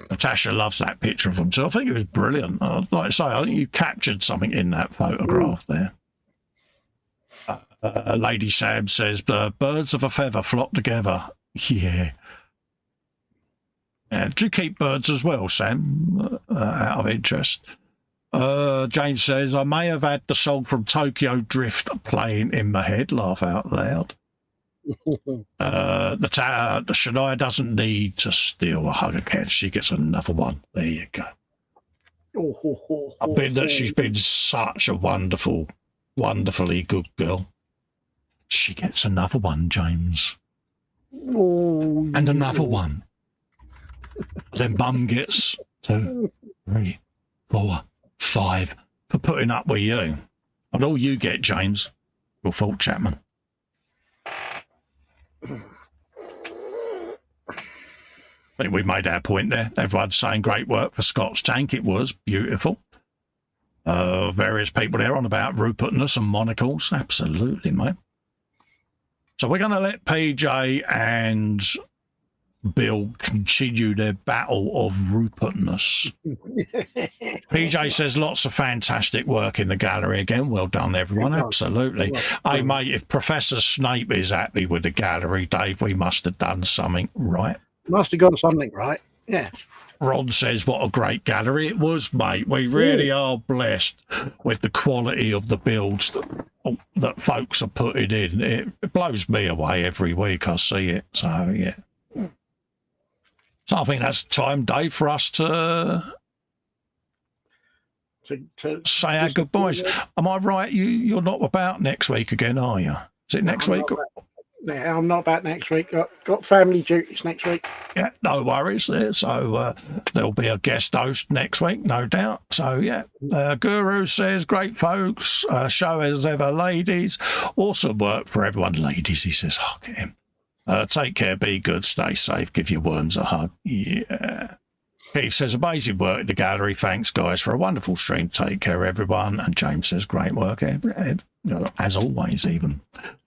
S2: Natasha loves that picture of him too. I think it was brilliant. Like I say, I think you captured something in that photograph there. Lady Sam says, birds of a feather flock together. Yeah. Do you keep birds as well, Sam, out of interest? James says, I may have had the song from Tokyo Drift playing in my head. Laugh out loud. The Shania doesn't need to steal a hug again. She gets another one. There you go. I've been that she's been such a wonderfully good girl. She gets another one, James. And another one. Then Mum gets 2, 3, 4, 5 for putting up with you. And all you get, James, your fault, Chapman. I think we made our point there. Everyone's saying great work for Scott's tank. It was beautiful. Various people there on about Rupertness and monocles. Absolutely, mate. So we're going to let PJ and Bill continue their battle of Rupertness. PJ says lots of fantastic work in the gallery again. Well done, everyone. Absolutely. Hey, mate, if Professor Snape is happy with the gallery, Dave, we must have done something right.
S3: Must have got something right. Yeah.
S2: Ron says, what a great gallery it was, mate. We really are blessed with the quality of the builds that folks are putting in. It blows me away every week I see it. So, yeah. So I think that's time, Dave, for us to say our goodbyes. Am I right? You're not about next week again, are you? Is it next week?
S3: Yeah, I'm not back next week. Got family duties next week.
S2: Yeah, no worries there. So there'll be a guest host next week, no doubt. So, yeah. Guru says, great folks. Show as ever, ladies. Awesome work for everyone. Ladies, he says, hug him. Take care, be good, stay safe, give your worms a hug. Yeah. Keith says, amazing work in the gallery. Thanks, guys, for a wonderful stream. Take care, everyone. And James says, great work, as always, even.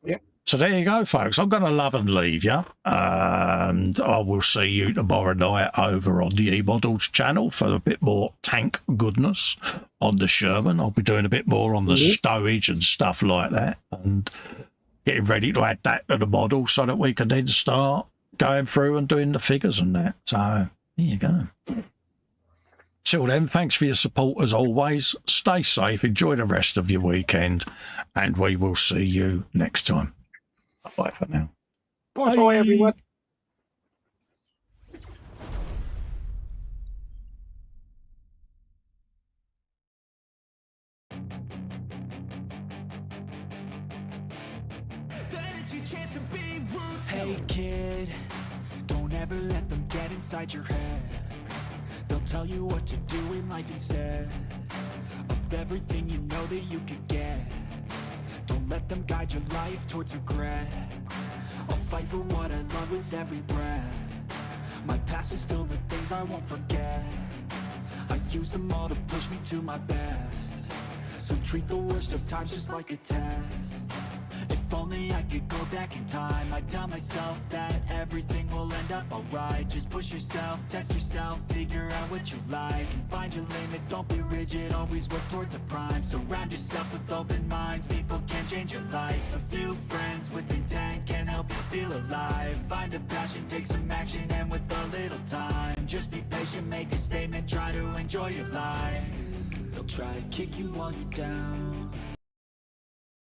S3: Yeah.
S2: So there you go, folks. I'm going to love and leave you. And I will see you tomorrow night over on the E-Models channel for a bit more tank goodness on the Sherman. I'll be doing a bit more on the stowage and stuff like that. And getting ready to add that to the model so that we can then start going through and doing the figures and that. So there you go. Till then, thanks for your support as always. Stay safe, enjoy the rest of your weekend, and we will see you next time. Bye for now.
S3: Bye, everyone.
S1: Hey kid, don't ever let them get inside your head. They'll tell you what to do in life instead of everything you know that you could get. Don't let them guide your life towards regret. I'll fight for what I love with every breath. My past is filled with things I won't forget. I use them all to push me to my best. So treat the worst of times just like a test. If only I could go back in time, I'd tell myself that everything will end up alright. Just push yourself, test yourself, figure out what you like, and find your limits, don't be rigid, always work towards a prime. Surround yourself with open minds, people can change your life. A few friends with intent can help you feel alive. Find a passion, take some action, and with a little time, just be patient, make a statement, try to enjoy your life. They'll try to kick you while you're down,